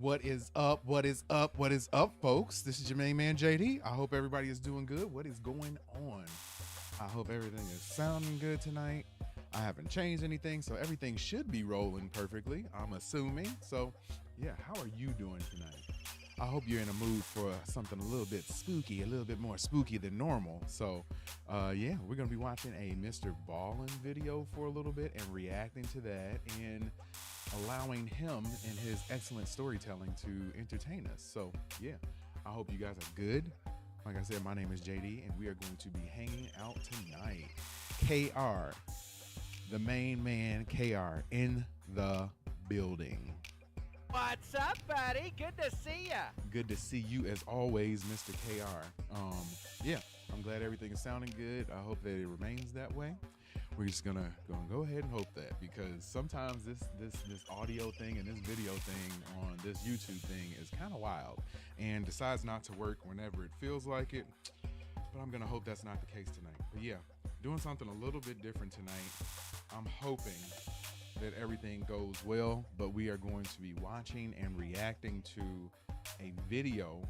What is up? What is up? What is up, folks? This is your main man JD. I hope everybody is doing good. What is going on? I hope everything is sounding good tonight. I haven't changed anything, so everything should be rolling perfectly, I'm assuming. So, yeah, how are you doing tonight? I hope you're in a mood for something a little bit spooky, a little bit more spooky than normal. So, yeah, we're going to be watching a MrBallen video for a little bit and reacting to that and allowing him and his excellent storytelling to entertain us. So, yeah, I hope you guys are good. Like I said, my name is JD, and we are going to be hanging out tonight. KR, the main man, KR, in the building. What's up, buddy? Good to see ya. Good to see you as always, Mr. KR. Yeah, I'm glad everything is sounding good. I hope that it remains that way. We're just gonna go ahead and hope that, because sometimes this audio thing and this video thing on this YouTube thing is kind of wild and decides not to work whenever it feels like it. But I'm gonna hope that's not the case tonight. But yeah, doing something a little bit different tonight. I'm hoping that everything goes well, but we are going to be watching and reacting to a video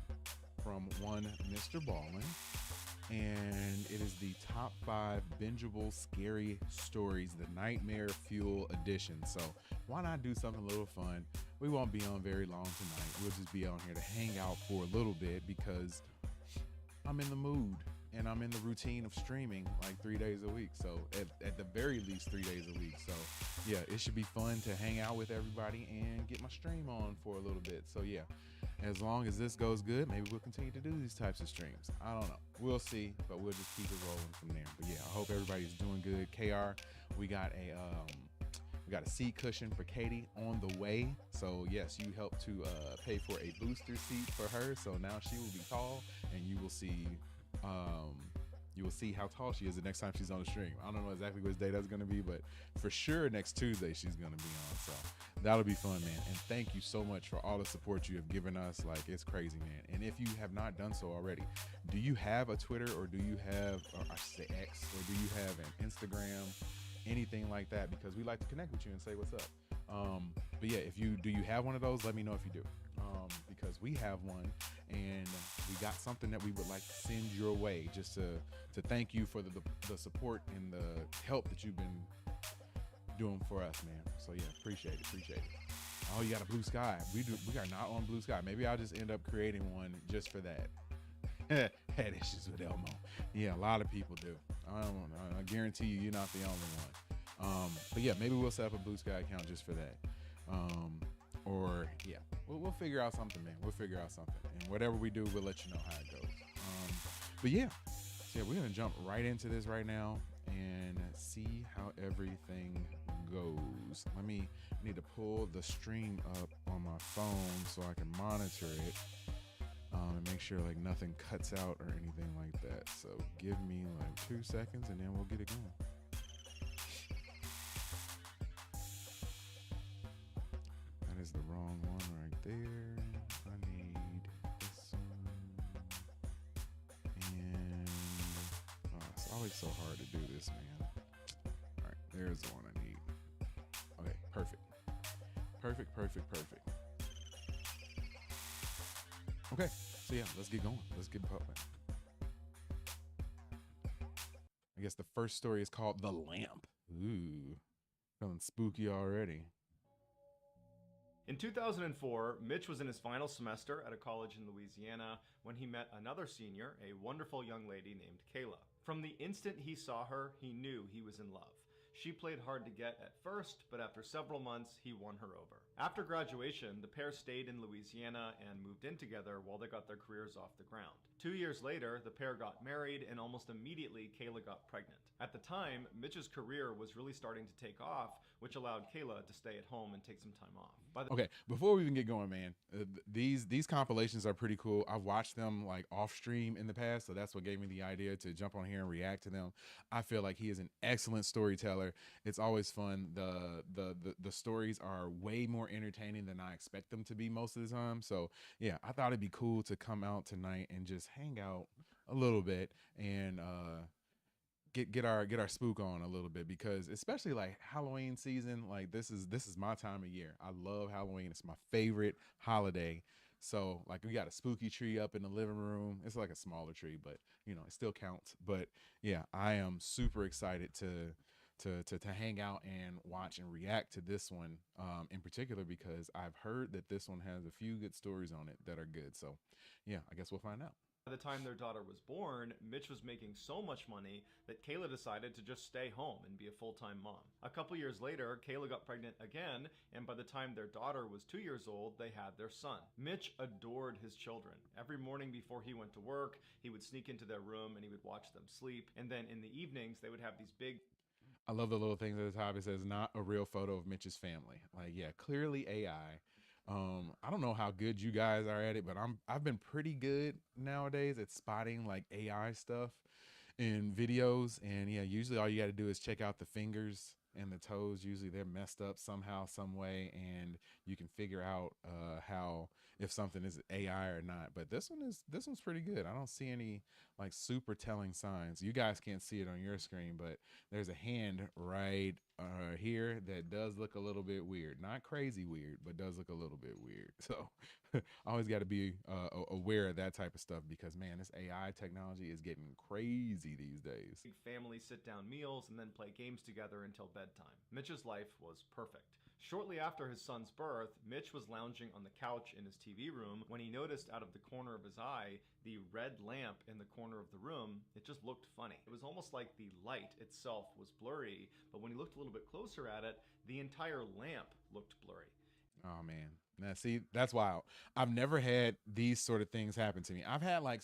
from one MrBallen, and it is the top 5 bingeable scary stories, the Nightmare Fuel edition. So why not do something a little fun? We won't be on very long tonight. We'll just be on here to hang out for a little bit because I'm in the mood and I'm in the routine of streaming like 3 days a week. So at the very least 3 days a week. So yeah, it should be fun to hang out with everybody and get my stream on for a little bit. So yeah, as long as this goes good, maybe we'll continue to do these types of streams. I don't know. We'll see, but we'll just keep it rolling from there. But yeah, I hope everybody's doing good. KR, we got a seat cushion for Katie on the way. So yes, you helped to pay for a booster seat for her. So now she will be tall, and you will see how tall she is the next time she's on the stream. I don't know exactly which day that's going to be, but for sure next Tuesday she's going to be on. So that'll be fun, man. And thank you so much for all the support you have given us. Like, it's crazy, man. And if you have not done so already, do you have a Twitter, or do you have, or I should say X, or do you have an Instagram, anything like that? Because we like to connect with you and say what's up. But yeah, do you have one of those? Let me know if you do, because we have one, and we got something that we would like to send your way, just to thank you for the support and the help that you've been doing for us, man. So yeah, appreciate it. Oh, you got a Blue Sky. We are not on Blue Sky. Maybe I'll just end up creating one just for that. Had issues with Elmo. Yeah, a lot of people do. I guarantee you're not the only one. But yeah, maybe we'll set up a Blue Sky account just for that. Or yeah, we'll figure out something, man. We'll figure out something, and whatever we do, we'll let you know how it goes. But yeah, so yeah, we're gonna jump right into this right now and see how everything goes. I need to pull the stream up on my phone so I can monitor it, and make sure like nothing cuts out or anything like that. So give me like 2 seconds, and then we'll get it going. That is the wrong one right there. I need this one. And it's always so hard to do this, man. All right, there's the one I need. Okay, perfect. Okay, so yeah, let's get going. Let's get pumping. I guess the first story is called The Lamp. Ooh, feeling spooky already. In 2004, Mitch was in his final semester at a college in Louisiana when he met another senior, a wonderful young lady named Kayla. From the instant he saw her, he knew he was in love. She played hard to get at first, but after several months, he won her over. After graduation, the pair stayed in Louisiana and moved in together while they got their careers off the ground. 2 years later, the pair got married, and almost immediately, Kayla got pregnant. At the time, Mitch's career was really starting to take off, which allowed Kayla to stay at home and take some time off. Okay, before we even get going, man, these compilations are pretty cool. I've watched them like off stream in the past, so that's what gave me the idea to jump on here and react to them. I feel like he is an excellent storyteller. It's always fun. The stories are way more entertaining than I expect them to be most of the time. So yeah, I thought it'd be cool to come out tonight and just hang out a little bit and get our spook on a little bit, because especially like Halloween season, like this is my time of year. I love Halloween. It's my favorite holiday. So like we got a spooky tree up in the living room. It's like a smaller tree, but it still counts. But yeah, I am super excited to hang out and watch and react to this one in particular, because I've heard that this one has a few good stories on it that are good. So yeah, I guess we'll find out. By the time their daughter was born, Mitch was making so much money that Kayla decided to just stay home and be a full-time mom. A couple years later, Kayla got pregnant again, and by the time their daughter was 2 years old, they had their son. Mitch adored his children. Every morning before he went to work, he would sneak into their room and he would watch them sleep, and then in the evenings, they would have these big I love the little things at the top. It says not a real photo of Mitch's family. Like, yeah, clearly AI. I don't know how good you guys are at it, but I've been pretty good nowadays at spotting like AI stuff in videos. And yeah, usually all you got to do is check out the fingers and the toes. Usually they're messed up somehow, some way, and you can figure out how, if something is AI or not. But this one's pretty good. I don't see any like super telling signs. You guys can't see it on your screen, but there's a hand right here that does look a little bit weird. Not crazy weird, but does look a little bit weird. So I always got to be aware of that type of stuff, because man, this AI technology is getting crazy these days. family sit-down meals and then play games together until bedtime. Mitch's life was perfect. Shortly after his son's birth, Mitch was lounging on the couch in his TV room when he noticed out of the corner of his eye the red lamp in the corner of the room. It just looked funny. It was almost like the light itself was blurry, but when he looked a little bit closer at it, the entire lamp looked blurry. Oh man. Now see, that's wild. I've never had these sort of things happen to me. I've had like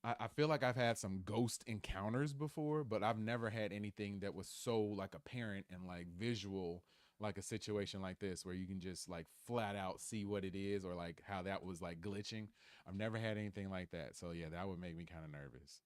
I feel like I've had some ghost encounters before, but I've never had anything that was so like apparent and like visual, like a situation like this where you can just like flat out see what it is, or like how that was like glitching. I've never had anything like that. So yeah, that would make me kind of nervous.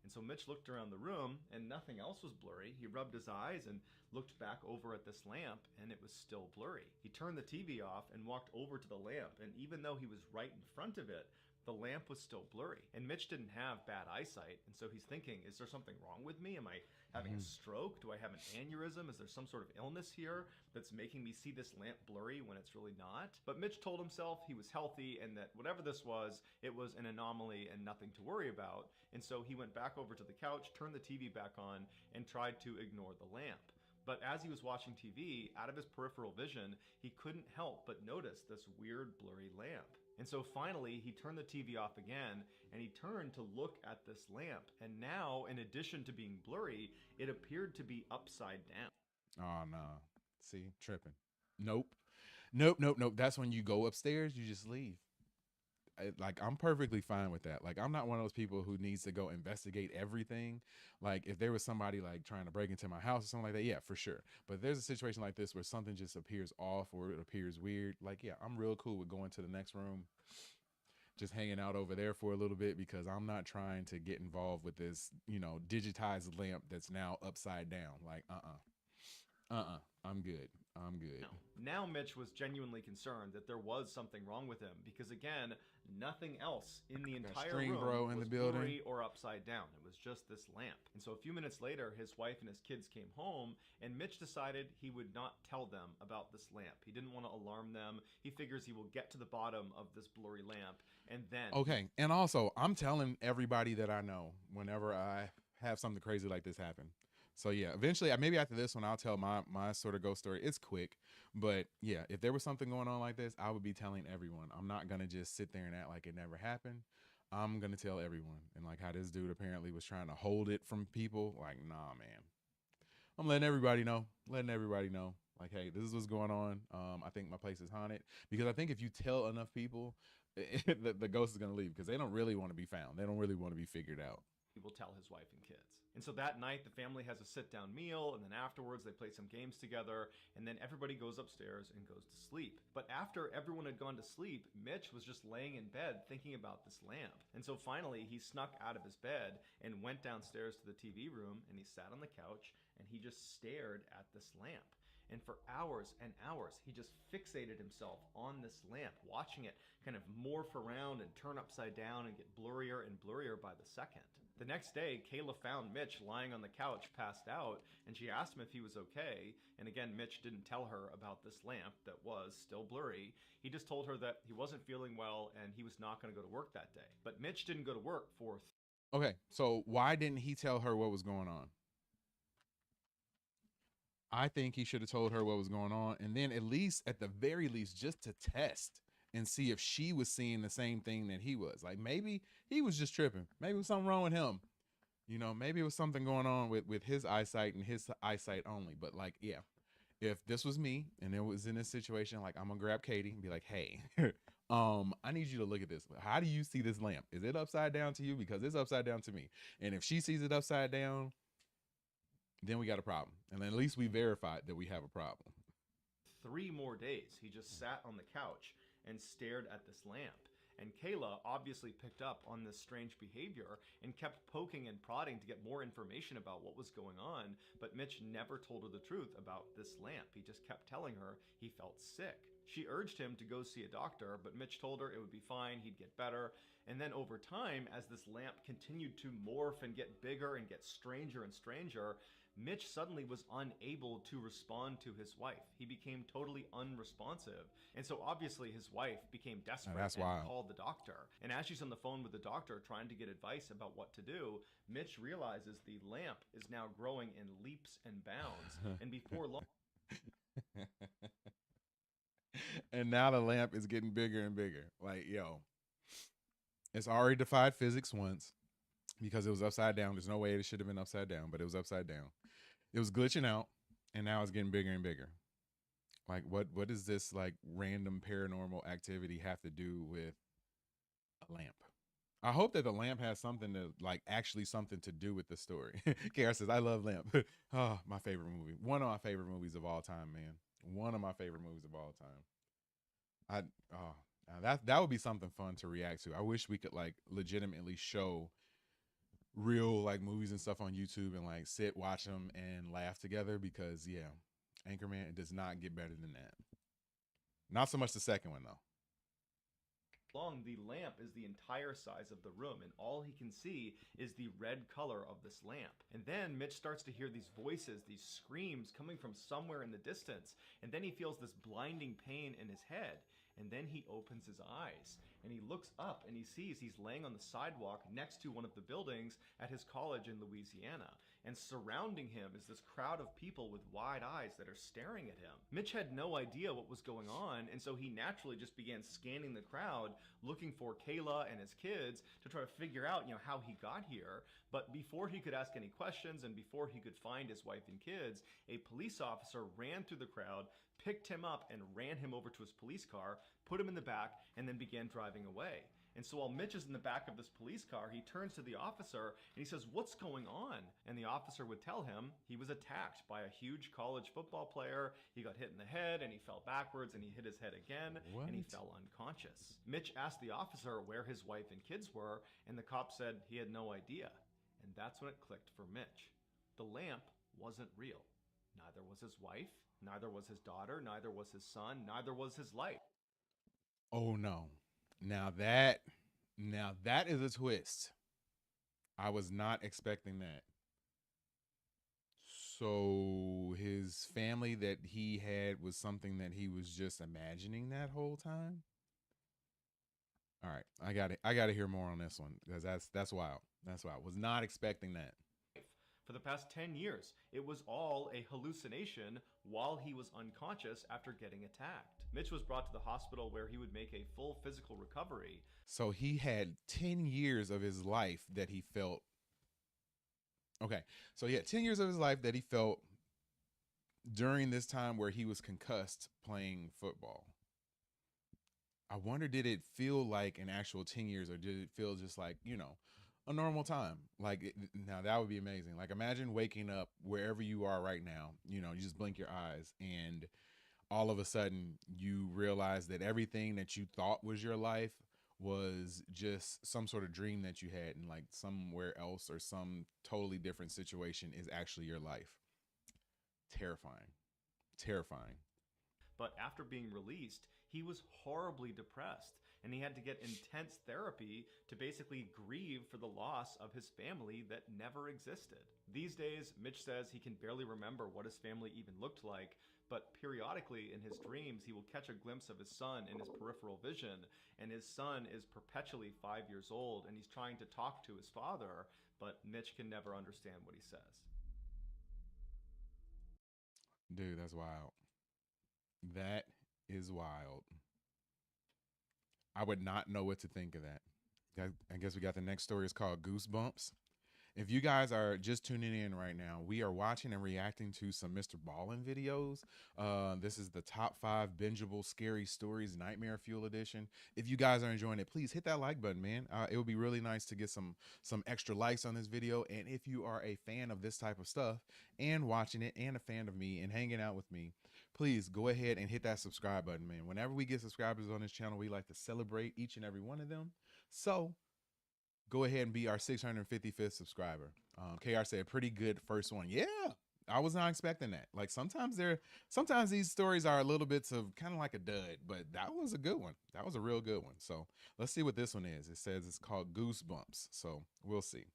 And so Mitch looked around the room and nothing else was blurry. He rubbed his eyes and looked back over at this lamp and it was still blurry. He turned the TV off and walked over to the lamp, and even though he was right in front of it, the lamp was still blurry. And Mitch didn't have bad eyesight, and so he's thinking, is there something wrong with me? Am I having a stroke? Do I have an aneurysm? Is there some sort of illness here that's making me see this lamp blurry when it's really not? But Mitch told himself he was healthy and that whatever this was, it was an anomaly and nothing to worry about. And so he went back over to the couch, turned the TV back on, and tried to ignore the lamp. But as he was watching TV, out of his peripheral vision, he couldn't help but notice this weird blurry lamp. And so finally, he turned the TV off again, and he turned to look at this lamp. And now, in addition to being blurry, it appeared to be upside down. Oh no. See, tripping. Nope. Nope. That's when you go upstairs, you just leave. Like I'm perfectly fine with that. Like I'm not one of those people who needs to go investigate everything. Like if there was somebody like trying to break into my house or something like that, yeah, for sure. But if there's a situation like this where something just appears off or it appears weird, like yeah, I'm real cool with going to the next room, just hanging out over there for a little bit, because I'm not trying to get involved with this, digitized lamp that's now upside down. Like I'm good. Now Mitch was genuinely concerned that there was something wrong with him, because again, nothing else in the entire string room bro in was the building. blurry or upside down. It was just this lamp. And so a few minutes later, his wife and his kids came home, and Mitch decided he would not tell them about this lamp. He didn't want to alarm them. He figures he will get to the bottom of this blurry lamp, and then... Okay, and also, I'm telling everybody that I know whenever I have something crazy like this happen. So yeah, eventually, maybe after this one, I'll tell my sort of ghost story. It's quick, but yeah, if there was something going on like this, I would be telling everyone. I'm not gonna just sit there and act like it never happened. I'm gonna tell everyone. And like how this dude apparently was trying to hold it from people. Like, nah, man. I'm letting everybody know. Like, hey, this is what's going on. I think my place is haunted, because I think if you tell enough people, the ghost is gonna leave, because they don't really want to be found. They don't really want to be figured out. He will tell his wife and kids. And so that night, the family has a sit-down meal, and then afterwards they play some games together, and then everybody goes upstairs and goes to sleep. But after everyone had gone to sleep, Mitch was just laying in bed thinking about this lamp. And so finally, he snuck out of his bed and went downstairs to the TV room, and he sat on the couch, and he just stared at this lamp. And for hours and hours, he just fixated himself on this lamp, watching it kind of morph around and turn upside down and get blurrier and blurrier by the second. The next day, Kayla found Mitch lying on the couch, passed out, and she asked him if he was okay. And again, Mitch didn't tell her about this lamp that was still blurry. He just told her that he wasn't feeling well and he was not going to go to work that day. But Mitch didn't go to work for... Okay, so why didn't he tell her what was going on? I think he should have told her what was going on, and then at least, at the very least, just to test and see if she was seeing the same thing that he was. Like, maybe he was just tripping. Maybe it was something wrong with him. You know, maybe it was something going on with his eyesight and his eyesight only. But like, yeah, if this was me and it was in this situation, like, I'm gonna grab Katie and be like, hey, I need you to look at this. How do you see this lamp? Is it upside down to you? Because it's upside down to me. And if she sees it upside down, then we got a problem. And at least we verified that we have a problem. 3 more days, he just sat on the couch and stared at this lamp. And Kayla obviously picked up on this strange behavior and kept poking and prodding to get more information about what was going on, but Mitch never told her the truth about this lamp. He just kept telling her he felt sick. She urged him to go see a doctor, but Mitch told her it would be fine, he'd get better. And then over time, as this lamp continued to morph and get bigger and get stranger and stranger, Mitch suddenly was unable to respond to his wife. He became totally unresponsive. And so obviously his wife became desperate and called the doctor. And as she's on the phone with the doctor trying to get advice about what to do, Mitch realizes the lamp is now growing in leaps and bounds. And before long... And now the lamp is getting bigger and bigger. Like, yo, it's already defied physics once because it was upside down. There's no way it should have been upside down, but it was upside down. It was glitching out, and now it's getting bigger and bigger. Like, what does this, like, random paranormal activity have to do with a lamp? I hope that the lamp has something to, like, actually something to do with the story. KR says, I love Lamp. Oh, my favorite movie. One of my favorite movies of all time, man. One of my favorite movies of all time. That would be something fun to react to. I wish we could, like, legitimately show real, like, movies and stuff on YouTube and, like, sit, watch them and laugh together, because yeah, Anchorman does not get better than that. Not so much the second one though. Long, the lamp is the entire size of the room, and all he can see is the red color of this lamp. And then Mitch starts to hear these voices, these screams coming from somewhere in the distance, and then he feels this blinding pain in his head. And then he opens his eyes and he looks up and he sees he's laying on the sidewalk next to one of the buildings at his college in Louisiana. And surrounding him is this crowd of people with wide eyes that are staring at him. Mitch had no idea what was going on, and so he naturally just began scanning the crowd, looking for Kayla and his kids to try to figure out, how he got here. But before he could ask any questions and before he could find his wife and kids, a police officer ran through the crowd, picked him up and ran him over to his police car, put him in the back, and then began driving away. And so while Mitch is in the back of this police car, he turns to the officer and he says, "What's going on?" And the officer would tell him he was attacked by a huge college football player. He got hit in the head and he fell backwards and he hit his head again and he fell unconscious. Mitch asked the officer where his wife and kids were, and the cop said he had no idea. And that's when it clicked for Mitch. The lamp wasn't real. Neither was his wife, neither was his daughter, neither was his son, neither was his life. Oh no. Now that is a twist. I was not expecting that. So his family that he had was something that he was just imagining that whole time? All right, I got to hear more on this one, because that's wild. That's wild. Was not expecting that. For the past 10 years, it was all a hallucination while he was unconscious after getting attacked. Mitch was brought to the hospital where he would make a full physical recovery. So he had 10 years of his life that he felt. Okay, so he had 10 years of his life that he felt during this time where he was concussed playing football. I wonder, did it feel like an actual 10 years, or did it feel just like, a normal time? Like, now that would be amazing. Like, imagine waking up wherever you are right now, you just blink your eyes and all of a sudden you realize that everything that you thought was your life was just some sort of dream that you had, and like somewhere else or some totally different situation is actually your life. Terrifying. Terrifying. But after being released, he was horribly depressed. and he had to get intense therapy to basically grieve for the loss of his family that never existed. These days, Mitch says he can barely remember what his family even looked like, but periodically in his dreams, he will catch a glimpse of his son in his peripheral vision, and his son is perpetually 5 years old, and he's trying to talk to his father, but Mitch can never understand what he says. Dude, that's wild. That is wild. I would not know what to think of that. I guess we got the next story. It's called Goosebumps. If you guys are just tuning in right now, we are watching and reacting to some MrBallen videos. This is the top 5 bingeable scary stories, Nightmare Fuel edition. If you guys are enjoying it, please hit that like button, man. It would be really nice to get some extra likes on this video. And if you are a fan of this type of stuff and watching it and a fan of me and hanging out with me, please go ahead and hit that subscribe button, man. Whenever we get subscribers on this channel, we like to celebrate each and every one of them. So go ahead and be our 655th subscriber. KR said pretty good first one. Yeah, I was not expecting that. Like sometimes these stories are a little bits of kind of like a dud, but that was a good one. That was a real good one. So let's see what this one is. It says it's called Goosebumps. So we'll see.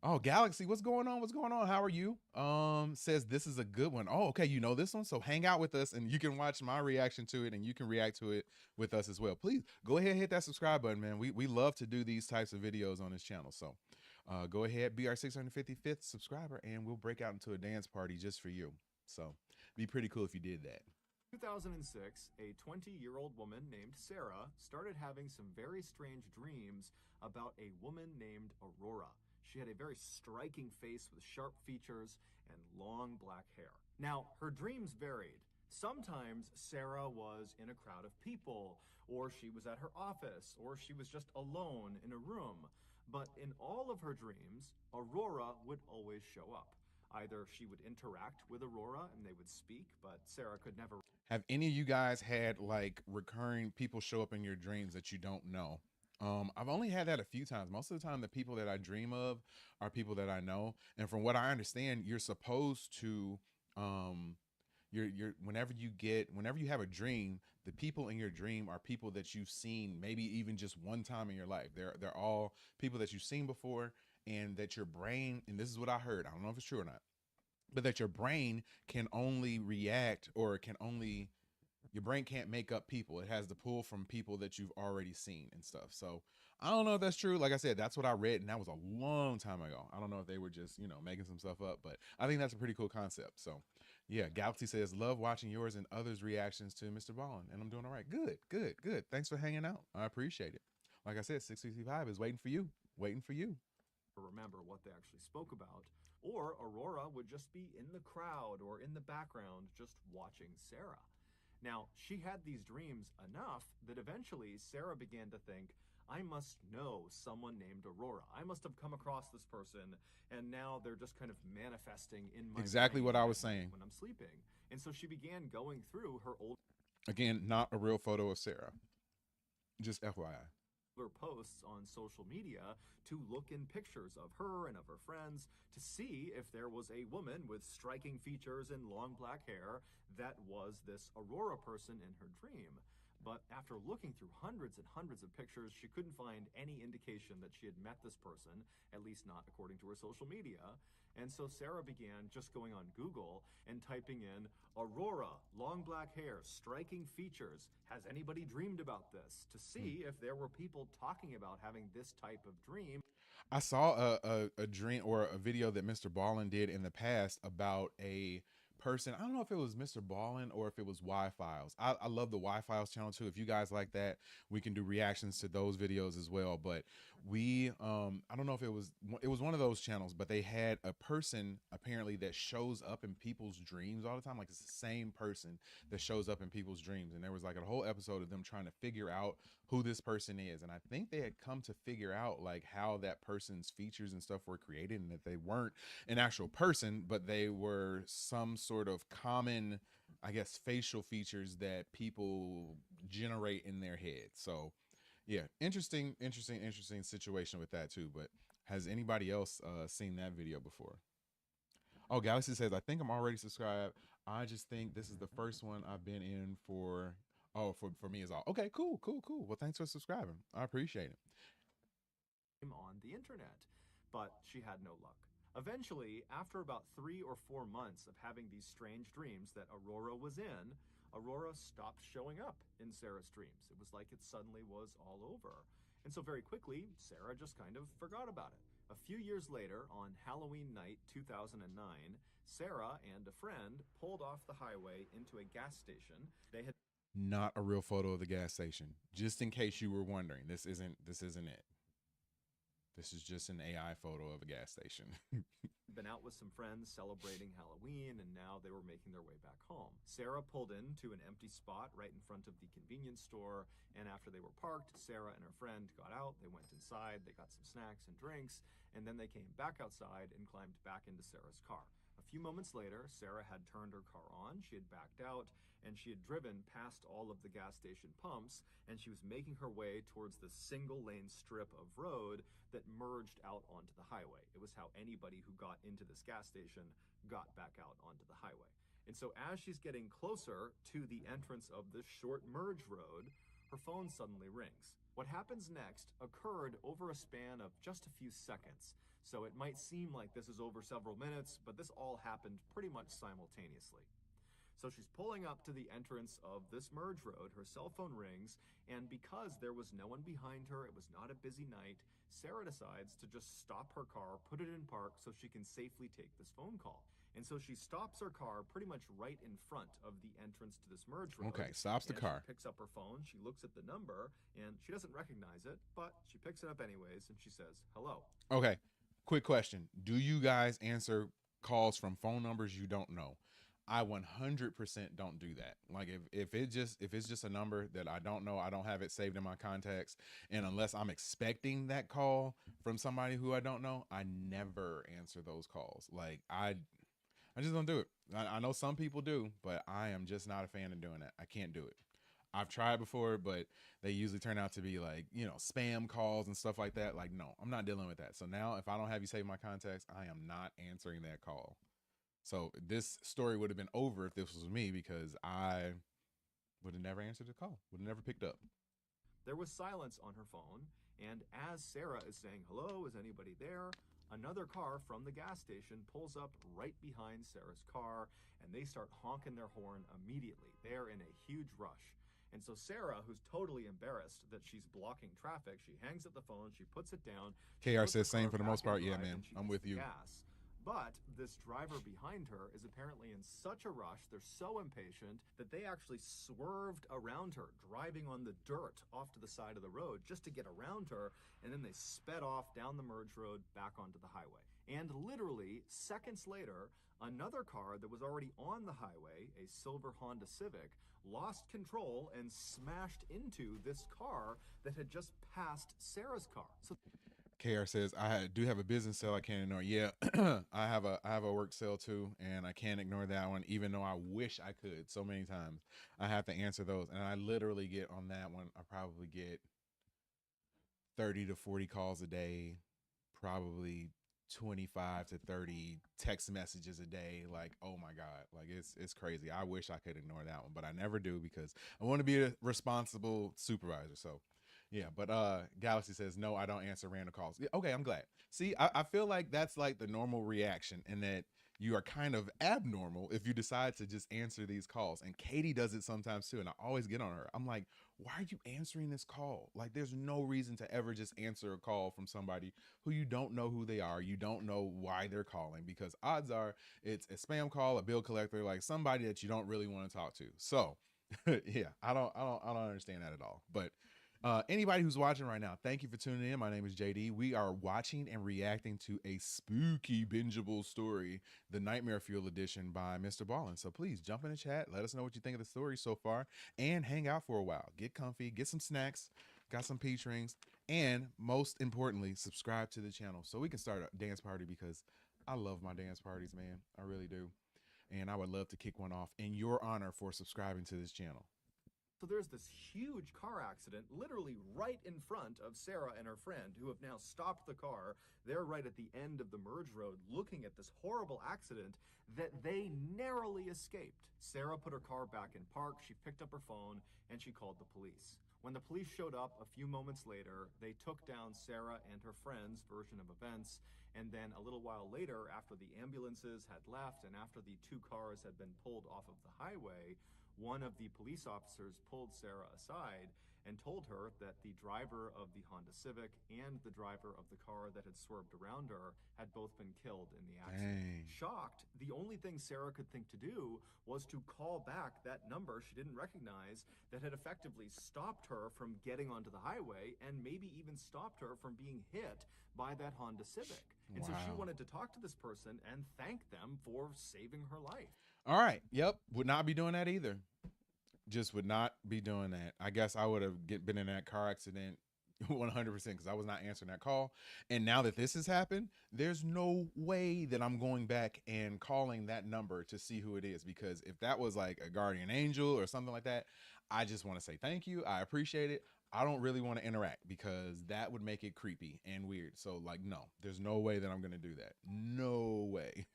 Oh, Galaxy, what's going on? What's going on? How are you? Says this is a good one. Oh, okay, you know this one, so hang out with us and you can watch my reaction to it and you can react to it with us as well. Please go ahead and hit that subscribe button, man. We love to do these types of videos on this channel. So go ahead, be our 655th subscriber and we'll break out into a dance party just for you. So be pretty cool if you did that. 2006, a 20-year-old woman named Sarah started having some very strange dreams about a woman named Aurora. She had a very striking face with sharp features and long black hair. Now, her dreams varied. Sometimes Sarah was in a crowd of people, or she was at her office, or she was just alone in a room. But in all of her dreams, Aurora would always show up. Either she would interact with Aurora and they would speak, but Sarah could never. Have any of you guys had like recurring people show up in your dreams that you don't know? I've only had that a few times. Most of the time, the people that I dream of are people that I know. And from what I understand, you're supposed to, whenever you have a dream, the people in your dream are people that you've seen maybe even just one time in your life. They're all people that you've seen before, and that your brain, and this is what I heard, I don't know if it's true or not, but that your brain can only react or your brain can't make up people. It has to pull from people that you've already seen and stuff. So I don't know if that's true. Like I said, that's what I read, and that was a long time ago. I don't know if they were just, making some stuff up, but I think that's a pretty cool concept. So yeah, Galaxy says, love watching yours and others' reactions to MrBallen, and I'm doing all right. Good, good, good. Thanks for hanging out. I appreciate it. Like I said, 665 is waiting for you. Waiting for you. Remember what they actually spoke about. Or Aurora would just be in the crowd or in the background just watching Sarah. Now, she had these dreams enough that eventually Sarah began to think, I must know someone named Aurora. I must have come across this person, and now they're just kind of manifesting in my exactly brain what I was saying when I'm sleeping. And so she began going through her old... Again, not a real photo of Sarah. Just FYI. Posts on social media to look in pictures of her and of her friends to see if there was a woman with striking features and long black hair that was this Aurora person in her dream. But after looking through hundreds and hundreds of pictures, she couldn't find any indication that she had met this person, at least not according to her social media. And so Sarah began just going on Google and typing in Aurora, long black hair, striking features. Has anybody dreamed about this? To see if there were people talking about having this type of dream. I saw a dream or a video that MrBallen did in the past about a person. I don't know if it was MrBallen or if it was Y-Files. I love the Y-Files channel too. If you guys like that, we can do reactions to those videos as well. But we, I don't know if it was one of those channels, but they had a person apparently that shows up in people's dreams all the time. Like it's the same person that shows up in people's dreams. And there was like a whole episode of them trying to figure out who this person is. And I think they had come to figure out like how that person's features and stuff were created, and that they weren't an actual person, but they were some sort of common, I guess, facial features that people generate in their head. So yeah, interesting situation with that too. But has anybody else seen that video before? Oh, Galaxy says, I think I'm already subscribed. I just think this is the first one I've been in for oh, for me is all okay. Cool. Well, thanks for subscribing. I appreciate it. On the internet, but she had no luck. Eventually, after about 3 or 4 months of having these strange dreams that Aurora was in, Aurora stopped showing up in Sarah's dreams. It was like it suddenly was all over. And so very quickly, Sarah just kind of forgot about it. A few years later, on Halloween night 2009, Sarah and a friend pulled off the highway into a gas station. They had not a real photo of the gas station, just in case you were wondering. This isn't it. This is just an AI photo of a gas station. been out with some friends celebrating Halloween, and now they were making their way back home. Sarah pulled into an empty spot right in front of the convenience store, and after they were parked, Sarah and her friend got out, they went inside, they got some snacks and drinks, and then they came back outside and climbed back into Sarah's car. A few moments later, Sarah had turned her car on, she had backed out, and she had driven past all of the gas station pumps, and she was making her way towards the single-lane strip of road that merged out onto the highway. It was how anybody who got into this gas station got back out onto the highway. And so as she's getting closer to the entrance of this short merge road, her phone suddenly rings. What happens next occurred over a span of just a few seconds. So it might seem like this is over several minutes, but this all happened pretty much simultaneously. So she's pulling up to the entrance of this merge road, her cell phone rings, and because there was no one behind her, it was not a busy night, Sarah decides to just stop her car, put it in park so she can safely take this phone call. And so she stops her car pretty much right in front of the entrance to this merge road. Okay, stops the car. She picks up her phone, she looks at the number, and she doesn't recognize it, but she picks it up anyways, and she says, "Hello." Okay, quick question. Do you guys answer calls from phone numbers you don't know? I 100% don't do that. Like if it's just a number that I don't know, I don't have it saved in my contacts, and unless I'm expecting that call from somebody who I don't know, I never answer those calls. Like I just don't do it. I know some people do, but I am just not a fan of doing that. I can't do it. I've tried before, but they usually turn out to be like, spam calls and stuff like that. Like, no, I'm not dealing with that. So now if I don't have you saved in my contacts, I am not answering that call. So this story would have been over if this was me, because I would have never answered the call, would have never picked up. There was silence on her phone, and as Sarah is saying, "Hello, is anybody there?" another car from the gas station pulls up right behind Sarah's car, and they start honking their horn immediately. They're in a huge rush. And so Sarah, who's totally embarrassed that she's blocking traffic, she hangs up the phone, she puts it down. KR says same for the most part. Yeah, man, I'm with you. Gas. But this driver behind her is apparently in such a rush, they're so impatient, that they actually swerved around her, driving on the dirt off to the side of the road just to get around her, and then they sped off down the merge road back onto the highway. And literally, seconds later, another car that was already on the highway, a silver Honda Civic, lost control and smashed into this car that had just passed Sarah's car. So KR says, I do have a business sale I can't ignore. Yeah, I have a work sale too, and I can't ignore that one, even though I wish I could so many times. I have to answer those, and I literally get on that one, I probably get 30 to 40 calls a day, probably 25 to 30 text messages a day. Like, oh my God, like it's crazy. I wish I could ignore that one, but I never do, because I want to be a responsible supervisor. So yeah, but Galaxy says, no, I don't answer random calls. Yeah, okay, I'm glad. See, I feel like that's like the normal reaction, and that you are kind of abnormal if you decide to just answer these calls. And Katie does it sometimes too, and I always get on her. I'm like, why are you answering this call? Like, there's no reason to ever just answer a call from somebody who you don't know who they are. You don't know why they're calling, because odds are it's a spam call, a bill collector, like somebody that you don't really want to talk to. So yeah, I don't understand that at all. But anybody who's watching right now, thank you for tuning in. My name is JD. We are watching and reacting to a spooky bingeable story, the Nightmare Fuel edition by MrBallen. So please jump in the chat. Let us know what you think of the story so far, and hang out for a while. Get comfy, get some snacks, got some peach rings, and most importantly, subscribe to the channel so we can start a dance party, because I love my dance parties, man. I really do. And I would love to kick one off in your honor for subscribing to this channel. So there's this huge car accident literally right in front of Sarah and her friend, who have now stopped the car. They're right at the end of the merge road looking at this horrible accident that they narrowly escaped. Sarah put her car back in park, she picked up her phone, and she called the police. When the police showed up a few moments later, they took down Sarah and her friend's version of events, and then a little while later, after the ambulances had left and after the two cars had been pulled off of the highway, one of the police officers pulled Sarah aside and told her that the driver of the Honda Civic and the driver of the car that had swerved around her had both been killed in the accident. Dang. Shocked, the only thing Sarah could think to do was to call back that number she didn't recognize that had effectively stopped her from getting onto the highway and maybe even stopped her from being hit by that Honda Civic. And so she wanted to talk to this person and thank them for saving her life. All right. Yep. Would not be doing that either. Just would not be doing that. I guess I would have been in that car accident 100% because I was not answering that call. And now that this has happened, there's no way that I'm going back and calling that number to see who it is. Because if that was like a guardian angel or something like that, I just want to say thank you. I appreciate it. I don't really want to interact because that would make it creepy and weird. So like, no, there's no way that I'm going to do that. No way.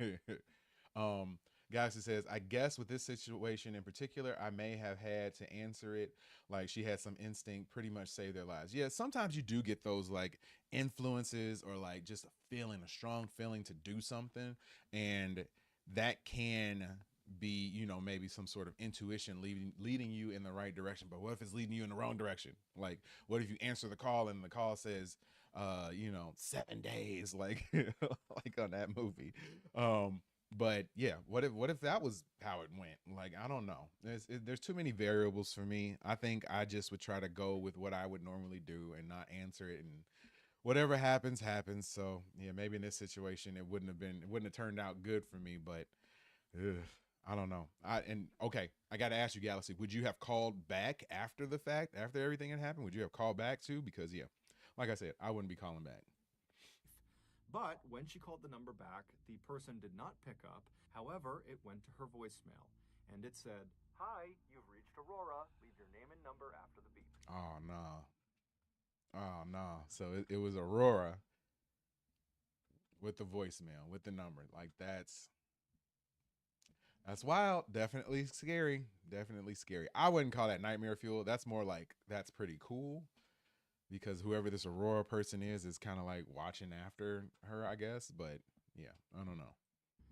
Galaxy says, I guess with this situation in particular, I may have had to answer it like she had some instinct, pretty much save their lives. Yeah, sometimes you do get those like influences or like just a strong feeling to do something. And that can be, you know, maybe some sort of intuition leading you in the right direction. But what if it's leading you in the wrong direction? Like, what if you answer the call and the call says, 7 days, like, like on that movie. But yeah, what if that was how it went? Like, I don't know. There's too many variables for me. I think I just would try to go with what I would normally do and not answer it, and whatever happens, happens. So yeah, maybe in this situation, it wouldn't have turned out good for me, but I don't know. Okay, I got to ask you, Galaxy, would you have called back after the fact, after everything had happened? Would you have called back too? Because yeah, like I said, I wouldn't be calling back. But when she called the number back, the person did not pick up. However, it went to her voicemail, and it said, "Hi, you've reached Aurora. Leave your name and number after the beep." Oh, no. Oh, no. So it was Aurora with the voicemail, with the number. Like, that's wild. Definitely scary. Definitely scary. I wouldn't call that nightmare fuel. That's more like, that's pretty cool. Because whoever this Aurora person is kind of like watching after her, I guess. But yeah, I don't know.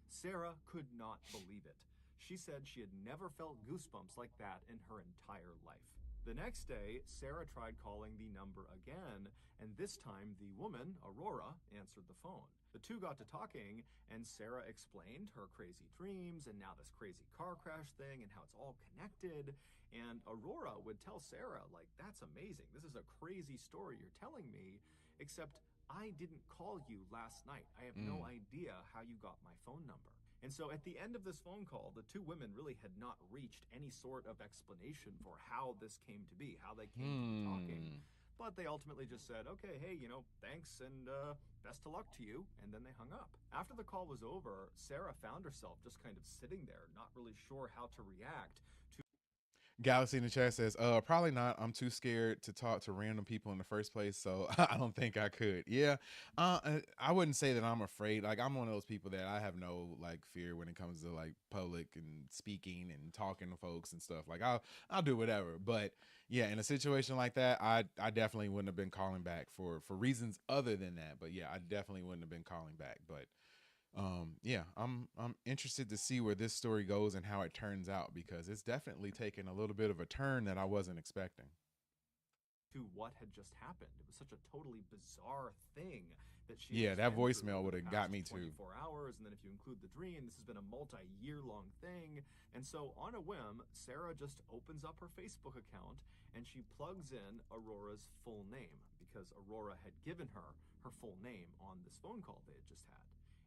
Sarah could not believe it. She said she had never felt goosebumps like that in her entire life. The next day, Sarah tried calling the number again, and this time the woman, Aurora, answered the phone. The two got to talking, and Sarah explained her crazy dreams and now this crazy car crash thing and how it's all connected. And Aurora would tell Sarah, like, that's amazing. This is a crazy story you're telling me, except I didn't call you last night. I have no idea how you got my phone number. And so at the end of this phone call, the two women really had not reached any sort of explanation for how this came to be, how they came to be talking. But they ultimately just said, okay, hey, thanks and best of luck to you. And then they hung up. After the call was over, Sarah found herself just kind of sitting there, not really sure how to react to. Galaxy in the chat says, probably not. I'm too scared to talk to random people in the first place, so I don't think I could. Yeah, I wouldn't say that I'm afraid. Like, I'm one of those people that I have no, like, fear when it comes to, like, public and speaking and talking to folks and stuff. Like, I'll do whatever. But, yeah, in a situation like that, I definitely wouldn't have been calling back for reasons other than that. But, yeah, I definitely wouldn't have been calling back. But yeah, I'm interested to see where this story goes and how it turns out, because it's definitely taken a little bit of a turn that I wasn't expecting. To what had just happened. It was such a totally bizarre thing that she. Yeah, that voicemail would have got me too. 24 hours, and then if you include the dream, this has been a multi-year-long thing. And so, on a whim, Sarah just opens up her Facebook account and she plugs in Aurora's full name, because Aurora had given her full name on this phone call they had just had.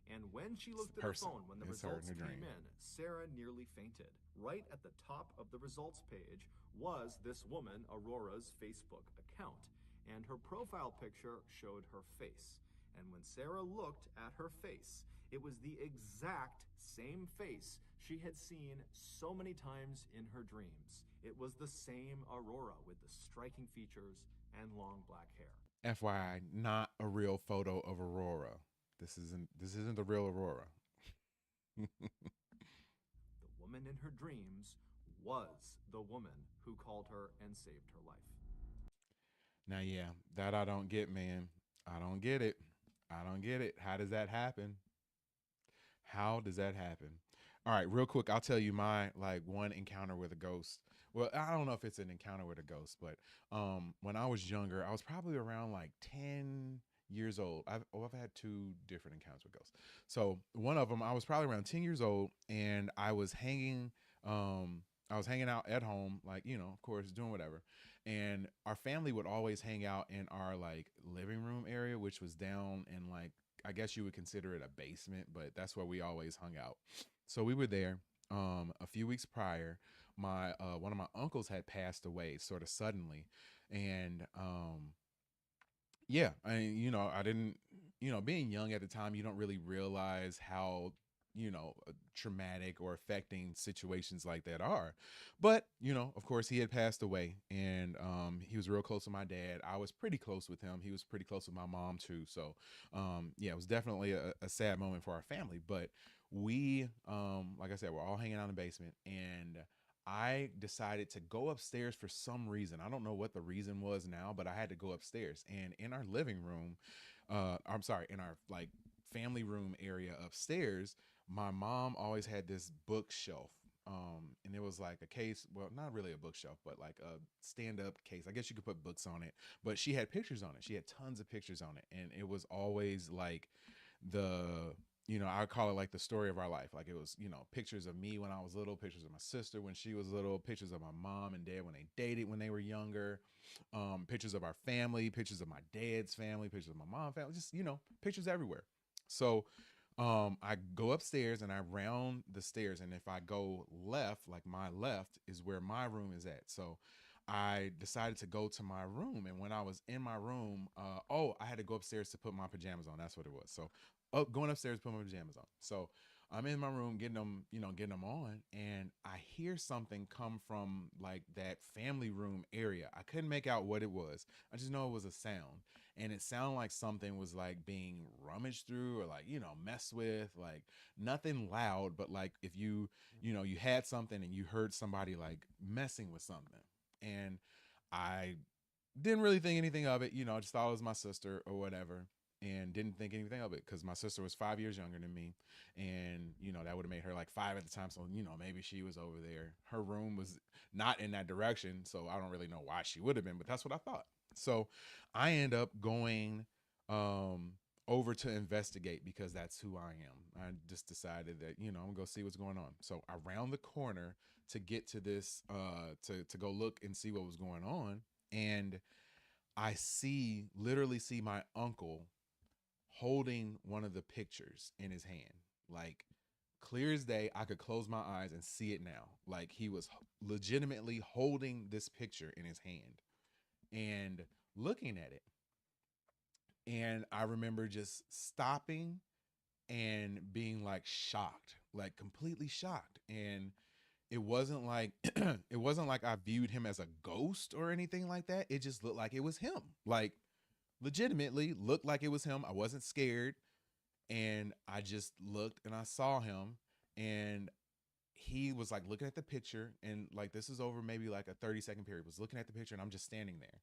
And when she looked at her phone, when the results came in, Sarah nearly fainted. Right at the top of the results page was this woman, Aurora's Facebook account. And her profile picture showed her face. And when Sarah looked at her face, it was the exact same face she had seen so many times in her dreams. It was the same Aurora with the striking features and long black hair. FYI, not a real photo of Aurora. This isn't the real Aurora. The woman in her dreams was the woman who called her and saved her life. Now, yeah, that I don't get, man. I don't get it. I don't get it. How does that happen? How does that happen? All right, real quick, I'll tell you my like one encounter with a ghost. Well, I don't know if it's an encounter with a ghost, but when I was younger, I was probably around like 10 years old. I've had two different encounters with ghosts. So one of them, I was probably around 10 years old, and I was hanging out at home, like, of course, doing whatever. And our family would always hang out in our like living room area, which was down in like, I guess you would consider it a basement, but that's where we always hung out. So we were there. A few weeks prior, my one of my uncles had passed away sort of suddenly, and yeah, I didn't, being young at the time, you don't really realize how, traumatic or affecting situations like that are. But, of course, he had passed away, and he was real close to my dad. I was pretty close with him. He was pretty close with my mom, too. So, yeah, it was definitely a sad moment for our family. But we, like I said, we're all hanging out in the basement, and I decided to go upstairs for some reason. I don't know what the reason was now, but I had to go upstairs. And in our living room, I'm sorry, in our like family room area upstairs, my mom always had this bookshelf. And it was like a case, well, not really a bookshelf, but like a stand-up case. I guess you could put books on it, but she had pictures on it. She had tons of pictures on it. And it was always like the I call it like the story of our life. Like it was, pictures of me when I was little, pictures of my sister when she was little, pictures of my mom and dad when they dated when they were younger, pictures of our family, pictures of my dad's family, pictures of my mom's family, just, pictures everywhere. So I go upstairs and I round the stairs. And if I go left, like my left is where my room is at. So I decided to go to my room. And when I was in my room, I had to go upstairs to put my pajamas on. That's what it was. So going upstairs, put my pajamas on. So I'm in my room getting them on, and I hear something come from like that family room area. I couldn't make out what it was. I just know it was a sound, and it sounded like something was like being rummaged through or like messed with. Like nothing loud, but like if you had something and you heard somebody like messing with something, and I didn't really think anything of it. I just thought it was my sister or whatever, and didn't think anything of it because my sister was 5 years younger than me, and that would have made her like 5 at the time. So maybe she was over there. Her room was not in that direction, so I don't really know why she would have been, but that's what I thought. So I end up going over to investigate because that's who I am. I just decided that I'm gonna go see what's going on. So I round the corner to get to this to go look and see what was going on, and I literally see my uncle holding one of the pictures in his hand. Like clear as day, I could close my eyes and see it now. Like he was legitimately holding this picture in his hand and looking at it. And I remember just stopping and being like shocked, like completely shocked. And it wasn't like it wasn't like I viewed him as a ghost or anything like that. It just looked like it was him. Like legitimately looked like it was him. I wasn't scared, and I just looked and I saw him, and he was like looking at the picture, and like this is over maybe like a 30-second period, was looking at the picture, and I'm just standing there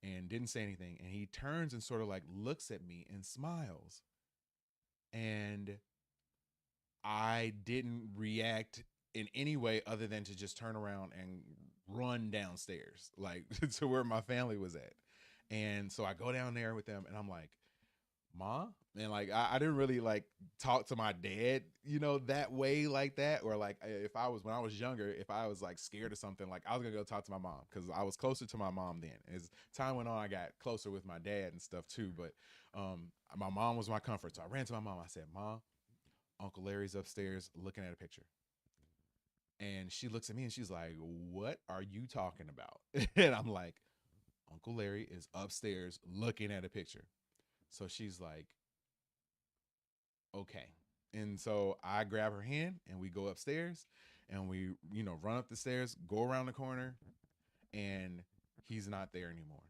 and didn't say anything, and he turns and sort of like looks at me and smiles, and I didn't react in any way other than to just turn around and run downstairs, like to where my family was at. And so I go down there with them, and I'm like, Ma? And like I didn't really like talk to my dad, that way like that. Or like if I was when I was younger, if I was like scared or something, like I was gonna go talk to my mom because I was closer to my mom then. As time went on, I got closer with my dad and stuff too. But my mom was my comfort. So I ran to my mom. I said, Mom, Uncle Larry's upstairs looking at a picture. And she looks at me and she's like, what are you talking about? And I'm like, Uncle Larry is upstairs looking at a picture. So she's like, okay. And so I grab her hand and we go upstairs. And we, run up the stairs, go around the corner, and he's not there anymore.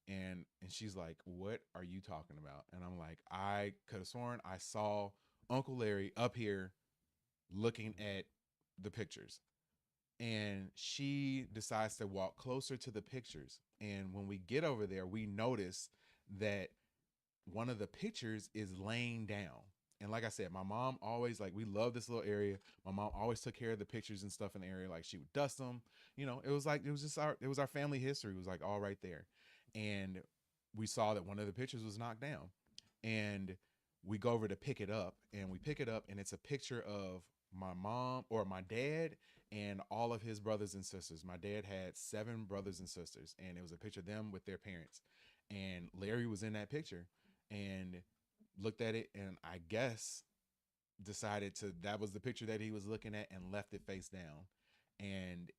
And she's like, "What are you talking about?" And I'm like, "I could have sworn I saw Uncle Larry up here looking at the pictures." And she decides to walk closer to the pictures. And when we get over there, we notice that one of the pictures is laying down. And like I said, my mom always, like, we love this little area. My mom always took care of the pictures and stuff in the area. Like, she would dust them. It was like, it was our family history. It was like all right there. And we saw that one of the pictures was knocked down. And we go over to pick it up, and we pick it up, and it's a picture of my mom or my dad and all of his brothers and sisters. My dad had 7 brothers and sisters, and it was a picture of them with their parents. And Larry was in that picture, and looked at it, and I guess decided that was the picture that he was looking at, and left it face down. And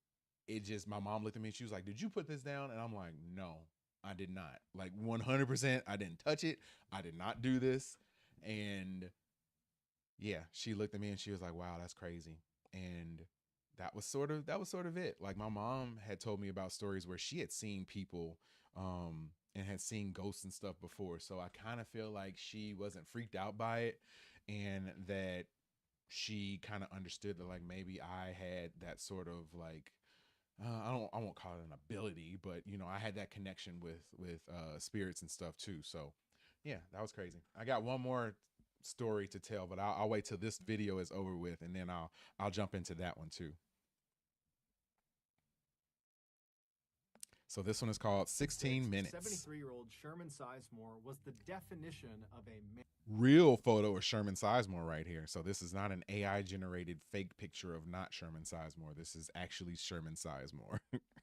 my mom looked at me and she was like, "Did you put this down?" And I'm like, "No, I did not." Like 100%, I didn't touch it. I did not do this. And yeah, she looked at me and she was like, "Wow, that's crazy." And that was sort of it. Like, my mom had told me about stories where she had seen people and had seen ghosts and stuff before. So I kind of feel like she wasn't freaked out by it, and that she kind of understood that, like, maybe I had that sort of, like, I won't call it an ability, but I had that connection with spirits and stuff too. So yeah, that was crazy. I got one more story to tell, but I'll wait till this video is over with, and then I'll jump into that one too. So this one is called 16 Minutes. 73-year-old Sherman Sizemore was the definition of a man. Real photo of Sherman Sizemore right here. So this is not an AI generated fake picture of not Sherman Sizemore. This is actually Sherman Sizemore.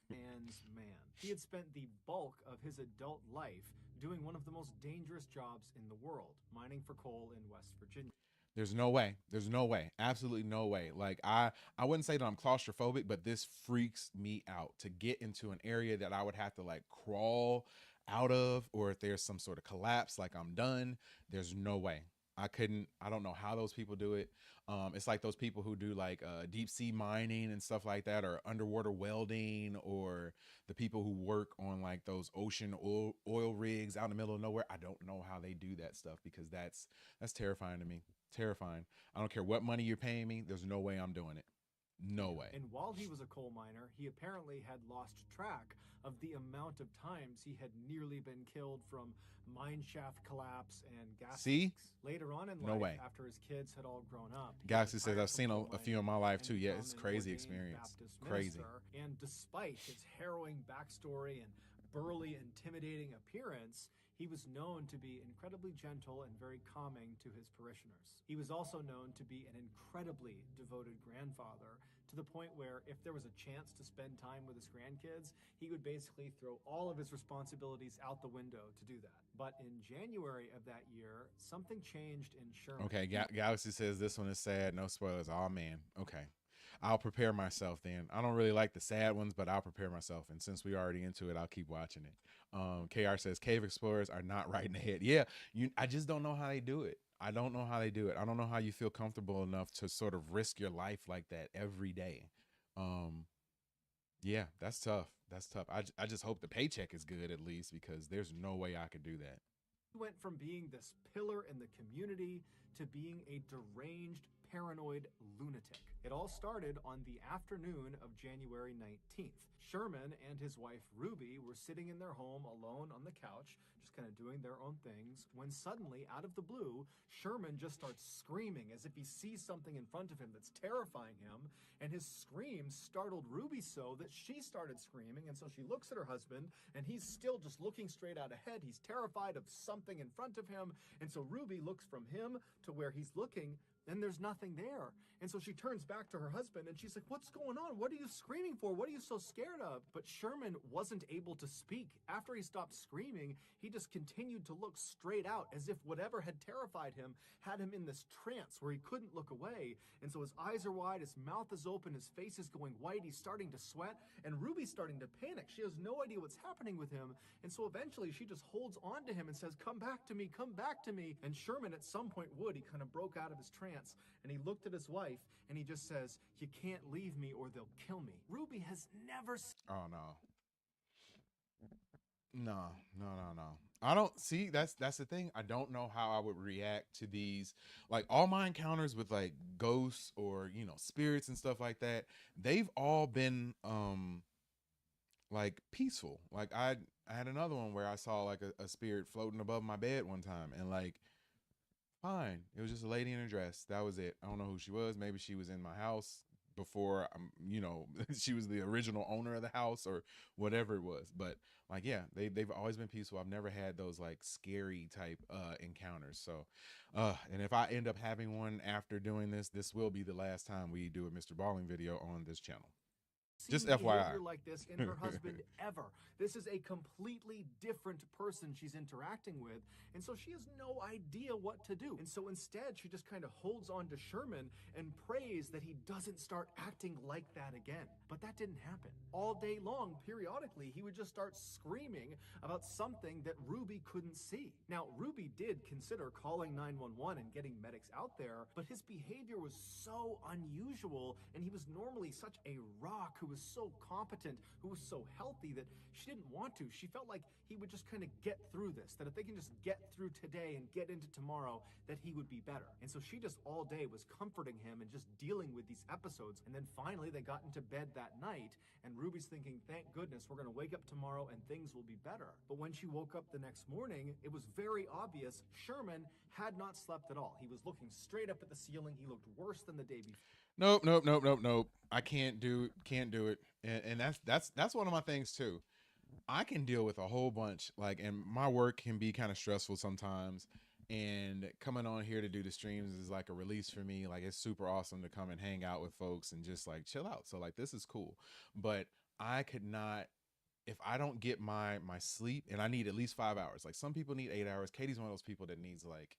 Man's man. He had spent the bulk of his adult life doing one of the most dangerous jobs in the world, mining for coal in West Virginia. There's no way. There's no way. Absolutely no way. Like, I wouldn't say that I'm claustrophobic, but this freaks me out to get into an area that I would have to, like, crawl out of, or if there's some sort of collapse, like, I'm done. There's no way. I don't know how those people do it. It's like those people who do, like, deep sea mining and stuff like that, or underwater welding, or the people who work on, like, those ocean oil rigs out in the middle of nowhere. I don't know how they do that stuff, because that's terrifying to me. Terrifying. I don't care what money you're paying me. There's no way I'm doing it. No way. And while he was a coal miner, he apparently had lost track of the amount of times he had nearly been killed from mine shaft collapse and gas leaks. Later on in life, after his kids had all grown up, Galaxy says, I've seen a few in my life too. Yeah, it's crazy experience. Crazy. And despite his harrowing backstory and burly, intimidating appearance, he was known to be incredibly gentle and very calming to his parishioners. He was also known to be an incredibly devoted grandfather, to the point where if there was a chance to spend time with his grandkids, he would basically throw all of his responsibilities out the window to do that. But in January of that year, something changed in Sherman. Okay, Galaxy says this one is sad. No spoilers. Oh, man. Okay. I'll prepare myself then. I don't really like the sad ones, but I'll prepare myself. And since we're already into it, I'll keep watching it. KR says cave explorers are not right in the head. Yeah, I just don't know how they do it. I don't know how they do it. I don't know how you feel comfortable enough to sort of risk your life like that every day. Yeah, that's tough. That's tough. I just hope the paycheck is good at least, because there's no way I could do that. He went from being this pillar in the community to being a deranged, paranoid lunatic. It all started on the afternoon of January 19th. Sherman and his wife Ruby were sitting in their home alone on the couch, just kind of doing their own things, when suddenly, out of the blue, Sherman just starts screaming as if he sees something in front of him that's terrifying him, and his screams startled Ruby so that she started screaming, and so she looks at her husband, and he's still just looking straight out ahead. He's terrified of something in front of him, and so Ruby looks from him to where he's looking, and there's nothing there. And so she turns back to her husband and she's like, "What's going on? What are you screaming for? What are you so scared of?" But Sherman wasn't able to speak. After he stopped screaming, he just continued to look straight out, as if whatever had terrified him had him in this trance where he couldn't look away. And so his eyes are wide, his mouth is open, his face is going white, he's starting to sweat, and Ruby's starting to panic. She has no idea what's happening with him. And so eventually she just holds on to him and says, "Come back to me, come back to me." And Sherman at some point would. He kind of broke out of his trance. chance. And he looked at his wife and he just says, "You can't leave me or they'll kill me." Ruby has never Oh no. No, no, no, no. I don't see that's the thing. I don't know how I would react to these. Like all my encounters with like ghosts or, spirits and stuff like that, they've all been like peaceful. Like I had another one where I saw like a spirit floating above my bed one time and like fine. It was just a lady in a dress. That was it. I don't know who she was. Maybe she was in my house before she was the original owner of the house or whatever it was. But like yeah, they've always been peaceful. I've never had those like scary type encounters. So and if I end up having one after doing this will be the last time we do a MrBallen video on this channel. Just FYI. Behavior like this in her husband ever. This is a completely different person she's interacting with, and so she has no idea what to do. And so instead, she just kind of holds on to Sherman and prays that he doesn't start acting like that again. But that didn't happen. All day long, periodically, he would just start screaming about something that Ruby couldn't see. Now, Ruby did consider calling 911 and getting medics out there, but his behavior was so unusual, and he was normally such a rock who was so competent, who was so healthy, that she didn't want to. She felt like he would just kind of get through this, that if they can just get through today and get into tomorrow, that he would be better. And so she just all day was comforting him and just dealing with these episodes. And then finally they got into bed that night, and Ruby's thinking, thank goodness, we're gonna wake up tomorrow and things will be better. But when she woke up the next morning, it was very obvious Sherman had not slept at all. He was looking straight up at the ceiling. He looked worse than the day before. Nope. I can't do it. And that's one of my things too. I can deal with a whole bunch, like, and my work can be kind of stressful sometimes. And coming on here to do the streams is like a release for me. Like it's super awesome to come and hang out with folks and just like chill out. So like this is cool. But I could not, if I don't get my sleep, and I need at least 5 hours. Like some people need 8 hours. Katie's one of those people that needs like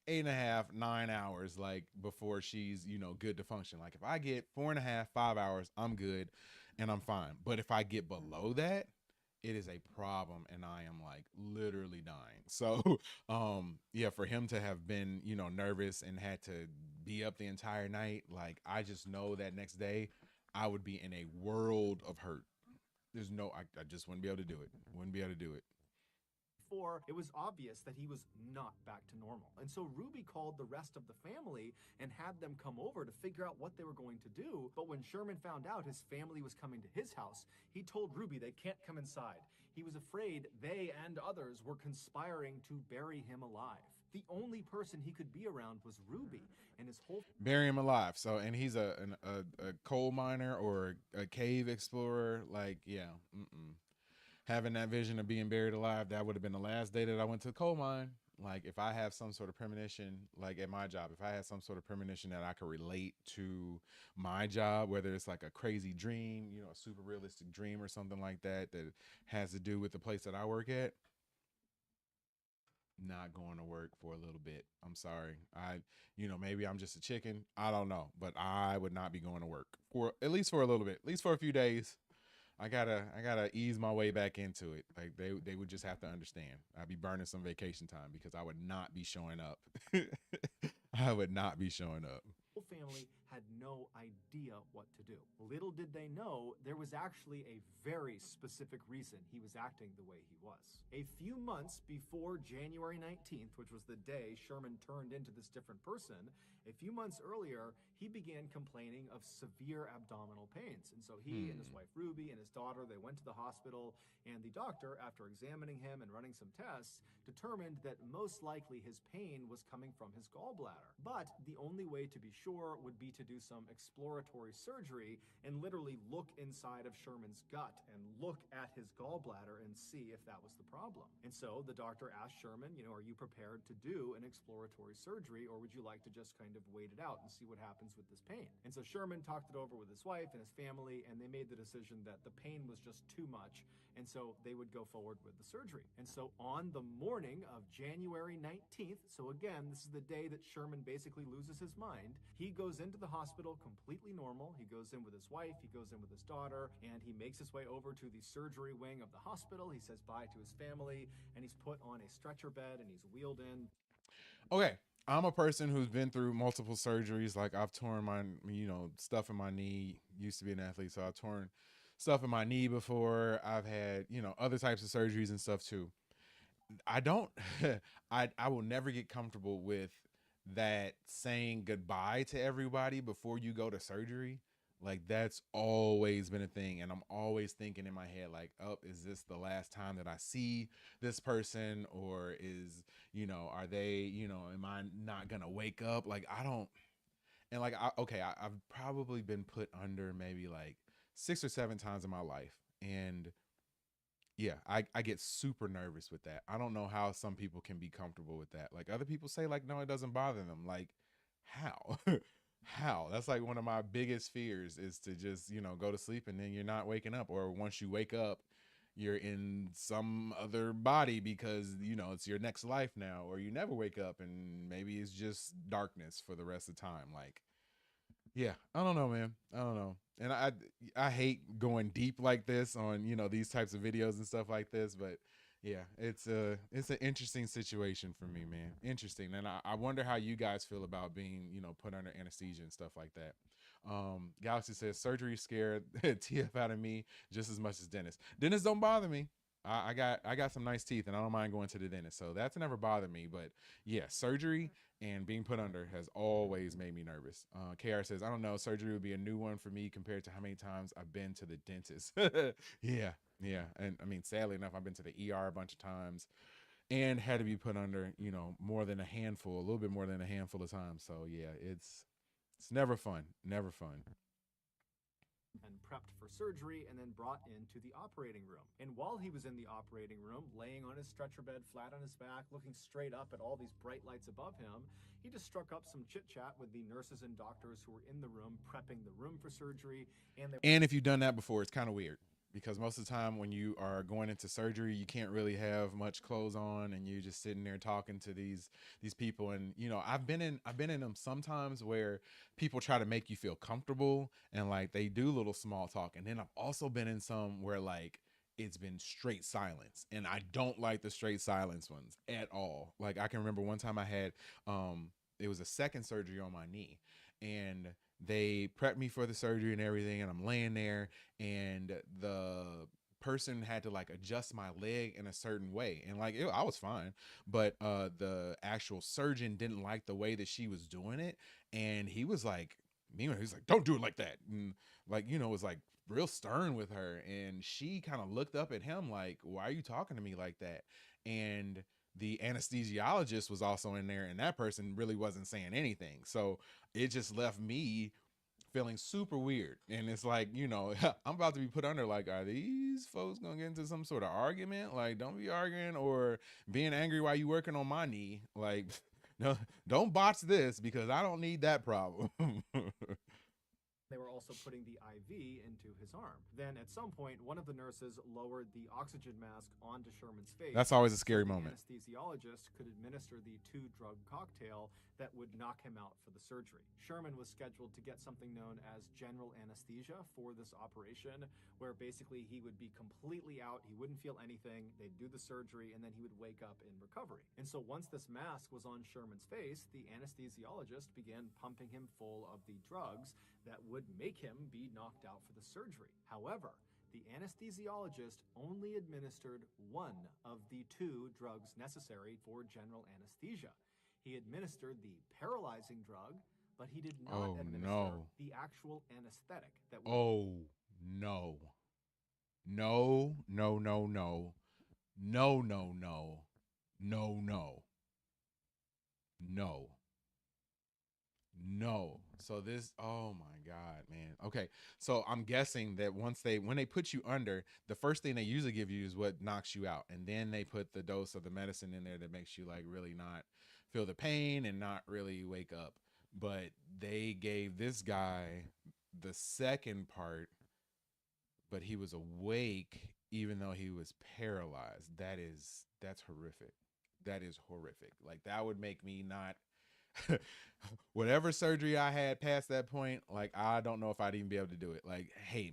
8.5, 9 hours, like before she's, good to function. Like if I get 4.5, 5 hours, I'm good and I'm fine. But if I get below that, it is a problem and I am like literally dying. So yeah, for him to have been, nervous and had to be up the entire night, like I just know that next day I would be in a world of hurt. There's no, I just wouldn't be able to do it. It was obvious that he was not back to normal. And so Ruby called the rest of the family and had them come over to figure out what they were going to do. But when Sherman found out his family was coming to his house, he told Ruby they can't come inside. He was afraid they and others were conspiring to bury him alive. The only person he could be around was Ruby, and his whole bury him alive. So, and he's a coal miner or a cave explorer. Like, yeah, having that vision of being buried alive, that would have been the last day that I went to the coal mine. Like if I have some sort of premonition, like at my job, if I had some sort of premonition that I could relate to my job, whether it's like a crazy dream, a super realistic dream or something like that, that has to do with the place that I work at, not going to work for a little bit. I'm sorry. Maybe I'm just a chicken. I don't know, but I would not be going to work for at least for a little bit, at least for a few days. I gotta ease my way back into it. Like they would just have to understand. I'd be burning some vacation time because I would not be showing up. I would not be showing up. Family had no idea what to do. Little did they know there was actually a very specific reason he was acting the way he was. A few months before January 19th, which was the day Sherman turned into this different person, a few months earlier, he began complaining of severe abdominal pains. And so he and his wife Ruby and his daughter, they went to the hospital, and the doctor, after examining him and running some tests, determined that most likely his pain was coming from his gallbladder. But the only way to be sure would be to do some exploratory surgery and literally look inside of Sherman's gut and look at his gallbladder and see if that was the problem. And so the doctor asked Sherman, are you prepared to do an exploratory surgery, or would you like to just kind of wait it out and see what happens with this pain? And so Sherman talked it over with his wife and his family, and they made the decision that the pain was just too much, and so they would go forward with the surgery. And so on the morning of January 19th, so again, this is the day that Sherman basically loses his mind, he goes into the hospital completely normal. He goes in with his wife, he goes in with his daughter, and he makes his way over to the surgery wing of the hospital. He says bye to his family, and he's put on a stretcher bed, and he's wheeled in. Okay, I'm a person who's been through multiple surgeries. Like I've torn my, stuff in my knee. Used to be an athlete, so I've torn stuff in my knee before. I've had, other types of surgeries and stuff too. I don't, I will never get comfortable with that saying goodbye to everybody before you go to surgery. Like that's always been a thing. And I'm always thinking in my head, like, oh, is this the last time that I see this person? Or is, are they, am I not going to wake up? Like, I don't, and like, I've probably been put under maybe like 6 or 7 times in my life. And yeah, I get super nervous with that. I don't know how some people can be comfortable with that. Like other people say, like, no, it doesn't bother them. Like, how? How? That's like one of my biggest fears is to just, go to sleep and then you're not waking up. Or once you wake up, you're in some other body because, it's your next life now. Or you never wake up and maybe it's just darkness for the rest of the time. Like, yeah, I don't know, man. I don't know. And I hate going deep like this on, these types of videos and stuff like this, but yeah, it's an interesting situation for me, man. Interesting. And I wonder how you guys feel about being, put under anesthesia and stuff like that. Galaxy says surgery scared TF out of me just as much as dentists. Dentists don't bother me. I got some nice teeth and I don't mind going to the dentist. So that's never bothered me. But yeah, surgery and being put under has always made me nervous. KR says, I don't know, surgery would be a new one for me compared to how many times I've been to the dentist. Yeah. And I mean, sadly enough, I've been to the ER a bunch of times and had to be put under, more than a little bit more than a handful of times. So yeah, it's never fun. Never fun. And prepped for surgery and then brought into the operating room. And while he was in the operating room, laying on his stretcher bed flat on his back, looking straight up at all these bright lights above him, he just struck up some chit-chat with the nurses and doctors who were in the room prepping the room for surgery. And if you've done that before, it's kind of weird. Because most of the time when you are going into surgery, you can't really have much clothes on and you're just sitting there talking to these people. And, I've been in them sometimes where people try to make you feel comfortable and like they do little small talk. And then I've also been in some where like it's been straight silence and I don't like the straight silence ones at all. Like I can remember one time I had, it was a second surgery on my knee and they prepped me for the surgery and everything. And I'm laying there and the person had to like adjust my leg in a certain way. And like, I was fine, but the actual surgeon didn't like the way that she was doing it. And he was like, he's like, don't do it like that. And like, was like real stern with her. And she kind of looked up at him like, why are you talking to me like that? And the anesthesiologist was also in there and that person really wasn't saying anything. So it just left me feeling super weird. And it's like, I'm about to be put under, like, are these folks gonna get into some sort of argument? Like, don't be arguing or being angry while you working on my knee. Like, no, don't botch this because I don't need that problem. They were also putting the IV into his arm. Then at some point, one of the nurses lowered the oxygen mask onto Sherman's face. That's always a scary so moment. The anesthesiologist could administer the 2-drug cocktail that would knock him out for the surgery. Sherman was scheduled to get something known as general anesthesia for this operation, where basically he would be completely out, he wouldn't feel anything, they'd do the surgery, and then he would wake up in recovery. And so once this mask was on Sherman's face, the anesthesiologist began pumping him full of the drugs that would make him be knocked out for the surgery. However, the anesthesiologist only administered one of the 2 drugs necessary for general anesthesia. He administered the paralyzing drug, but he did not administer the actual anesthetic that would no. No. No. So this, oh my God, man. Okay. So I'm guessing that when they put you under, the first thing they usually give you is what knocks you out. And then they put the dose of the medicine in there that makes you like really not feel the pain and not really wake up. But they gave this guy the second part, but he was awake even though he was paralyzed. That's horrific. That is horrific. Like that would make me not whatever surgery I had past that point, like I don't know if I'd even be able to do it. Like, hey,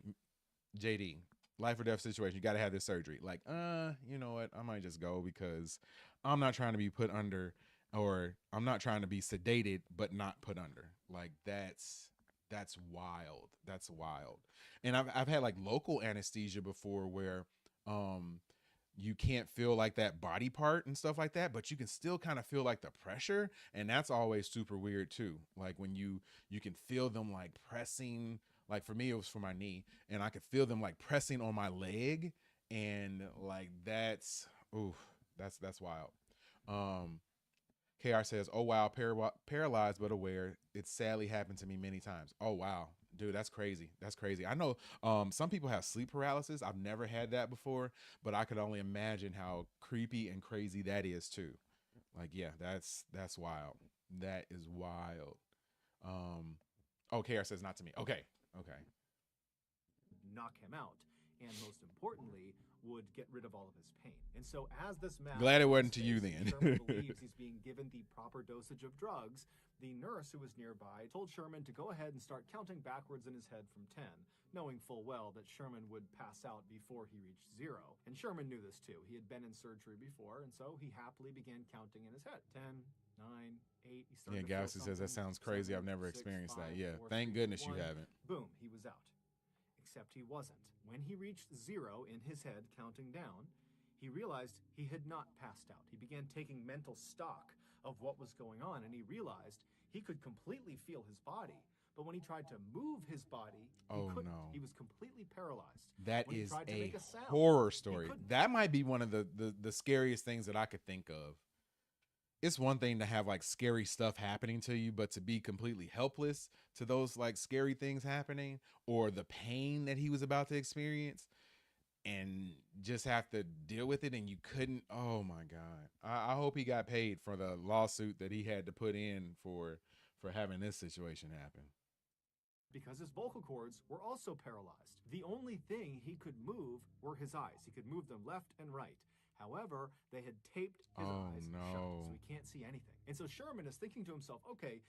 JD, life or death situation, you got to have this surgery. Like, you know what? I might just go because I'm not trying to be put under or I'm not trying to be sedated but not put under. Like that's wild. That's wild. And I've had like local anesthesia before where you can't feel like that body part and stuff like that, but you can still kind of feel like the pressure, and that's always super weird too. Like when you can feel them like pressing, like for me it was for my knee, and I could feel them like pressing on my leg, and like that's ooh, that's wild. KR says, "Oh wow, paralyzed but aware. It sadly happened to me many times." Oh wow, dude, that's crazy. That's crazy. I know some people have sleep paralysis. I've never had that before, but I could only imagine how creepy and crazy that is too. Like, yeah, that's wild. That is wild. Oh, KR says not to me. Okay, okay. Knock him out, and most importantly, would get rid of all of his pain. And so as this man Glad it wasn't to you then. Sherman believes he's being given the proper dosage of drugs. The nurse who was nearby told Sherman to go ahead and start counting backwards in his head from 10, knowing full well that Sherman would pass out before he reached 0. And Sherman knew this too. He had been in surgery before, and so he happily began counting in his head. 10, 9, 8. He started Yeah, Galaxy says that sounds crazy. I've never experienced that. Yeah, thank goodness you haven't. Boom, he was out. Except he wasn't. When he reached 0 in his head, counting down, he realized he had not passed out. He began taking mental stock of what was going on, and he realized he could completely feel his body. But when he tried to move his body, he couldn't. No. He was completely paralyzed. That When he is tried to a make a sound, horror he story. couldn't. That might be one of the scariest things that I could think of. It's one thing to have like scary stuff happening to you, but to be completely helpless to those like scary things happening, or the pain that he was about to experience, and just have to deal with it, and you couldn't. Oh my God. I hope he got paid for the lawsuit that he had to put in for having this situation happen. Because his vocal cords were also paralyzed. The only thing he could move were his eyes. He could move them left and right. However, they had taped his eyes shut, so he can't see anything. And so Sherman is thinking to himself, okay,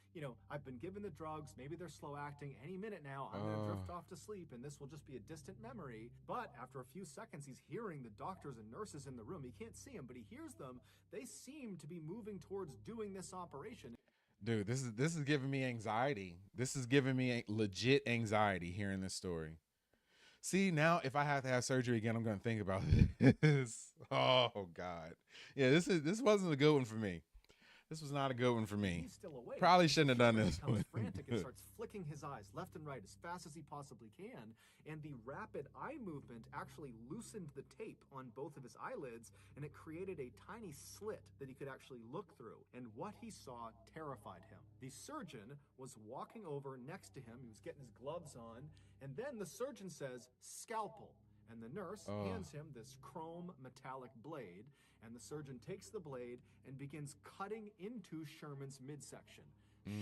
I've been given the drugs, maybe they're slow acting. Any minute now, I'm going to drift off to sleep, and this will just be a distant memory. But after a few seconds, he's hearing the doctors and nurses in the room. He can't see them, but he hears them. They seem to be moving towards doing this operation. Dude, this is giving me anxiety. This is giving me legit anxiety hearing this story. See, now if I have to have surgery again, I'm going to think about this. Oh God. Yeah, this wasn't a good one for me. This was not a good one for me. He's still awake. Probably shouldn't have done He this becomes one. frantic and starts flicking his eyes left and right as fast as he possibly can. And the rapid eye movement actually loosened the tape on both of his eyelids, and it created a tiny slit that he could actually look through. And what he saw terrified him. The surgeon was walking over next to him. He was getting his gloves on. And then the surgeon says, "Scalpel." And the nurse hands him this chrome metallic blade, and the surgeon takes the blade and begins cutting into Sherman's midsection.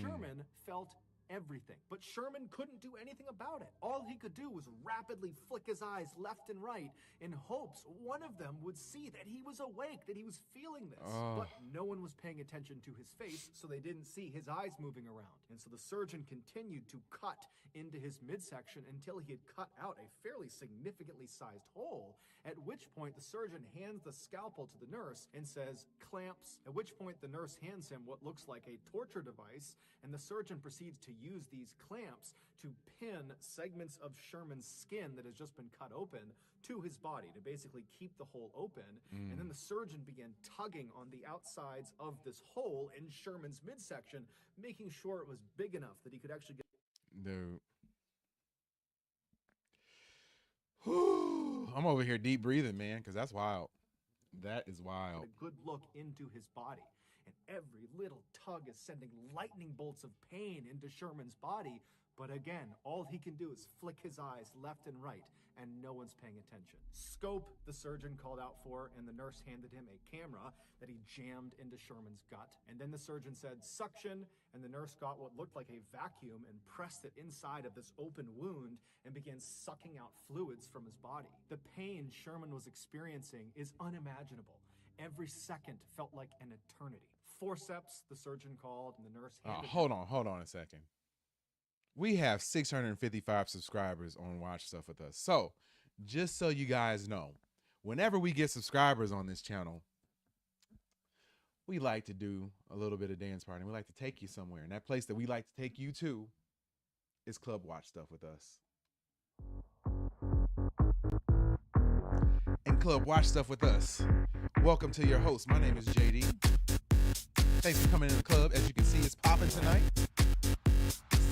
Sherman felt everything, but Sherman couldn't do anything about it. All he could do was rapidly flick his eyes left and right in hopes one of them would see that he was awake, that he was feeling this. But no one was paying attention to his face, so they didn't see his eyes moving around. And so the surgeon continued to cut into his midsection until he had cut out a fairly significantly sized hole, at which point the surgeon hands the scalpel to the nurse and says, "Clamps," at which point the nurse hands him what looks like a torture device, and the surgeon proceeds to use these clamps to pin segments of Sherman's skin that has just been cut open to his body to basically keep the hole open. And then the surgeon began tugging on the outsides of this hole in Sherman's midsection, making sure it was big enough that he could actually get... Dude. I'm over here deep breathing, man, because that's wild. That is wild. a good look into his body. And every little tug is sending lightning bolts of pain into Sherman's body. But again, all he can do is flick his eyes left and right, and no one's paying attention. Scope, the surgeon called out for, and the nurse handed him a camera that he jammed into Sherman's gut. And then the surgeon said, "Suction," and the nurse got what looked like a vacuum and pressed it inside of this open wound and began sucking out fluids from his body. The pain Sherman was experiencing is unimaginable. Every second felt like an eternity. Forceps, the surgeon called, and the nurse handed Hold on a second. We have 655 subscribers on Watch Stuff with us. So, just so you guys know, whenever we get subscribers on this channel, we like to do a little bit of dance party. We like to take you somewhere. And that place that we like to take you to is Club Watch Stuff with us. And Club Watch Stuff with us. Welcome to your host. My name is JD. Thanks for coming in the club. As you can see, it's popping tonight.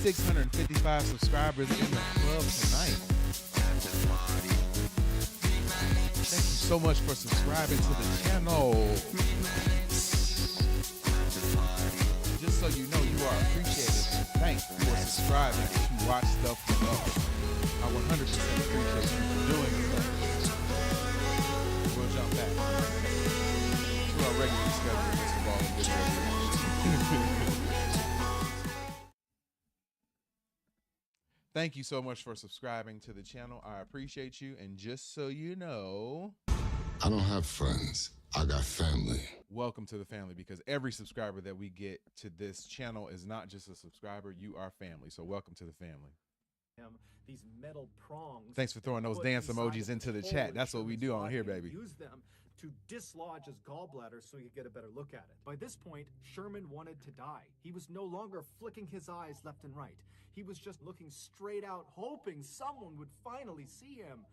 655 subscribers in the club tonight. Thank you so much for subscribing to the channel. Just so you know, you are appreciated. Thanks for subscribing to Watch Stuff with us. I 100% appreciate you for doing so. We'll jump back to our regular schedule, MrBallen. Thank you so much for subscribing to the channel. I appreciate you. And just so you know, I don't have friends. I got family. Welcome to the family, because every subscriber that we get to this channel is not just a subscriber. You are family. So welcome to the family. These metal prongs. Thanks for throwing those dance emojis into the chat. That's what we do on here, baby. Use them to dislodge his gallbladder so you get a better look at it. By this point, Sherman wanted to die. He was no longer flicking his eyes left and right. He was just looking straight out, hoping someone would finally see him.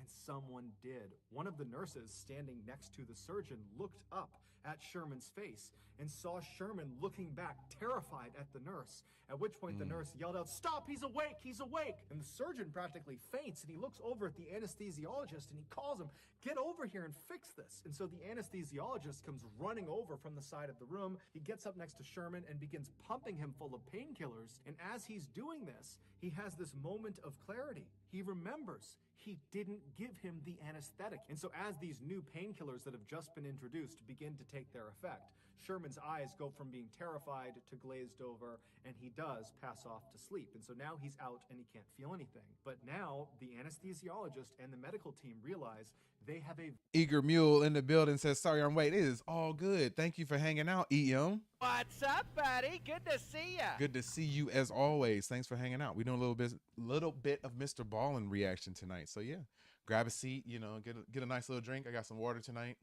And someone did. One of the nurses standing next to the surgeon looked up at Sherman's face and saw Sherman looking back, terrified at the nurse. At which point the nurse yelled out, "Stop, he's awake, he's awake!" And the surgeon practically faints, and he looks over at the anesthesiologist and he calls him, "Get over here and fix this." And so the anesthesiologist comes running over from the side of the room. He gets up next to Sherman and begins pumping him full of painkillers. And as he's doing this, he has this moment of clarity. He remembers he didn't give him the anesthetic. And so as these new painkillers that have just been introduced begin to take their effect, Sherman's eyes go from being terrified to glazed over, and he does pass off to sleep. And so now he's out and he can't feel anything. But now the anesthesiologist and the medical team realize they have a Eager Mule in the building says, sorry I'm late. It is all good. Thank you for hanging out, EM. What's up, buddy? Good to see ya. Good to see you as always. Thanks for hanging out. We're doing a little bit of MrBallen reaction tonight. So yeah, grab a seat, you know, get a nice little drink. I got some water tonight.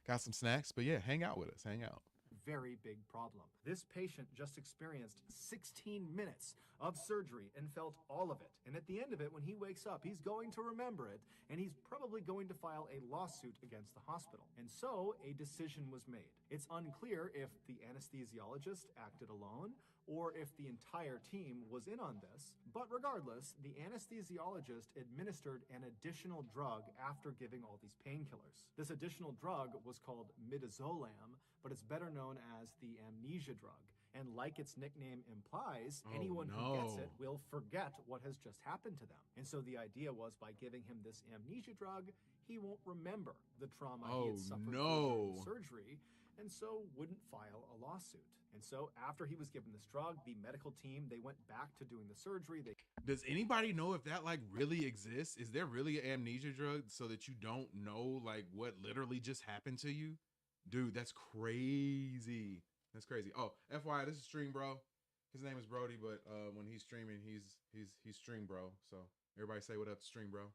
Got some snacks, but yeah, hang out with us. Hang out. very big problem. This patient just experienced 16 minutes of surgery and felt all of it. And at the end of it, when he wakes up, he's going to remember it, and he's probably going to file a lawsuit against the hospital. And so a decision was made. It's unclear if the anesthesiologist acted alone or if the entire team was in on this, but regardless, the anesthesiologist administered an additional drug after giving all these painkillers. This additional drug was called midazolam, but it's better known as the amnesia drug. And like its nickname implies, anyone who gets it will forget what has just happened to them. And so the idea was, by giving him this amnesia drug, he won't remember the trauma he had suffered during surgery, and so wouldn't file a lawsuit. And so after he was given this drug, the medical team, they went back to doing the surgery. Does anybody know if that like really exists? Is there really an amnesia drug so that you don't know like what literally just happened to you? Dude, that's crazy. That's crazy. Oh, FYI, this is Stream Bro. His name is Brody, but when he's streaming, he's Stream Bro. So everybody say what up to Stream Bro.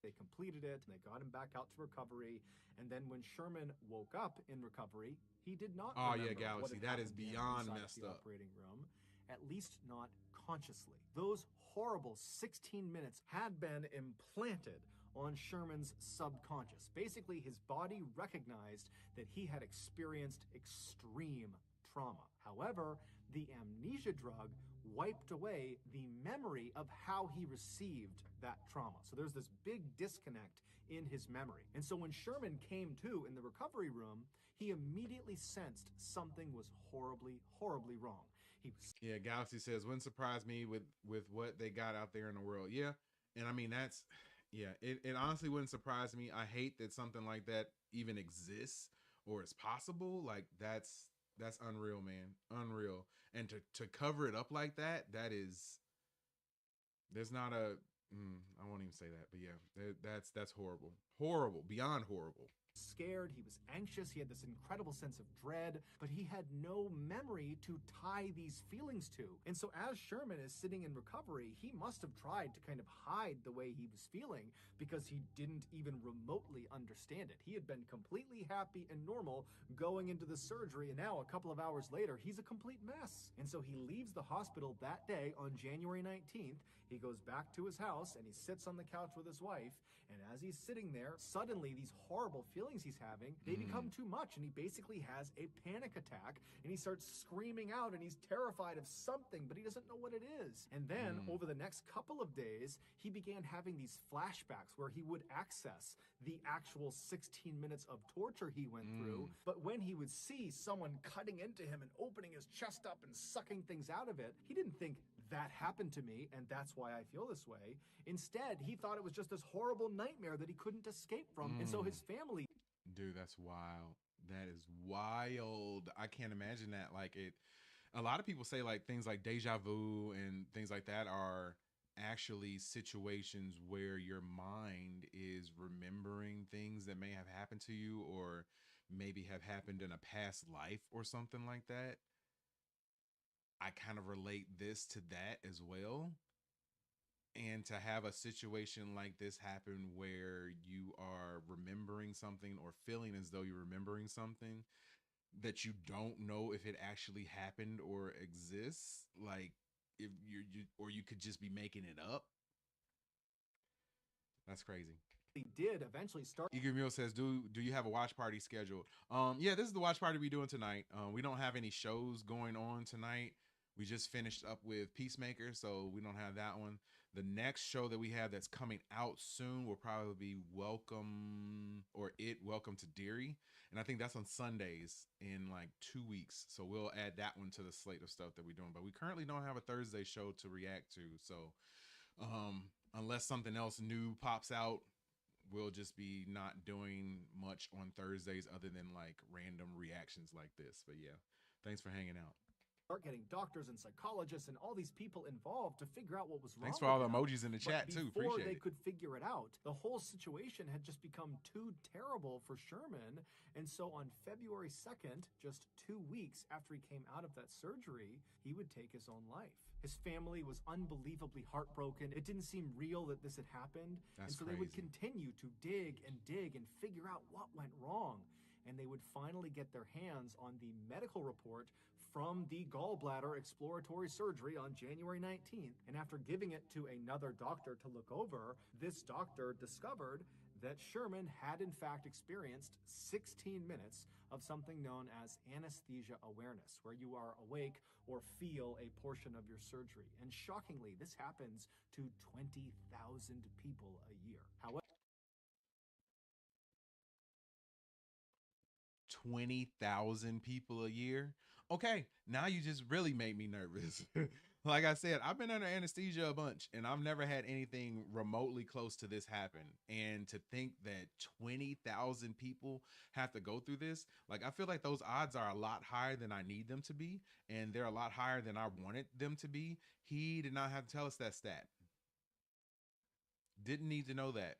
They completed it, and they got him back out to recovery. And then when Sherman woke up in recovery, he did not remember Galaxy, that is beyond messed up. Operating room, at least not consciously. Those horrible 16 minutes had been implanted on Sherman's subconscious. Basically, his body recognized that he had experienced extreme trauma. However, the amnesia drug wiped away the memory of how he received that trauma. So there's this big disconnect in his memory. And so when Sherman came to in the recovery room, he immediately sensed something was horribly, horribly wrong. Yeah, Galaxy says, wouldn't surprise me with what they got out there in the world. Yeah, and I mean, that's, yeah, it honestly wouldn't surprise me. I hate that something like that even exists or is possible. Like, that's unreal, man. Unreal. And to cover it up like that, that is, there's not a, I won't even say that, but yeah, that's horrible. Horrible, beyond horrible. scared, he was anxious, he had this incredible sense of dread, but he had no memory to tie these feelings to. And so as Sherman is sitting in recovery, he must have tried to kind of hide the way he was feeling because he didn't even remotely understand it. He had been completely happy and normal going into the surgery, and now a couple of hours later, he's a complete mess. And so he leaves the hospital that day on January 19th. He goes back to his house and he sits on the couch with his wife. And as he's sitting there, suddenly these horrible feelings he's having, they become too much. And he basically has a panic attack and he starts screaming out and he's terrified of something, but he doesn't know what it is. And then over the next couple of days, he began having these flashbacks where he would access the actual 16 minutes of torture he went through. But when he would see someone cutting into him and opening his chest up and sucking things out of it, he didn't think, that happened to me and that's why I feel this way. Instead, he thought it was just this horrible nightmare that he couldn't escape from. And so his family... Dude, that's wild. That is wild. I can't imagine that. Like, a lot of people say like things like deja vu and things like that are actually situations where your mind is remembering things that may have happened to you or maybe have happened in a past life or something like that. I kind of relate this to that as well. And to have a situation like this happen where you are remembering something or feeling as though you're remembering something that you don't know if it actually happened or exists, like if you or you could just be making it up. That's crazy. He did eventually start... Eager Mule says, do you have a watch party scheduled? Yeah, this is the watch party we're doing tonight. We don't have any shows going on tonight. We just finished up with Peacemaker, so we don't have that one. The next show that we have that's coming out soon will probably be Welcome to Deary. And I think that's on Sundays in like 2 weeks. So we'll add that one to the slate of stuff that we're doing. But we currently don't have a Thursday show to react to. So unless something else new pops out, we'll just be not doing much on Thursdays other than like random reactions like this. But yeah, thanks for hanging out. Start getting doctors and psychologists and all these people involved to figure out what was wrong. Thanks for all the with emojis in the But chat too. before Appreciate they it. could figure it out, the whole situation had just become too terrible for Sherman. And so on February 2nd, just 2 weeks after he came out of that surgery, he would take his own life. His family was unbelievably heartbroken. It didn't seem real that this had happened. That's and so they would crazy. continue to dig and figure out what went wrong. And they would finally get their hands on the medical report from the gallbladder exploratory surgery on January 19th. And after giving it to another doctor to look over, this doctor discovered that Sherman had in fact experienced 16 minutes of something known as anesthesia awareness, where you are awake or feel a portion of your surgery. And shockingly, this happens to 20,000 people a year. However, 20,000 people a year. Okay, now you just really made me nervous. Like I said, I've been under anesthesia a bunch and I've never had anything remotely close to this happen. And to think that 20,000 people have to go through this, like I feel like those odds are a lot higher than I need them to be. And they're a lot higher than I wanted them to be. He did not have to tell us that stat. Didn't need to know that.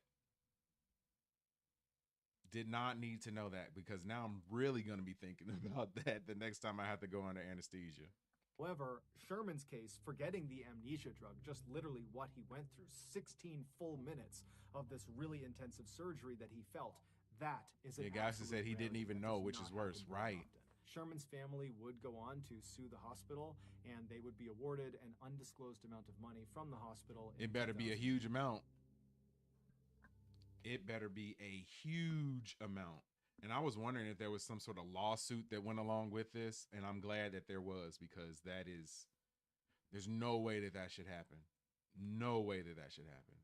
Did not need to know that, because now I'm really going to be thinking about that the next time I have to go under anesthesia. However, Sherman's case, forgetting the amnesia drug, just literally what he went through, 16 full minutes of this really intensive surgery that he felt, that is an Yeah, guys absolute said he didn't rarity. even That know, does which not is worse, happen very right? often. Sherman's family would go on to sue the hospital, and they would be awarded an undisclosed amount of money from the hospital. It better be a huge amount. It better be a huge amount. And I was wondering if there was some sort of lawsuit that went along with this, and I'm glad that there was, because there's no way that that should happen. No way that that should happen.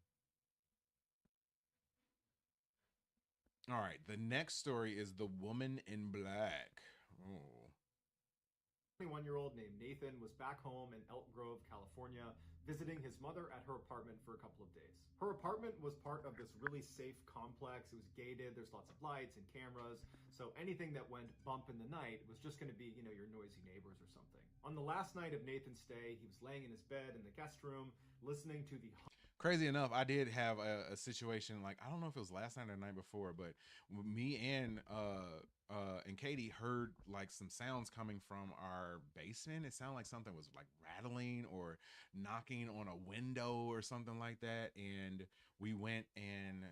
All right, the next story is The Woman in Black. Oh. 21-year-old named Nathan was back home in Elk Grove, California, visiting his mother at her apartment for a couple of days. Her apartment was part of this really safe complex. It was gated. There's lots of lights and cameras. So anything that went bump in the night was just going to be, your noisy neighbors or something. On the last night of Nathan's stay, he was laying in his bed in the guest room, listening to the... Crazy enough, I did have a situation, like, I don't know if it was last night or the night before, but me and and Katie heard like some sounds coming from our basement. It sounded like something was like rattling or knocking on a window or something like that. And we went and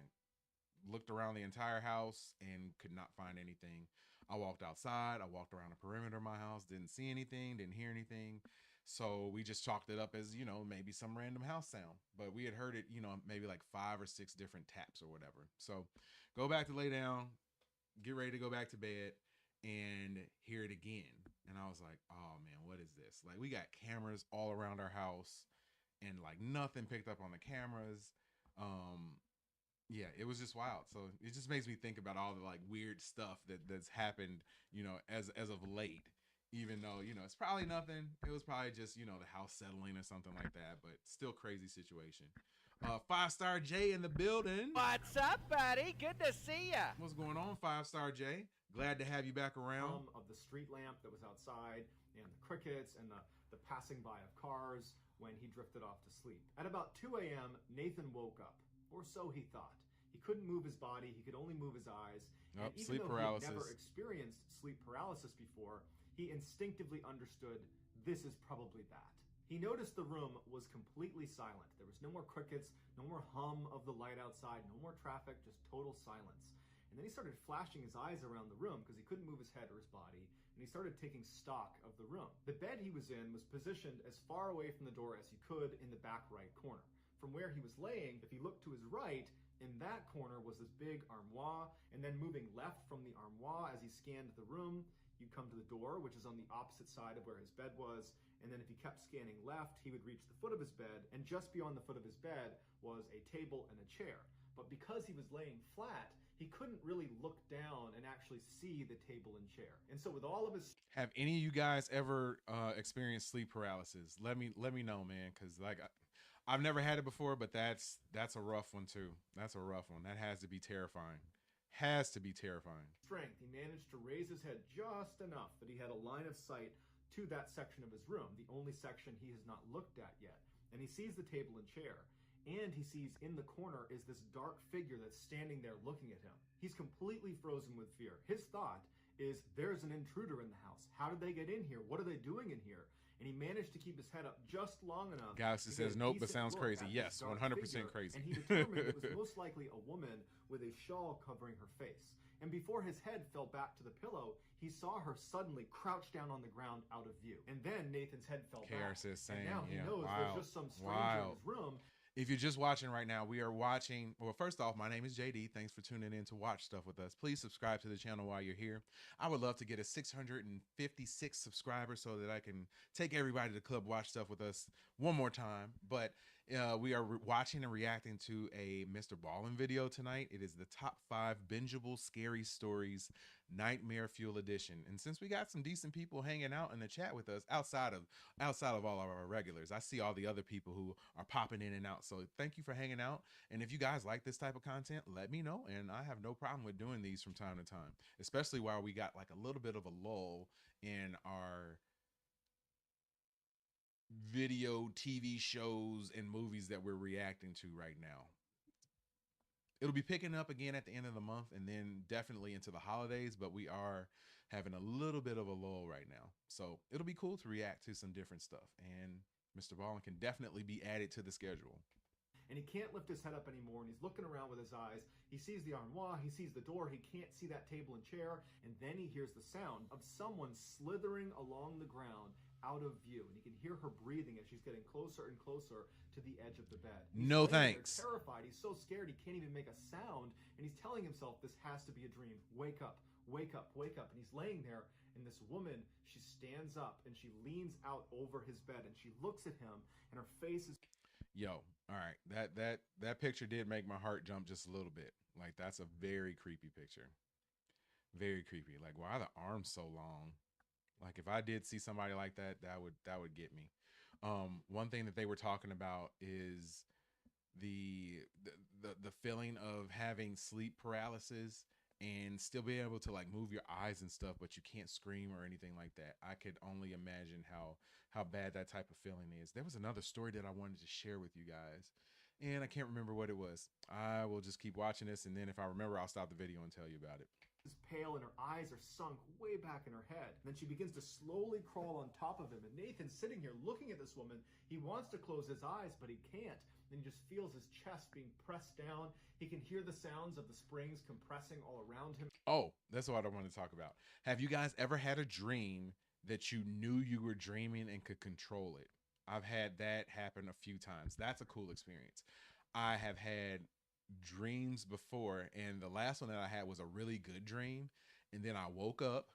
looked around the entire house and could not find anything. I walked outside, I walked around the perimeter of my house, didn't see anything, didn't hear anything. So we just chalked it up as, maybe some random house sound. But we had heard it, maybe like 5 or 6 different taps or whatever. So go back to lay down, get ready to go back to bed, and hear it again. And I was like, oh man, what is this? Like, we got cameras all around our house and like nothing picked up on the cameras. Yeah, it was just wild. So it just makes me think about all the like weird stuff that's happened, as of late. Even though, it's probably nothing. It was probably just, the house settling or something like that, but still crazy situation. 5-Star J in the building. What's up, buddy? Good to see ya. What's going on, 5-Star J? Glad to have you back around. Of the street lamp that was outside, and the crickets, and the passing by of cars when he drifted off to sleep. At about 2 a.m., Nathan woke up, or so he thought. He couldn't move his body, he could only move his eyes. And even sleep though paralysis. he had never experienced sleep paralysis before, he instinctively understood this is probably that. He noticed the room was completely silent. There was no more crickets, no more hum of the light outside, no more traffic, just total silence. And then he started flashing his eyes around the room because he couldn't move his head or his body, and he started taking stock of the room. The bed he was in was positioned as far away from the door as he could in the back right corner. From where he was laying, if he looked to his right, in that corner was this big armoire, and then moving left from the armoire as he scanned the room, you'd come to the door, which is on the opposite side of where his bed was, and then if he kept scanning left, he would reach the foot of his bed, and just beyond the foot of his bed was a table and a chair. But because he was laying flat, he couldn't really look down and actually see the table and chair. And so with all of his... Have any of you guys ever experienced sleep paralysis? Let me know, man, because like I've never had it before, but that's a rough one too. That's a rough one. That has to be terrifying. Has to be terrifying. Strength, he managed to raise his head just enough that he had a line of sight to that section of his room, the only section he has not looked at yet. And he sees the table and chair, and he sees in the corner is this dark figure that's standing there looking at him. He's completely frozen with fear. His thought is, there's an intruder in the house. How did they get in here? What are they doing in here? And he managed to keep his head up just long enough. Galaxy says nope, but sounds crazy. Yes, 100% crazy. And he determined it was most likely a woman with a shawl covering her face. And before his head fell back to the pillow, he saw her suddenly crouch down on the ground out of view. And then Nathan's head fell back. Saying, and now he knows there's just some stranger in his room. If you're just watching right now, we are watching. Well, first off, my name is JD. Thanks for tuning in to watch stuff with us. Please subscribe to the channel while you're here. I would love to get a 656 subscribers so that I can take everybody to the club, watch stuff with us one more time. But we are watching and reacting to a MrBallen video tonight. It is the top 5 bingeable scary stories, Nightmare Fuel edition. And since we got some decent people hanging out in the chat with us outside of all of our regulars, I see all the other people who are popping in and out. So thank you for hanging out. And if you guys like this type of content, let me know. And I have no problem with doing these from time to time, especially while we got like a little bit of a lull in our video, TV shows, and movies that we're reacting to right now. It'll be picking up again at the end of the month and then definitely into the holidays, but we are having a little bit of a lull right now. So it'll be cool to react to some different stuff. And MrBallen can definitely be added to the schedule. And he can't lift his head up anymore, and he's looking around with his eyes. He sees the armoire, he sees the door, he can't see that table and chair, and then he hears the sound of someone slithering along the ground out of view, and he can hear her breathing as she's getting closer and closer to the edge of the bed. No thanks. He's terrified. He's so scared he can't even make a sound, and he's telling himself this has to be a dream. Wake up, wake up, wake up. And he's laying there, and this woman, she stands up and she leans out over his bed and she looks at him, and her face is... Yo, all right, that picture did make my heart jump just a little bit. Like, that's a very creepy picture. Very creepy. Like, why are the arms so long? Like, if I did see somebody like that, that would get me. One thing that they were talking about is the feeling of having sleep paralysis and still being able to like move your eyes and stuff, but you can't scream or anything like that. I could only imagine how bad that type of feeling is. There was another story that I wanted to share with you guys, and I can't remember what it was. I will just keep watching this, and then if I remember, I'll stop the video and tell you about it. is pale and her eyes are sunk way back in her head. And then she begins to slowly crawl on top of him. And Nathan's sitting here looking at this woman. He wants to close his eyes, but he can't. And he just feels his chest being pressed down. He can hear the sounds of the springs compressing all around him. Oh, that's what I want to talk about. Have you guys ever had a dream that you knew you were dreaming and could control it? I've had that happen a few times. That's a cool experience. I have had dreams before, and the last one that I had was a really good dream, and then I woke up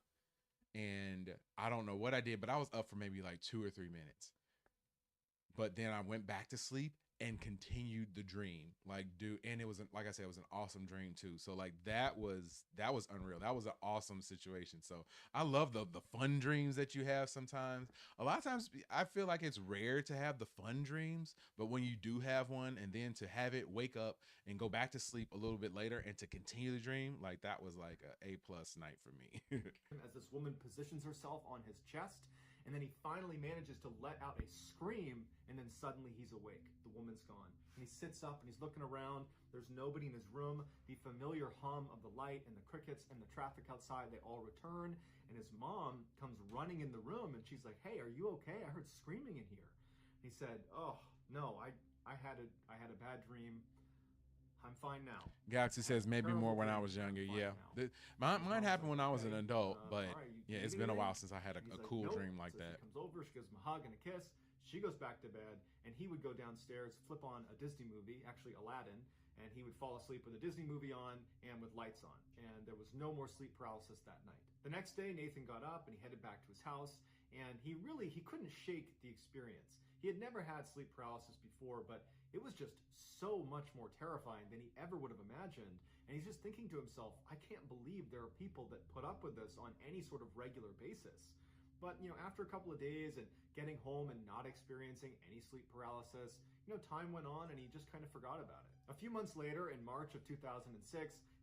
and I don't know what I did, but I was up for maybe like 2 or 3 minutes, but then I went back to sleep and continued the dream, and it was like I said, it was an awesome dream too. So like that was unreal. That was an awesome situation. So I love the fun dreams that you have sometimes. A lot of times I feel like it's rare to have the fun dreams, but when you do have one and then to have it, wake up and go back to sleep a little bit later and to continue the dream, like that was like a A+ night for me. As this woman positions herself on his chest, and then he finally manages to let out a scream, and then suddenly he's awake. The woman's gone. And he sits up and he's looking around. There's nobody in his room. The familiar hum of the light and the crickets and the traffic outside, they all return. And his mom comes running in the room and she's like, "Hey, are you okay? I heard screaming in here." And he said, "Oh, no, I had a bad dream. I'm fine now." Galaxy says maybe more when I was younger. Yeah, mine happened when I was an adult, but yeah, it's been a while since I had a cool dream like that. She comes over, she gives him a hug and a kiss. She goes back to bed, and he would go downstairs, flip on a Disney movie, actually Aladdin, and he would fall asleep with a Disney movie on and with lights on. And there was no more sleep paralysis that night. The next day, Nathan got up and he headed back to his house, and he couldn't shake the experience. He had never had sleep paralysis before, but it was just so much more terrifying than he ever would have imagined. And he's just thinking to himself, I can't believe there are people that put up with this on any sort of regular basis. But, after a couple of days and getting home and not experiencing any sleep paralysis, time went on and he just kind of forgot about it. A few months later, in March of 2006,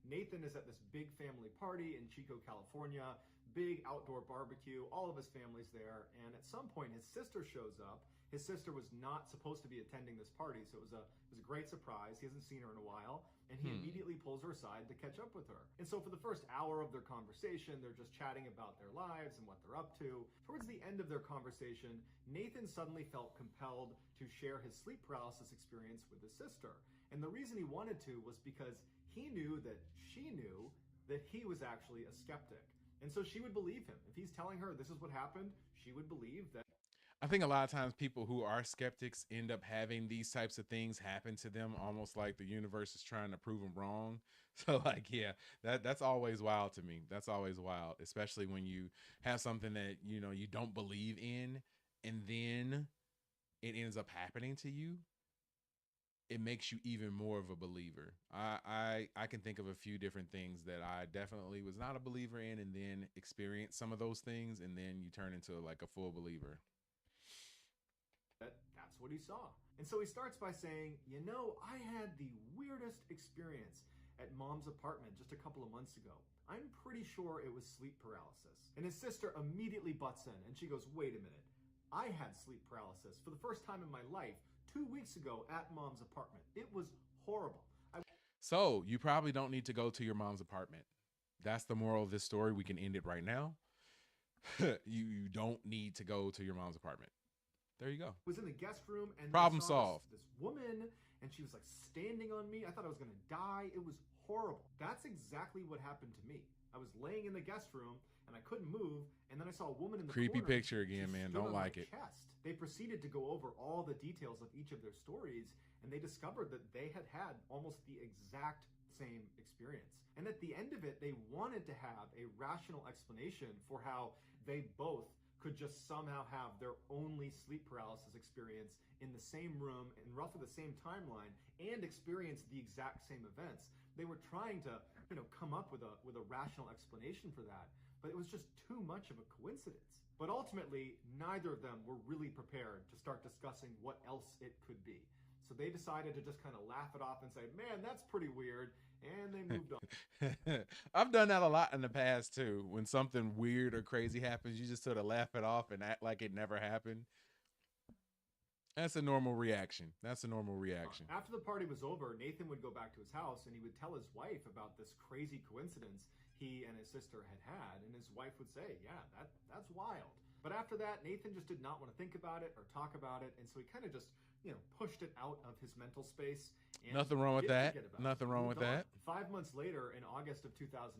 Nathan is at this big family party in Chico, California, big outdoor barbecue, all of his family's there, and at some point his sister shows up. His sister was not supposed to be attending this party, so it was a great surprise. He hasn't seen her in a while, and he immediately pulls her aside to catch up with her. And so for the first hour of their conversation, they're just chatting about their lives and what they're up to. Towards the end of their conversation, Nathan suddenly felt compelled to share his sleep paralysis experience with his sister. And the reason he wanted to was because he knew that she knew that he was actually a skeptic. And so she would believe him. If he's telling her this is what happened, she would believe that. I think a lot of times people who are skeptics end up having these types of things happen to them, almost like the universe is trying to prove them wrong. So like, yeah, that's always wild to me. That's always wild, especially when you have something that, you don't believe in, and then it ends up happening to you. It makes you even more of a believer. I can think of a few different things that I definitely was not a believer in, and then experience some of those things, and then you turn into like a full believer. That's what he saw. And so he starts by saying, I had the weirdest experience at Mom's apartment just a couple of months ago. I'm pretty sure it was sleep paralysis. And his sister immediately butts in and she goes, wait a minute. I had sleep paralysis for the first time in my life 2 weeks ago at Mom's apartment. It was horrible. So you probably don't need to go to your mom's apartment. That's the moral of this story. We can end it right now. You don't need to go to your mom's apartment. There you go. Was in the guest room and problem solved. This woman, and she was like standing on me. I thought I was gonna die. It was horrible. That's exactly what happened to me. I was laying in the guest room and I couldn't move, and then I saw a woman in the creepy corner. Picture again, man. Don't like it. Chest. They proceeded to go over all the details of each of their stories, and they discovered that they had had almost the exact same experience. And at the end of it, they wanted to have a rational explanation for how they both could just somehow have their only sleep paralysis experience in the same room in roughly the same timeline and experience the exact same events. They were trying to, come up with a rational explanation for that, but it was just too much of a coincidence. But ultimately, neither of them were really prepared to start discussing what else it could be. So they decided to just kind of laugh it off and say, man, that's pretty weird. And they moved on. I've done that a lot in the past too. When something weird or crazy happens, you just sort of laugh it off and act like it never happened. That's a normal reaction. After the party was over, Nathan would go back to his house and he would tell his wife about this crazy coincidence he and his sister had, and his wife would say, yeah, that's wild. But after that, Nathan just did not want to think about it or talk about it, and so he kind of just, pushed it out of his mental space. And Nothing wrong with that. Nothing wrong with that. 5 months later, in August of 2006,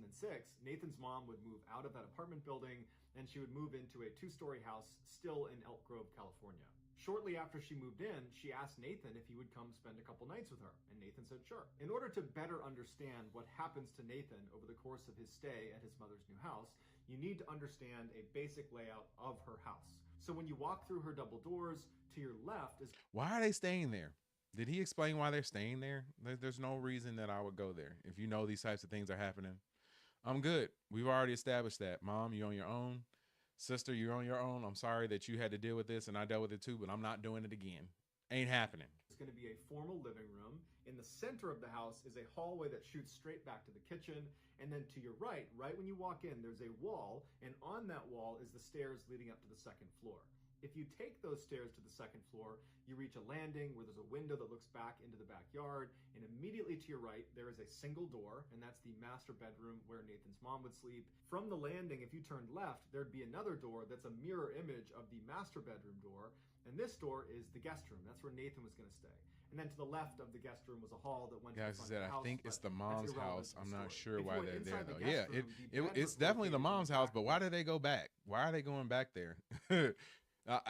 Nathan's mom would move out of that apartment building, and she would move into a 2-story house still in Elk Grove, California. Shortly after she moved in, she asked Nathan if he would come spend a couple nights with her, and Nathan said sure. In order to better understand what happens to Nathan over the course of his stay at his mother's new house, you need to understand a basic layout of her house. So when you walk through her double doors, to your left is... Why are they staying there? Did he explain why they're staying there? There's no reason that I would go there. If you know these types of things are happening, I'm good. We've already established that. Mom, you're on your own. Sister, you're on your own. I'm sorry that you had to deal with this, and I dealt with it too, but I'm not doing it again. Ain't happening. It's going to be a formal living room. In the center of the house is a hallway that shoots straight back to the kitchen. And then to your right when you walk in, there's a wall, and on that wall is the stairs leading up to the second floor. If you take those stairs to the second floor, you reach a landing where there's a window that looks back into the backyard, and immediately to your right, there is a single door, and that's the master bedroom where Nathan's mom would sleep. From the landing, if you turned left, there'd be another door that's a mirror image of the master bedroom door, and this door is the guest room. That's where Nathan was going to stay. And then to the left of the guest room was a hall that went to the front of the house. I think it's the mom's house. I'm not sure why they're there, though. Yeah, it's definitely the mom's house, but why did they go back? Why are they going back there?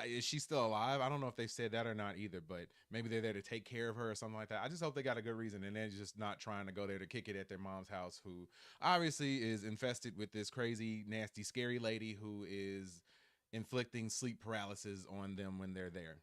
Is she still alive? I don't know if they said that or not either, but maybe they're there to take care of her or something like that. I just hope they got a good reason and they're just not trying to go there to kick it at their mom's house, who obviously is infested with this crazy, nasty, scary lady who is inflicting sleep paralysis on them when they're there.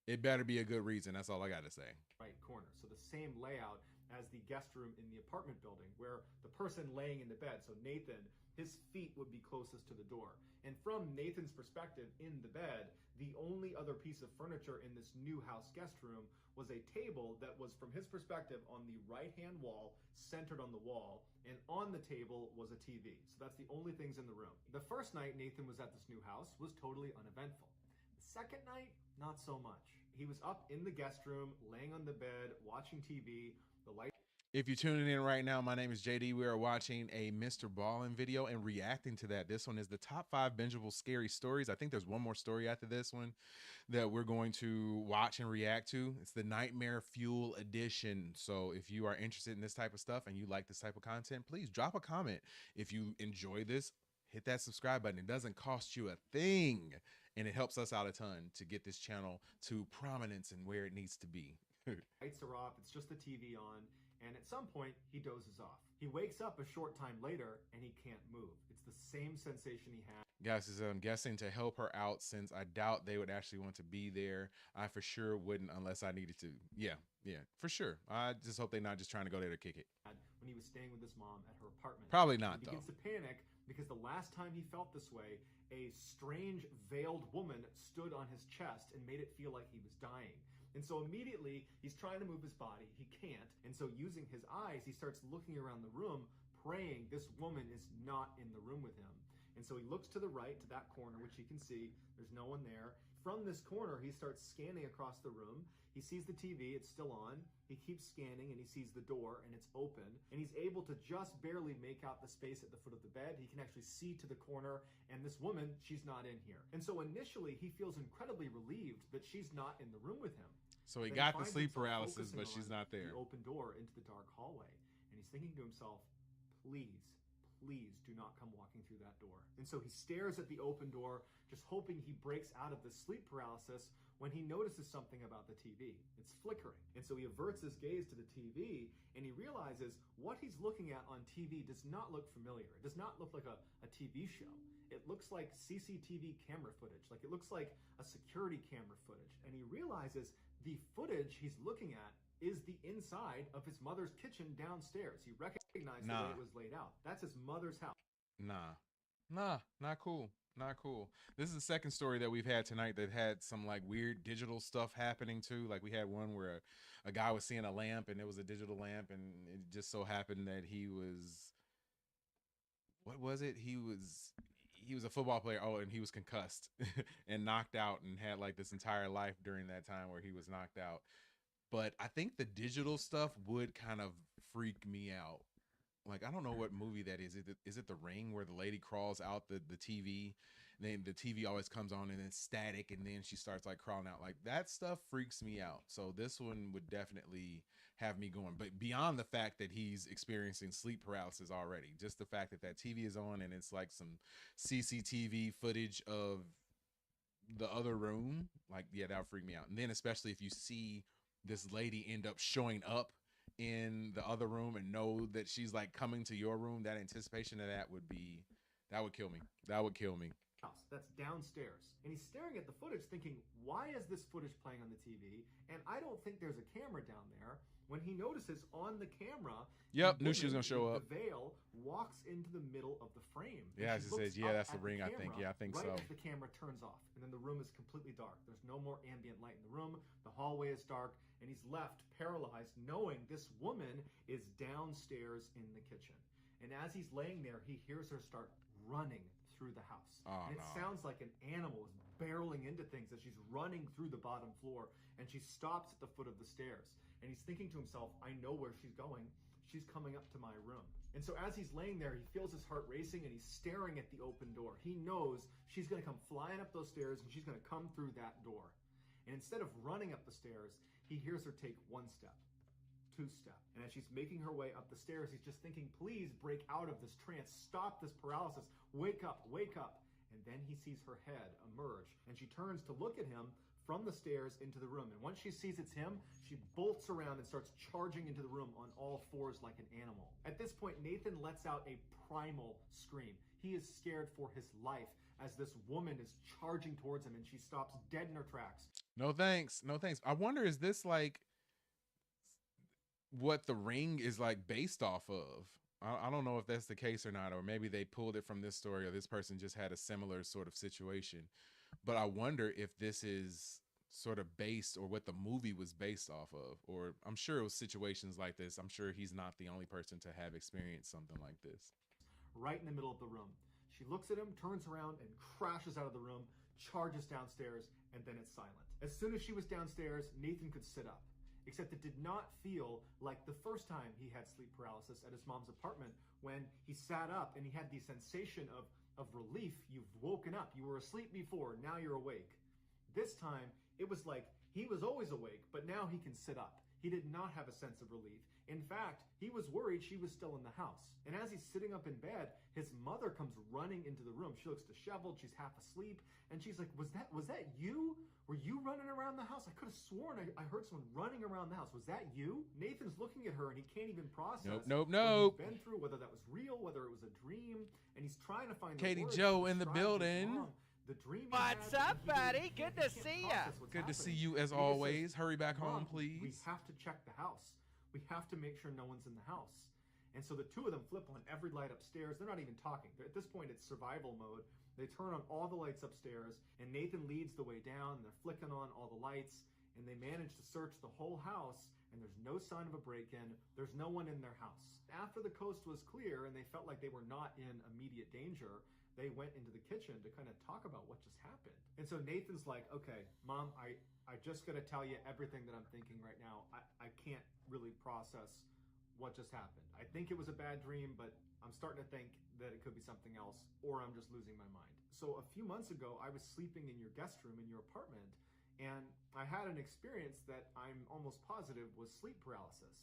It better be a good reason. That's all I got to say. Right corner. So the same layout as the guest room in the apartment building, where the person laying in the bed, so Nathan, his feet would be closest to the door. And from Nathan's perspective in the bed, the only other piece of furniture in this new house guest room was a table that was, from his perspective, on the right-hand wall, centered on the wall, and on the table was a TV. So that's the only things in the room. The first night Nathan was at this new house was totally uneventful. The second night, not so much. He was up in the guest room, laying on the bed, watching TV. The light. If you're tuning in right now, my name is JD. We are watching a MrBallen video and reacting to that. This one is the top 5 bingeable scary stories. I think there's one more story after this one that we're going to watch and react to. It's the Nightmare Fuel edition. So if you are interested in this type of stuff and you like this type of content, please drop a comment. If you enjoy this, hit that subscribe button. It doesn't cost you a thing, and it helps us out a ton to get this channel to prominence and where it needs to be. Lights are off. It's just the TV on. And at some point, he dozes off. He wakes up a short time later, and he can't move. It's the same sensation he had. Guys, I'm guessing to help her out, since I doubt they would actually want to be there. I for sure wouldn't unless I needed to. Yeah, for sure. I just hope they're not just trying to go there to kick it. When he was staying with his mom at her apartment. Probably not, though. He begins to panic because the last time he felt this way, a strange veiled woman stood on his chest and made it feel like he was dying. And so immediately, he's trying to move his body. He can't. And so using his eyes, he starts looking around the room, praying this woman is not in the room with him. And so he looks to the right, to that corner, which he can see. There's no one there. From this corner, he starts scanning across the room. He sees the TV. It's still on. He keeps scanning, and he sees the door, and it's open. And he's able to just barely make out the space at the foot of the bed. He can actually see to the corner, and this woman, she's not in here. And so initially, he feels incredibly relieved that she's not in the room with him. So he got the sleep paralysis, but she's not there. The open door into the dark hallway. And he's thinking to himself, please do not come walking through that door. And so he stares at the open door, just hoping he breaks out of the sleep paralysis, when he notices something about the TV. It's flickering. And so he averts his gaze to the TV, and he realizes what he's looking at on TV does not look familiar. It does not look like a TV show. It looks like CCTV camera footage. Like it looks like a security camera footage. And he realizes the footage he's looking at is the inside of his mother's kitchen downstairs. He recognized the way it was laid out. That's his mother's house. Not cool. Not cool. This is the second story that we've had tonight that had some like weird digital stuff happening too. Like we had one where a guy was seeing a lamp, and it was a digital lamp, and it just so happened that he was, what was it? He was a football player. Oh, and he was concussed and knocked out, and had like this entire life during that time where he was knocked out. But I think the digital stuff would kind of freak me out like, I don't know what movie that is. Is it The Ring, where the lady crawls out the TV, and then the TV always comes on and it's static, and then she starts like crawling out? Like, that stuff freaks me out. So this one would definitely have me going. But beyond the fact that he's experiencing sleep paralysis already, just the fact that that TV is on and it's like some CCTV footage of the other room, like, yeah, that would freak me out. And then especially if you see this lady end up showing up in the other room and know that she's like coming to your room, that anticipation of that would kill me. That would kill me. House that's downstairs, and he's staring at the footage thinking, why is this footage playing on the TV? And I don't think there's a camera down there, when he notices on the camera, Knew she was gonna show up. The veil walks into the middle of the frame. Yeah, as it says, yeah, that's the ring. I think I think right so. As the camera turns off, and then the room is completely dark. There's no more ambient light in the room. The hallway is dark, and he's left paralyzed, knowing this woman is downstairs in the kitchen. And as he's laying there, he hears her start running through the house. And it sounds like an animal is barreling into things as she's running through the bottom floor, and she stops at the foot of the stairs. And he's thinking to himself, I know where she's going. She's coming up to my room. And so as he's laying there, he feels his heart racing, and he's staring at the open door. He knows she's going to come flying up those stairs, and she's going to come through that door. And instead of running up the stairs, he hears her take one step, two step. And as she's making her way up the stairs, he's just thinking, please break out of this trance. Stop this paralysis. Wake up, wake up. And then he sees her head emerge, and she turns to look at him from the stairs into the room. And once she sees it's him, she bolts around and starts charging into the room on all fours like an animal. At this point, Nathan lets out a primal scream. He is scared for his life as this woman is charging towards him, and she stops dead in her tracks. No thanks. No thanks. I wonder, is this like what The Ring is like based off of? I don't know if that's the case or not, or maybe they pulled it from this story, or this person just had a similar sort of situation. But I wonder if this is sort of based, or what the movie was based off of, or I'm sure it was situations like this. I'm sure he's not the only person to have experienced something like this. Right in the middle of the room. She looks at him, turns around, and crashes out of the room, charges downstairs, and then it's silent. As soon as she was downstairs, Nathan could sit up. Except it did not feel like the first time he had sleep paralysis at his mom's apartment, when he sat up and he had the sensation of relief. You've woken up. You were asleep before. Now you're awake. This time, it was like he was always awake, but now he can sit up. He did not have a sense of relief. In fact, he was worried she was still in the house. And as he's sitting up in bed, his mother comes running into the room. She looks disheveled. She's half asleep. And she's like, was that you? Were you running around the house? I could have sworn I heard someone running around the house. Was that you? Nathan's looking at her, and he can't even process Nope. what he's been through, whether that was real, whether it was a dream. And he's trying to find Katie the words Joe to in the describe his building. mom. The dream he What's had, up, and he buddy? can't- Good to he can't see ya. process what's Good to see happening. you as And he just always. says, Hurry back home, "Mom, please." We have to check the house. We have to make sure no one's in the house. And so the two of them flip on every light upstairs. They're not even talking. At this point, it's survival mode. They turn on all the lights upstairs, and Nathan leads the way down. They're flicking on all the lights, and they manage to search the whole house, and there's no sign of a break-in. There's no one in their house. After the coast was clear and they felt like they were not in immediate danger, they went into the kitchen to kind of talk about what just happened. And so Nathan's like, okay, Mom, I just got to tell you everything that I'm thinking right now. I can't really process what just happened. I think it was a bad dream, but I'm starting to think that it could be something else, or I'm just losing my mind. So a few months ago, I was sleeping in your guest room in your apartment, and I had an experience that I'm almost positive was sleep paralysis.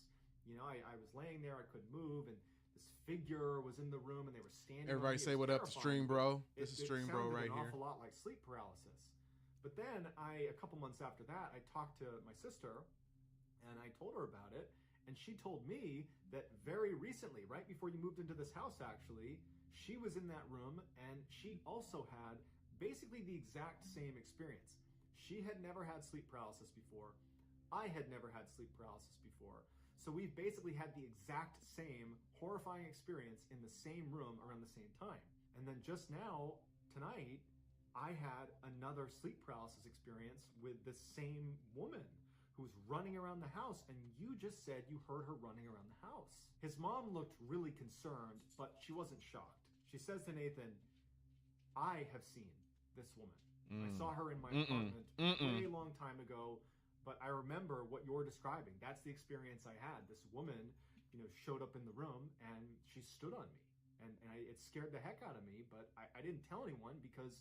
You know, I was laying there, I couldn't move, and this figure was in the room, and they were standing. Everybody say what up to Stream Bro. This is Stream Bro right here. It sounded an awful here. lot like sleep paralysis. But then a couple months after that, I talked to my sister, and I told her about it, and she told me that very recently, right before you moved into this house, actually, she was in that room, and she also had basically the exact same experience. She had never had sleep paralysis before. I had never had sleep paralysis before. So we've basically had the exact same horrifying experience in the same room around the same time. And then just now, tonight, I had another sleep paralysis experience with the same woman who's running around the house, and you just said you heard her running around the house. His mom looked really concerned, but she wasn't shocked. She says to Nathan, I have seen this woman. I saw her in my apartment a very long time ago, but I remember what you're describing. That's the experience I had. This woman showed up in the room and she stood on me. And it scared the heck out of me, but I didn't tell anyone because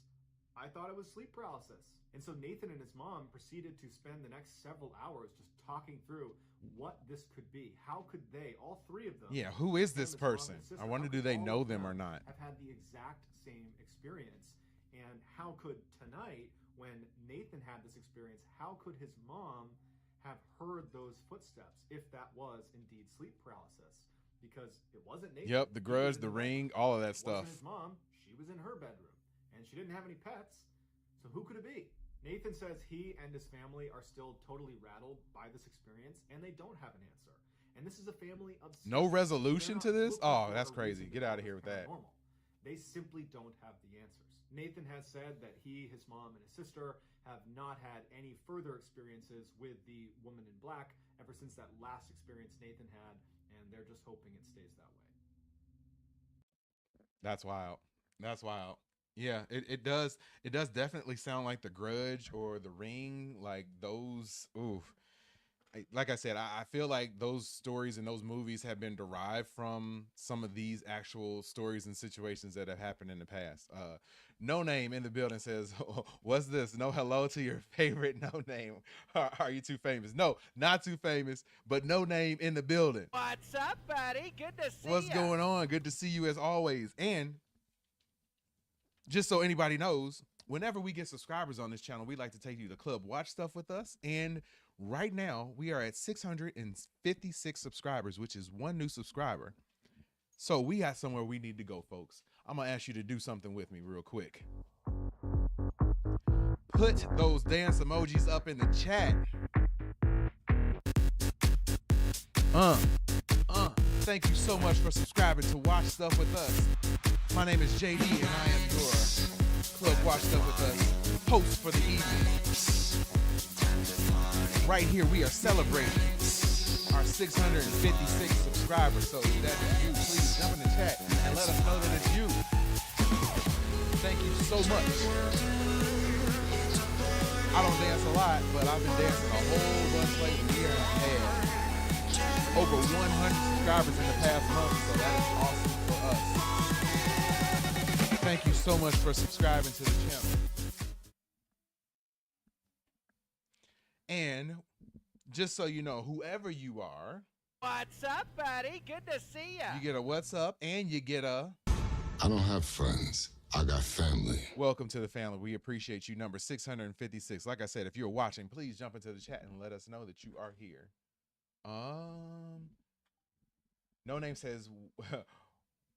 I thought it was sleep paralysis. And so Nathan and his mom proceeded to spend the next several hours just talking through what this could be. How could they, all three of them, who is him, this his mom, and person? his sister, I wonder, how do could they all know of them or not? have had the exact same experience? And how could tonight, when Nathan had this experience, how could his mom have heard those footsteps if that was indeed sleep paralysis? Because it wasn't Nathan. Yep, the Grudge, the Ring, all of that It stuff. wasn't his mom. She was in her bedroom, and she didn't have any pets. So who could it be? Nathan says he and his family are still totally rattled by this experience, and they don't have an answer. And this is a family of No resolution to this? looking Oh, for that's a crazy. reason to Get out call of here this with that. paranormal. They simply don't have the answers. Nathan has said that he, his mom, and his sister have not had any further experiences with the woman in black ever since that last experience Nathan had, and they're just hoping it stays that way. That's wild. That's wild. Yeah, it does definitely sound like the Grudge or the Ring, like those. Oof. Like I said, I feel like those stories and those movies have been derived from some of these actual stories and situations that have happened in the past. No Name in the building says, what's this? No hello to your favorite No Name. Are you too famous? No, not too famous, but No Name in the building. What's up, buddy? Good to see What's ya. going on? Good to see you as always. And just so anybody knows, whenever we get subscribers on this channel, we like to take you to Club Watch Stuff with us. And right now, we are at 656 subscribers, which is one new subscriber. So we got somewhere we need to go, folks. I'm going to ask you to do something with me real quick. Put those dance emojis up in the chat. Thank you so much for subscribing to Watch Stuff with us. My name is JD, and I am your Club Watch Stuff with Us host for the evening. Right here, we are celebrating our 656 subscribers. So if that is you, please jump in the chat and let us know that it's you. Thank you so much. I don't dance a lot, but I've been dancing a whole bunch lately. We have had over 100 subscribers in the past month, so that is awesome for us. Thank you so much for subscribing to the channel. And just so you know, whoever you are, What's up, buddy? Good to see ya. you get a what's up and you get a I don't have friends. I got family. welcome to the family. We appreciate you. Number 656. Like I said, if you're watching, please jump into the chat and let us know that you are here. No Name says,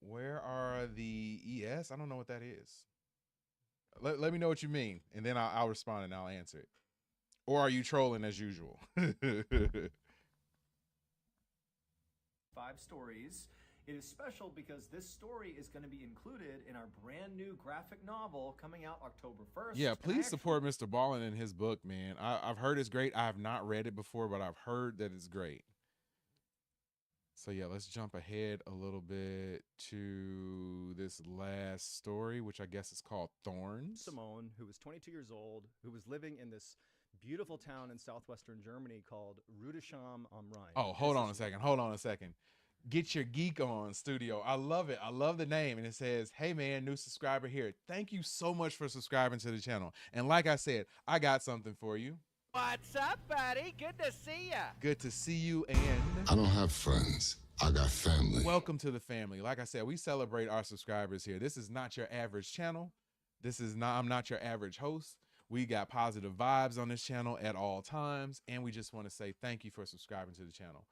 where are the ES? I don't know what that is. Let me know what you mean, and then I'll respond and I'll answer it. Or are you trolling as usual? 5 stories. It is special because this story is going to be included in our brand new graphic novel coming out October 1st. Yeah, And please support MrBallen in his book, man. I've heard it's great. I have not read it before, but I've heard that it's great. So yeah, let's jump ahead a little bit to this last story, which I guess is called Thorns. Simone, who was 22 years old, who was living in this beautiful town in southwestern Germany called Rudesham am Rhein. Oh, hold on a second. Hold on a second. Get Your Geek On Studio. I love it. I love the name. And it says, hey man, new subscriber here. Thank you so much for subscribing to the channel. And like I said, I got something for you. What's up, buddy? Good to see ya. Good to see you. And I don't have friends. I got family. welcome to the family. Like I said, we celebrate our subscribers here. This is not your average channel. I'm not your average host. We got positive vibes on this channel at all times. And we just want to say thank you for subscribing to the channel.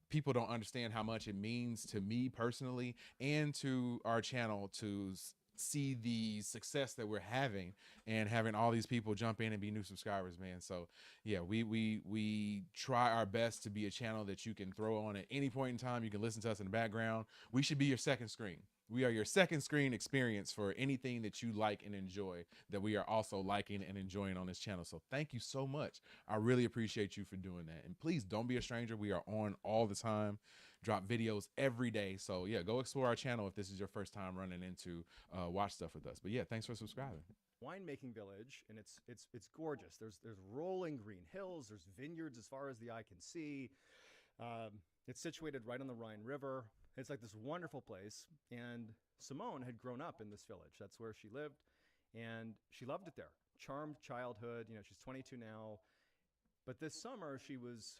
People don't understand how much it means to me personally and to our channel to see the success that we're having and having all these people jump in and be new subscribers, man. So yeah, we try our best to be a channel that you can throw on at any point in time. You can listen to us in the background. We should be your second screen. We are your second screen experience for anything that you like and enjoy that we are also liking and enjoying on this channel. So thank you so much. I really appreciate you for doing that. And please don't be a stranger. We are on all the time, drop videos every day. So yeah, go explore our channel if this is your first time running into Watch Stuff with us. But yeah, thanks for subscribing. winemaking village, and it's gorgeous. There's rolling green hills. There's vineyards as far as the eye can see. It's situated right on the Rhine River. It's like this wonderful place. And Simone had grown up in this village. That's where she lived. And she loved it there. Charmed childhood. She's 22 now. But this summer, she was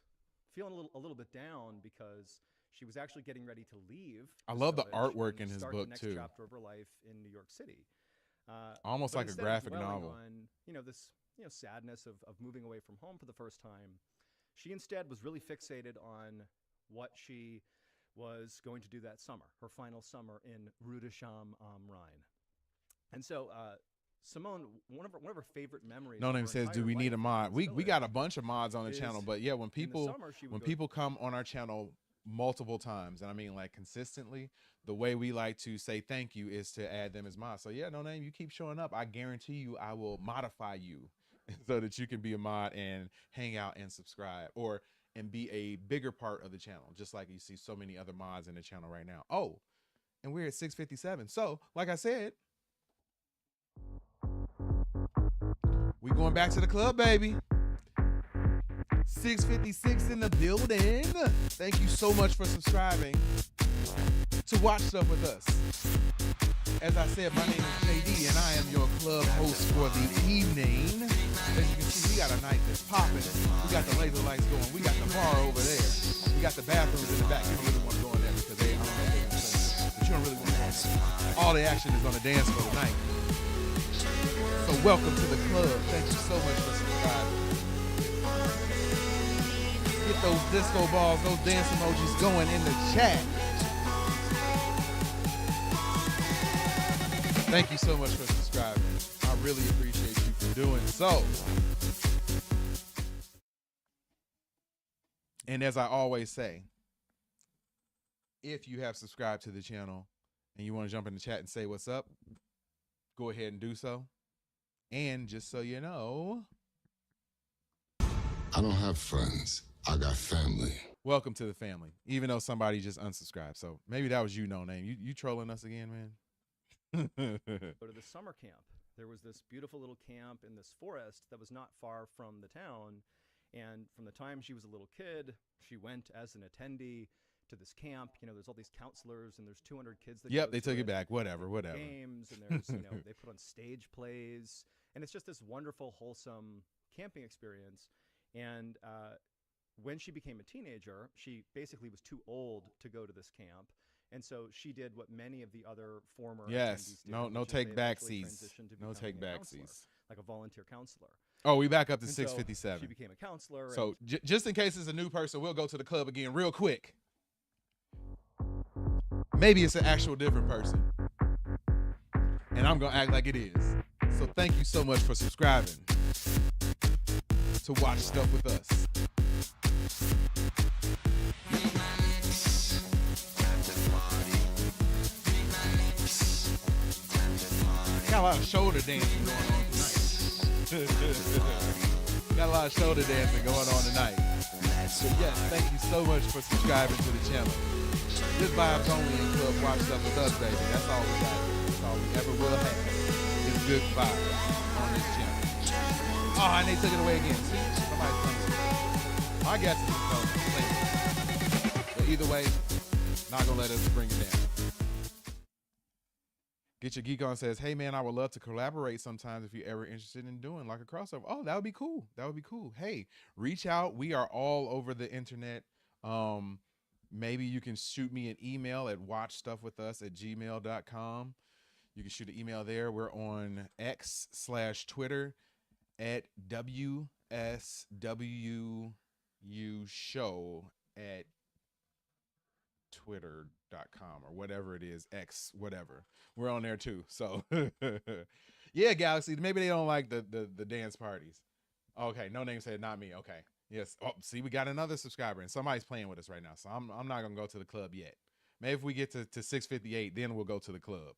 feeling a little bit down because she was actually getting ready to leave. I love the village artwork and in his start book, the next too. chapter of her life in New York City. Almost But like a instead of graphic dwelling novel. On, this sadness of moving away from home for the first time, she instead was really fixated on what she was going to do that summer, her final summer in Rudesham am Rhein. And so Simone, one of her favorite memories. No of Name her says, entire "Do we need life a in mod?" this We got a village bunch of mods on the is channel, but yeah, when in the people summer, she would go- people come on our channel multiple times, and I mean like consistently, the way we like to say thank you is to add them as mods. So yeah, No Name, you keep showing up. I guarantee you, I will modify you so that you can be a mod and hang out and subscribe, and be a bigger part of the channel, just like you see so many other mods in the channel right now. Oh, and we're at 6:57. So, like I said, we going back to the club, baby. 6:56 in the building. Thank you so much for subscribing to watch stuff with us. As I said, my name is JD, and I am your club host for the evening. As you can see, we got a night that's popping. We got the laser lights going. We got the bar over there. We got the bathrooms in the back. You don't really want to go in there because I don't know if they're going to say, but you don't really want to go in there. All the action is on the dance floor tonight. So welcome to the club. Thank you so much for subscribing. Get those disco balls, those dance emojis going in the chat. Thank you so much for subscribing. I really appreciate you for doing so. And as I always say, if you have subscribed to the channel and you want to jump in the chat and say what's up, go ahead and do so. And just so you know, I don't have friends. I got family. welcome to the family, even though somebody just unsubscribed. So maybe that was you, No Name. You trolling us again, man? Go to the summer camp. There was this beautiful little camp in this forest that was not far from the town. And from the time she was a little kid, she went as an attendee to this camp. There's all these counselors, and there's 200 kids that Yep, go they to took it back. Whatever. Games, and there's, they put on stage plays. And it's just this wonderful, wholesome camping experience. And when she became a teenager, she basically was too old to go to this camp. And so she did what many of the other former Yes, attendees did, no which is take they back eventually seats. transitioned to No becoming take a back counselor, seats. like a volunteer counselor. Oh, we back up to And so 6:57. she became a counselor. So just in case it's a new person, we'll go to the club again real quick. Maybe it's an actual different person, and I'm gonna act like it is. So thank you so much for subscribing to watch stuff with us. Got a lot of shoulder dancing going on tonight. Got a lot of shoulder dancing going on tonight. So yes, thank you so much for subscribing to the channel. This vibes only in club watch stuff with us, baby. That's all we got. That's all we ever will have. Is good vibes on this channel. Oh, and they took it away again. See, somebody's playing. I guess it's playing. But either way, not gonna let us bring it down. Get Your Geek On says, "Hey man, I would love to collaborate sometimes if you're ever interested in doing like a crossover." Oh, that would be cool. That would be cool. Hey, reach out. We are all over the internet. Maybe you can shoot me an email at watchstuffwithus@gmail.com. You can shoot an email there. We're on X/Twitter at WSWU show at twitter.com or whatever it is, X, whatever. We're on there too. So yeah, Galaxy, maybe they don't like the dance parties. Okay, No Name said not me. Okay. Yes. Oh, see, we got another subscriber and somebody's playing with us right now. So I'm not gonna go to the club yet. Maybe if we get to 6:58, then we'll go to the club.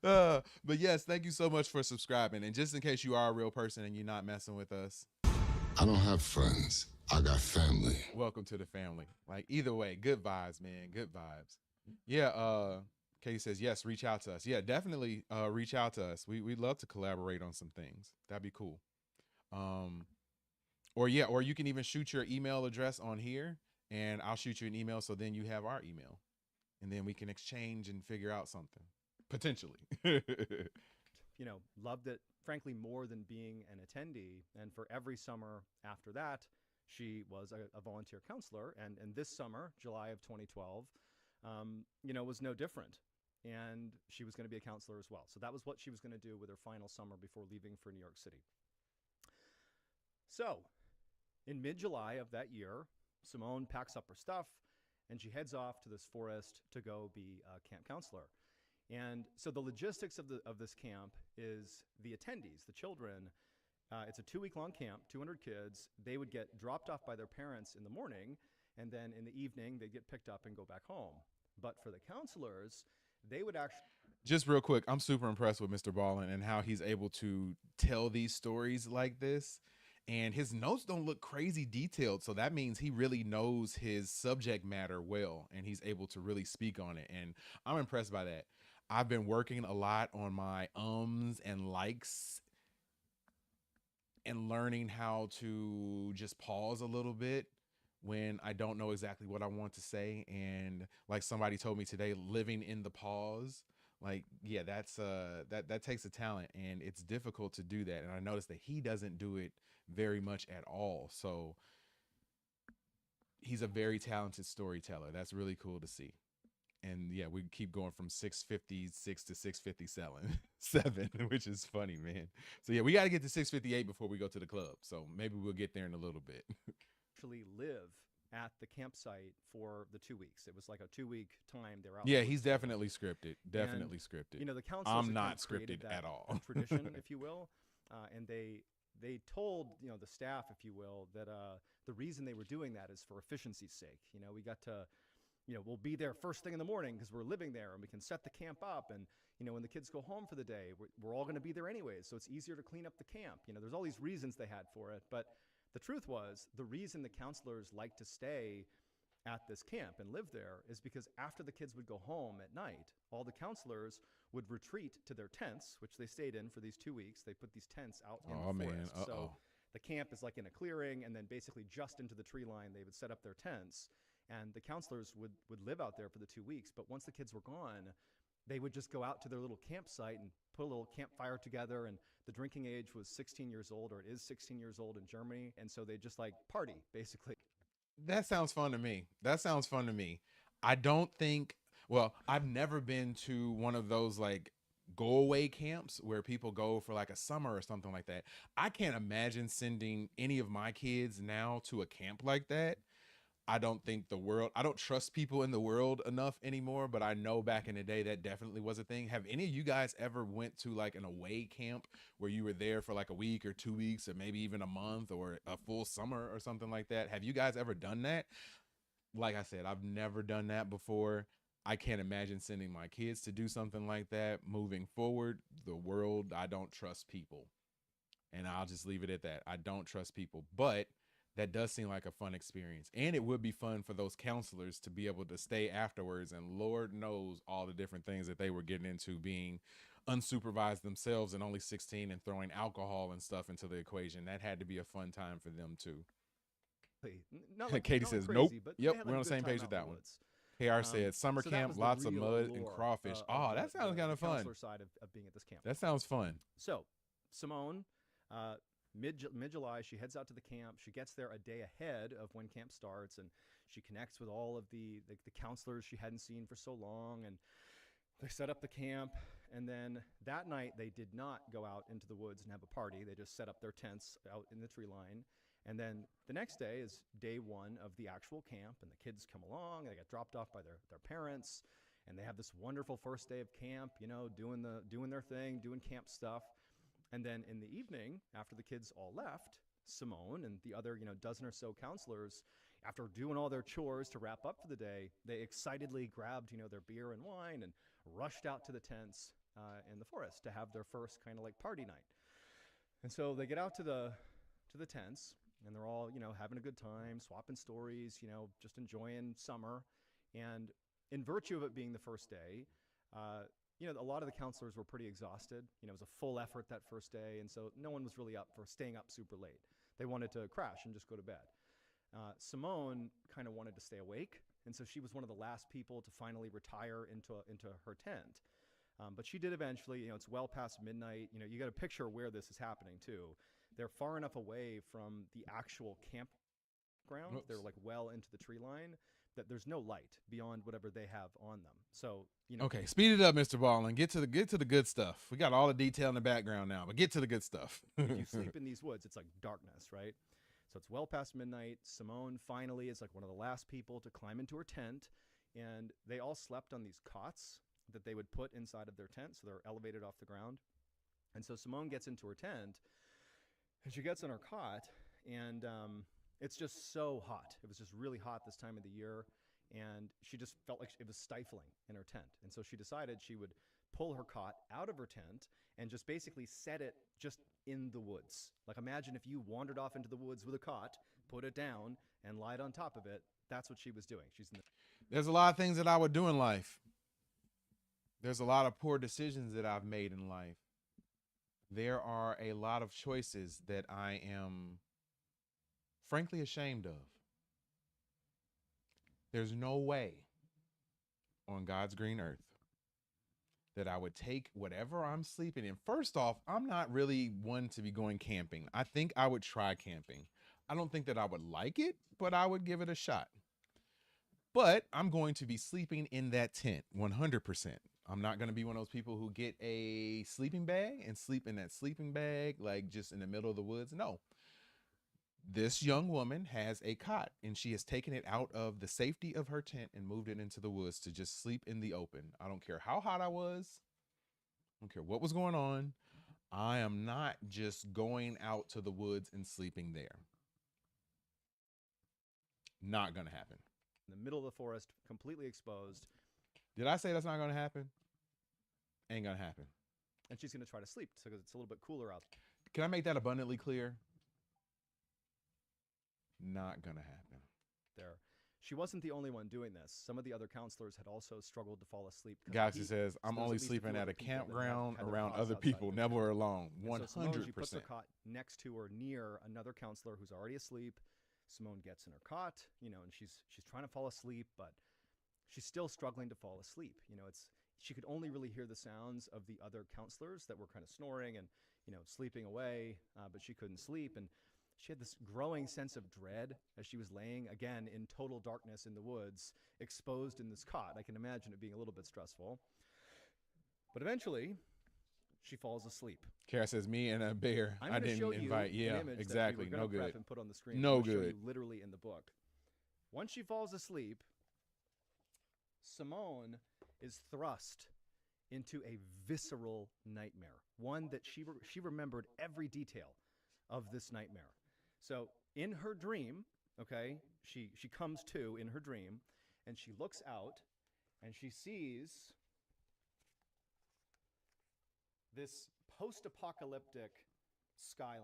But yes, thank you so much for subscribing. And just in case you are a real person and you're not messing with us, I don't have friends. I got family. welcome to the family. Like either way, good vibes, man. Good vibes. Yeah, Katie says, yes, reach out to us. Yeah, definitely reach out to us. We'd love to collaborate on some things. That'd be cool. Or you can even shoot your email address on here and I'll shoot you an email. So then you have our email, and then we can exchange and figure out something potentially. You know, loved it, frankly, more than being an attendee. And for every summer after that, she was a volunteer counselor. And this summer, July of 2012, you know, was no different. And she was going to be a counselor as well. So that was what she was going to do with her final summer before leaving for New York City. So in mid-July of that year, Simone packs up her stuff and she heads off to this forest to go be a camp counselor. And so the logistics of this camp is the attendees, the children. It's a 2-week-long camp, 200 kids. They would get dropped off by their parents in the morning, and then in the evening they'd get picked up and go back home. But for the counselors, they would actually... Just real quick, I'm super impressed with MrBallen and how he's able to tell these stories like this. And his notes don't look crazy detailed. So that means he really knows his subject matter well, and he's able to really speak on it. And I'm impressed by that. I've been working a lot on my ums and likes and learning how to just pause a little bit when I don't know exactly what I want to say. And like somebody told me today, living in the pause, like, yeah, that takes a talent, and it's difficult to do that. And I noticed that he doesn't do it very much at all. So he's a very talented storyteller. That's really cool to see. And yeah, we keep going from 656 to 657, which is funny, man. So yeah, we got to get to 658 before we go to the club. So maybe we'll get there in a little bit. actually live at the campsite for the 2 weeks. It was like a 2-week time they were out. Yeah, he's definitely scripted. Definitely scripted. You know, the counselors I'm have not kind of created scripted that at all. tradition, if you will, and they told, you know, the staff, if you will, that the reason they were doing that is for efficiency's sake. You know, we got to, you know, we'll be there first thing in the morning because we're living there, and we can set the camp up. And, you know, when the kids go home for the day, we're all going to be there anyways. So it's easier to clean up the camp. You know, there's all these reasons they had for it. But the truth was, the reason the counselors like to stay at this camp and live there is because after the kids would go home at night, all the counselors would retreat to their tents, which they stayed in for these 2 weeks. They put these tents out in the forest. So the camp is like in a clearing, and then basically just into the tree line, they would set up their tents. And the counselors would live out there for the 2 weeks. But once the kids were gone, they would just go out to their little campsite and put a little campfire together. And the drinking age was 16 years old, or it is 16 years old in Germany. And so they just like party, basically. That sounds fun to me. That sounds fun to me. I don't think, well, I've never been to one of those like go away camps where people go for like a summer or something like that. I can't imagine sending any of my kids now to a camp like that. I don't trust people in the world enough anymore, but I know back in the day that definitely was a thing. Have any of you guys ever went to like an away camp where you were there for like a week or 2 weeks or maybe even a month or a full summer or something like that? Have you guys ever done that? Like I said, I've never done that before. I can't imagine sending my kids to do something like that. Moving forward, the world, I don't trust people. And I'll just leave it at that. I don't trust people, but that does seem like a fun experience. And it would be fun for those counselors to be able to stay afterwards. And Lord knows all the different things that they were getting into, being unsupervised themselves and only 16 and throwing alcohol and stuff into the equation. That had to be a fun time for them too. Katie says, crazy, nope. but Yep, like we're on the same page with that one. KR said, summer so camp, lots of mud and crawfish. That sounds kind of fun. Counselor side of being at this camp. That sounds fun. So Simone, mid-July, she heads out to the camp. She gets there a day ahead of when camp starts, and she connects with all of the counselors she hadn't seen for so long, and they set up the camp. And then that night, they did not go out into the woods and have a party. They just set up their tents out in the tree line. And then the next day is day one of the actual camp, and the kids come along. They get dropped off by their parents, and they have this wonderful first day of camp, you know, doing their thing, doing camp stuff. And then in the evening, after the kids all left, Simone and the other, you know, dozen or so counselors, after doing all their chores to wrap up for the day, they excitedly grabbed, you know, their beer and wine and rushed out to the tents in the forest to have their first kind of like party night. And so they get out to the tents, and they're all, you know, having a good time, swapping stories, you know, just enjoying summer. And in virtue of it being the first day, you know, a lot of the counselors were pretty exhausted. You know, it was a full effort that first day, and so no one was really up for staying up super late. They wanted to crash and just go to bed. Simone kind of wanted to stay awake, and so she was one of the last people to finally retire into her tent. But she did eventually. It's well past midnight. You got to picture where this is happening too. They're far enough away from the actual campground. Whoops. They're like well into the tree line that there's no light beyond whatever they have on them. So Okay, speed it up, MrBallen. Get to the good stuff. We got all the detail in the background now, but get to the good stuff. if you sleep in these woods, it's like darkness, right? So it's well past midnight. Simone finally is like one of the last people to climb into her tent, and they all slept on these cots that they would put inside of their tent, so they're elevated off the ground. And so Simone gets into her tent, and she gets on her cot, and it's just so hot. It was just really hot this time of the year, and she just felt like it was stifling in her tent. And so she decided she would pull her cot out of her tent and just basically set it just in the woods. Like, imagine if you wandered off into the woods with a cot, put it down, and lied on top of it. That's what she was doing. There's a lot of things that I would do in life. There's a lot of poor decisions that I've made in life. There are a lot of choices that I am frankly ashamed of. There's no way on God's green earth that I would take whatever I'm sleeping in. First off, I'm not really one to be going camping. I think I would try camping. I don't think that I would like it, but I would give it a shot. But I'm going to be sleeping in that tent 100%. I'm not going to be one of those people who get a sleeping bag and sleep in that sleeping bag, like just in the middle of the woods. No. This young woman has a cot, and she has taken it out of the safety of her tent and moved it into the woods to just sleep in the open. I don't care how hot I was. I don't care what was going on. I am not just going out to the woods and sleeping there. Not going to happen. In the middle of the forest, completely exposed. Did I say that's not going to happen? Ain't going to happen. And she's going to try to sleep because it's a little bit cooler out. Can I make that abundantly clear? Not going to happen. There. She wasn't the only one doing this. Some of the other counselors had also struggled to fall asleep. Galaxy says, I'm only sleeping at a campground around other people, never alone. 100%. So Simone, she puts her cot next to or near another counselor who's already asleep. Simone gets in her cot, and she's trying to fall asleep, but she's still struggling to fall asleep. She could only really hear the sounds of the other counselors that were kind of snoring and, sleeping away, but she couldn't sleep. And she had this growing sense of dread as she was laying, again, in total darkness in the woods, exposed in this cot. I can imagine it being a little bit stressful. But eventually, she falls asleep. Kara says, me and a bear. I didn't invite. Yeah, exactly. No good. And put on the screen. No good. Show you literally in the book. Once she falls asleep, Simone is thrust into a visceral nightmare, one that she remembered every detail of this nightmare. So in her dream, okay, she comes to in her dream, and she looks out, and she sees this post-apocalyptic skyline.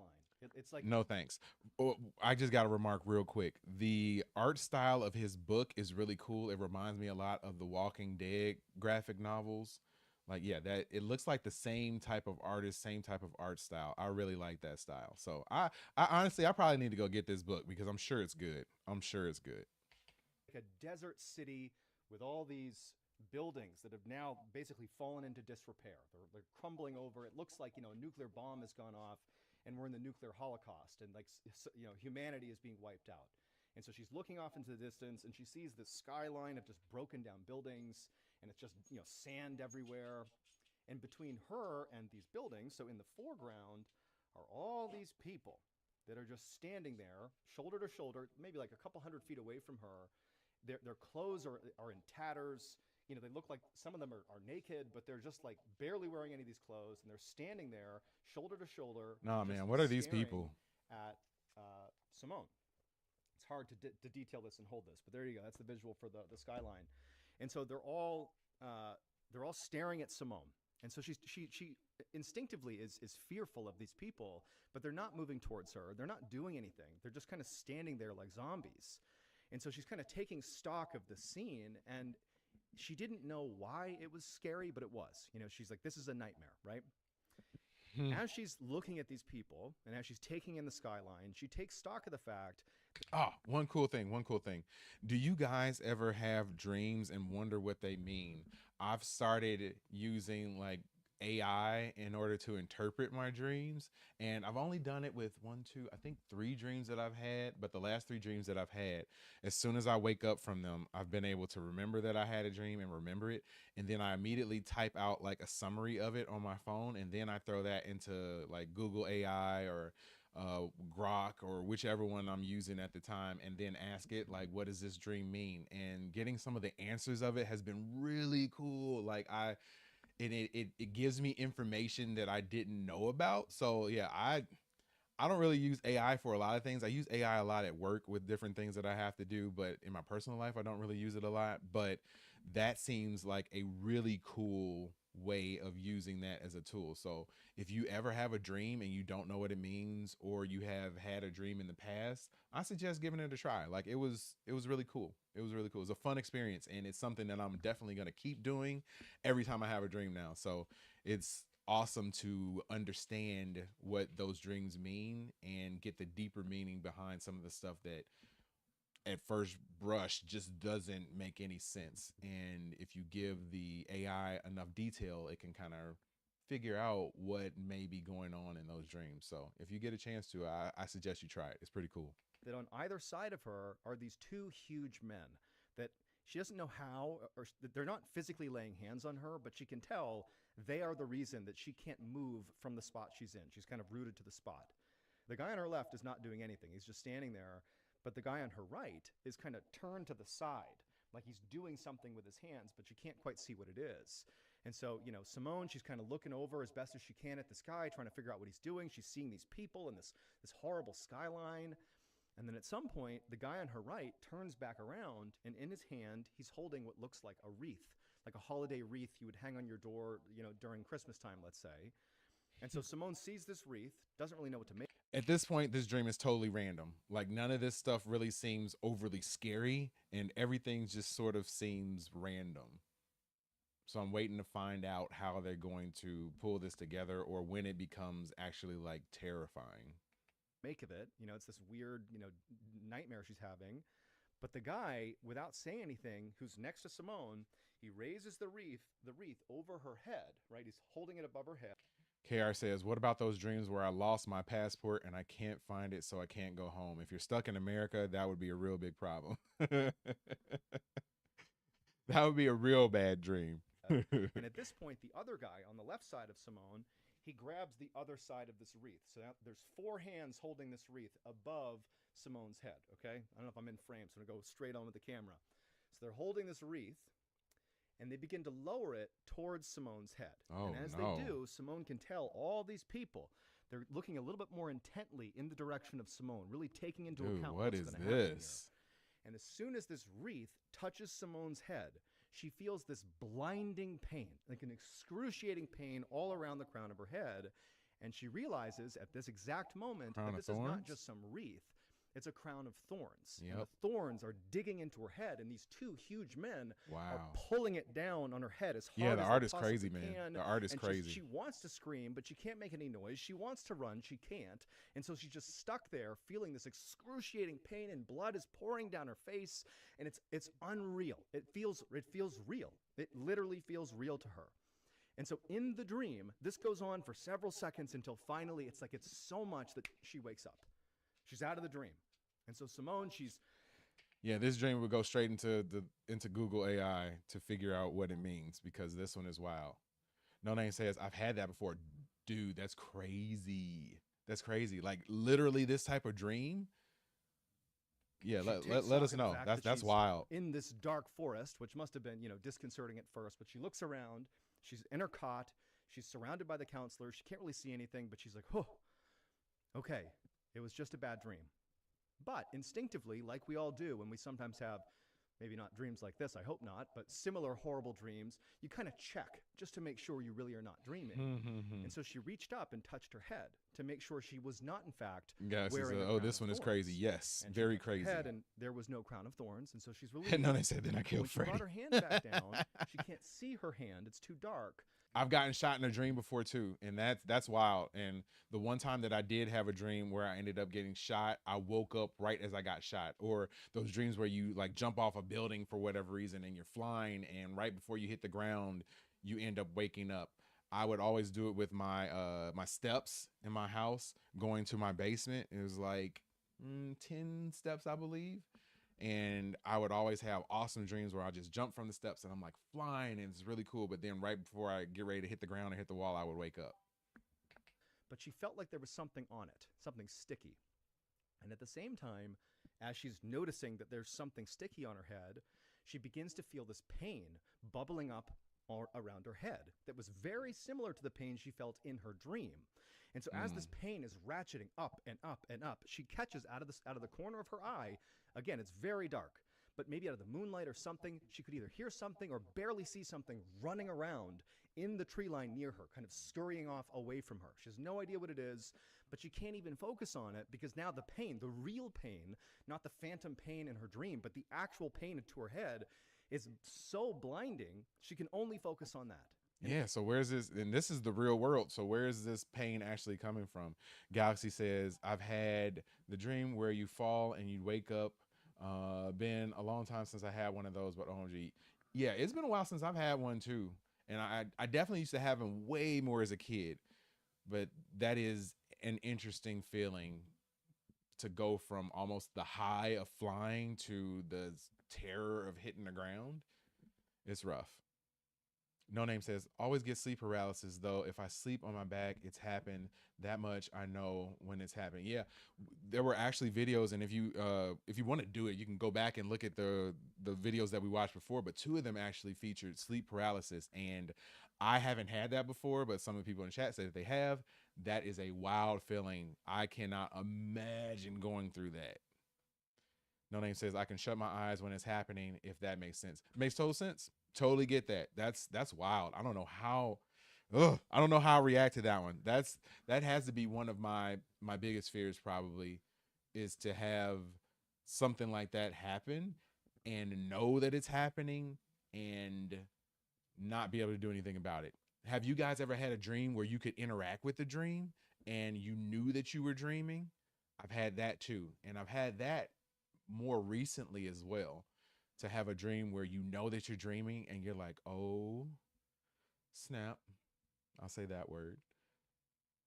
It's like... No, thanks. Oh, I just got to remark real quick. The art style of his book is really cool. It reminds me a lot of the Walking Dead graphic novels. Like, yeah, that it looks like the same type of artist, same type of art style. I really like that style. So I honestly, I probably need to go get this book because I'm sure it's good. I'm sure it's good. Like a desert city with all these buildings that have now basically fallen into disrepair. They're crumbling over. It looks like, a nuclear bomb has gone off and we're in the nuclear holocaust, and humanity is being wiped out. And so she's looking off into the distance, and she sees this skyline of just broken down buildings, and it's just, sand everywhere. And between her and these buildings, so in the foreground, are all these people that are just standing there, shoulder to shoulder, maybe like a couple 100 feet away from her. Their clothes are in tatters. They look like some of them are naked, but they're just like barely wearing any of these clothes, and they're standing there, shoulder to shoulder. Nah, man, what are these people? At Simone. It's hard to detail this and hold this, but there you go. That's the visual for the skyline. And so they're all staring at Simone. And so she instinctively is fearful of these people, but they're not moving towards her. They're not doing anything. They're just kind of standing there like zombies. And so she's kind of taking stock of the scene, and she didn't know why it was scary, but it was. She's like, this is a nightmare, right? As she's looking at these people and as she's taking in the skyline, she takes stock of the fact. Oh, one cool thing. Do you guys ever have dreams and wonder what they mean? I've started using like AI in order to interpret my dreams, and I've only done it with one, two, I think three dreams that I've had. But the last three dreams that I've had, as soon as I wake up from them, I've been able to remember that I had a dream and remember it. And then I immediately type out like a summary of it on my phone, and then I throw that into like Google AI or Grok or whichever one I'm using at the time, and then ask it like, what does this dream mean? And getting some of the answers of it has been really cool. Like it gives me information that I didn't know about. So yeah, I don't really use AI for a lot of things. I use AI a lot at work with different things that I have to do, but in my personal life, I don't really use it a lot. But that seems like a really cool way of using that as a tool. So if you ever have a dream and you don't know what it means, or you have had a dream in the past, I suggest giving it a try. Like it was really cool. It was really cool. It was a fun experience, and it's something that I'm definitely going to keep doing every time I have a dream now. So it's awesome to understand what those dreams mean and get the deeper meaning behind some of the stuff that at first brush just doesn't make any sense. And if you give the AI enough detail, it can kind of figure out what may be going on in those dreams. So if you get a chance to, I suggest you try it. It's pretty cool. That on either side of her are these two huge men that she doesn't know how, or they're not physically laying hands on her, but she can tell they are the reason that she can't move from the spot she's in. She's kind of rooted to the spot. The guy on her left is not doing anything. He's just standing there. But the guy on her right is kind of turned to the side, like he's doing something with his hands, but you can't quite see what it is. And so, Simone, she's kind of looking over as best as she can at this guy, trying to figure out what he's doing. She's seeing these people and this horrible skyline. And then at some point, the guy on her right turns back around, and in his hand, he's holding what looks like a wreath, like a holiday wreath you would hang on your door, during Christmas time, let's say. And so Simone sees this wreath, doesn't really know what to make. At this point, this dream is totally random. Like none of this stuff really seems overly scary, and everything just sort of seems random. So I'm waiting to find out how they're going to pull this together, or when it becomes actually like terrifying. Make of it. It's this weird, nightmare she's having. But the guy, without saying anything, who's next to Simone, he raises the wreath over her head, right? He's holding it above her head. KR says, what about those dreams where I lost my passport and I can't find it, so I can't go home? If you're stuck in America, that would be a real big problem. That would be a real bad dream. And at this point, the other guy on the left side of Simone, he grabs the other side of this wreath. So now there's 4 hands holding this wreath above Simone's head, okay? I don't know if I'm in frame, so I'm going to go straight on with the camera. So they're holding this wreath, and they begin to lower it towards Simone's head. Oh, and as they do, Simone can tell all these people, they're looking a little bit more intently in the direction of Simone, really taking into account what what's is going to happen this? here. And as soon as this wreath touches Simone's head, she feels this blinding pain, like an excruciating pain all around the crown of her head. And she realizes at this exact moment that this is not just some wreath. It's a crown of thorns. Yep. And the thorns are digging into her head, and these 2 huge men are Wow. pulling it down on her head as hard Yeah, as the they art is possibly crazy, man. can. The art is And crazy. She wants to scream, but she can't make any noise. She wants to run, she can't. And so she's just stuck there, feeling this excruciating pain, and blood is pouring down her face, and it's unreal. It feels real. It literally feels real to her. And so in the dream, this goes on for several seconds until finally it's so much that she wakes up. She's out of the dream. And so Simone, Yeah, this dream would go straight into Google AI to figure out what it means, because this one is wild. No Name says, I've had that before. Dude, that's crazy. That's crazy. Like literally this type of dream. Yeah, let us know. That's wild. In this dark forest, which must have been, disconcerting at first, but she looks around, she's in her cot, she's surrounded by the counselors, she can't really see anything, but she's like, oh, okay, it was just a bad dream. But instinctively, like we all do when we sometimes have, maybe not dreams like this, I hope not, but similar horrible dreams, you kind of check just to make sure you really are not dreaming. And so she reached up and touched her head to make sure she was not, in fact, wearing a crown this of one is thorns. crazy. Yes, And very she touched her crazy. head, and there was no crown of thorns, and so she's relieved. No, they said then I killed When she Freddy. brought her hand back down, she can't see her hand. It's too dark. I've gotten shot in a dream before too, and that's wild. And the one time that I did have a dream where I ended up getting shot, I woke up right as I got shot. Or those dreams where you like jump off a building for whatever reason and you're flying, and right before you hit the ground, you end up waking up. I would always do it with my my steps in my house going to my basement. It was like 10 steps, I believe. And I would always have awesome dreams where I just jump from the steps and I'm like flying and it's really cool. But then right before I get ready to hit the ground and hit the wall, I would wake up. But she felt like there was something on it, something sticky. And at the same time, as she's noticing that there's something sticky on her head, she begins to feel this pain bubbling up around her head that was very similar to the pain she felt in her dream. And so as this pain is ratcheting up and up and up, she catches out of the corner of her eye. Again, it's very dark, but maybe out of the moonlight or something, she could either hear something or barely see something running around in the tree line near her, kind of scurrying off away from her. She has no idea what it is, but she can't even focus on it because now the pain, the real pain, not the phantom pain in her dream, but the actual pain into her head is so blinding, she can only focus on that. Yeah, so where's this? And this is the real world. So where is this pain actually coming from? Galaxy says, I've had the dream where you fall and you wake up. Been a long time since I had one of those, but OMG. Yeah, it's been a while since I've had one too. And I definitely used to have them way more as a kid. But that is an interesting feeling to go from almost the high of flying to the terror of hitting the ground. It's rough. No Name says, always get sleep paralysis, though. If I sleep on my back, it's happened. That much I know when it's happened. Yeah, there were actually videos, and if you want to do it, you can go back and look at the videos that we watched before, but 2 of them actually featured sleep paralysis, and I haven't had that before, but some of the people in the chat say that they have. That is a wild feeling. I cannot imagine going through that. No Name says, I can shut my eyes when it's happening, if that makes sense. Makes total sense. Totally get that. That's wild. I don't know how I react to that one. That has to be one of my biggest fears, probably, is to have something like that happen and know that it's happening and not be able to do anything about it. Have you guys ever had a dream where you could interact with the dream and you knew that you were dreaming? I've had that too. And I've had that more recently as well, to have a dream where you know that you're dreaming and you're like, oh, snap. I'll say that word.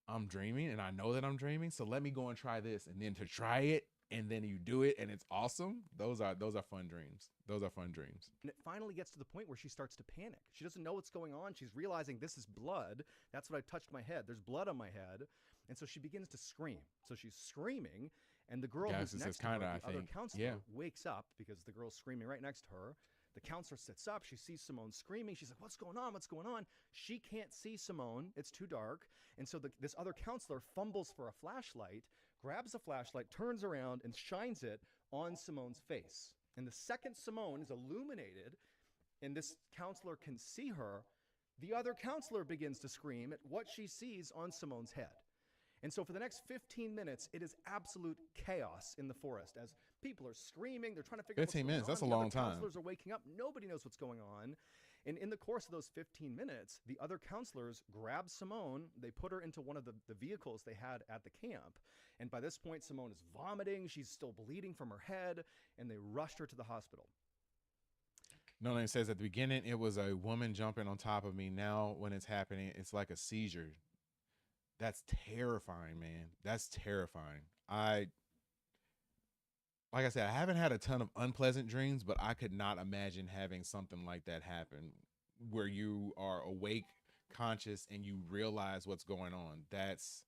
I'm dreaming and I know that I'm dreaming. So let me go and try this. And then to try it and then you do it and it's awesome. Those are fun dreams. Those are fun dreams. And it finally gets to the point where she starts to panic. She doesn't know what's going on. She's realizing this is blood. That's what I touched my head. There's blood on my head. And so she begins to scream. So she's screaming. And the girl who's next to her, the other counselor, wakes up because the girl's screaming right next to her. The counselor sits up. She sees Simone screaming. She's like, what's going on? What's going on? She can't see Simone. It's too dark. And so this other counselor fumbles for a flashlight, grabs a flashlight, turns around, and shines it on Simone's face. And the second Simone is illuminated and this counselor can see her, the other counselor begins to scream at what she sees on Simone's head. And so for the next 15 minutes, it is absolute chaos in the forest as people are screaming. They're trying to figure out what's going on. 15 minutes, that's a long time. Counselors are waking up. Nobody knows what's going on. And in the course of those 15 minutes, the other counselors grab Simone. They put her into one of the vehicles they had at the camp. And by this point, Simone is vomiting. She's still bleeding from her head. And they rushed her to the hospital. No Name says, at the beginning, it was a woman jumping on top of me. Now, when it's happening, it's like a seizure. That's terrifying, man. That's terrifying. Like I said, I haven't had a ton of unpleasant dreams, but I could not imagine having something like that happen where you are awake, conscious, and you realize what's going on. That's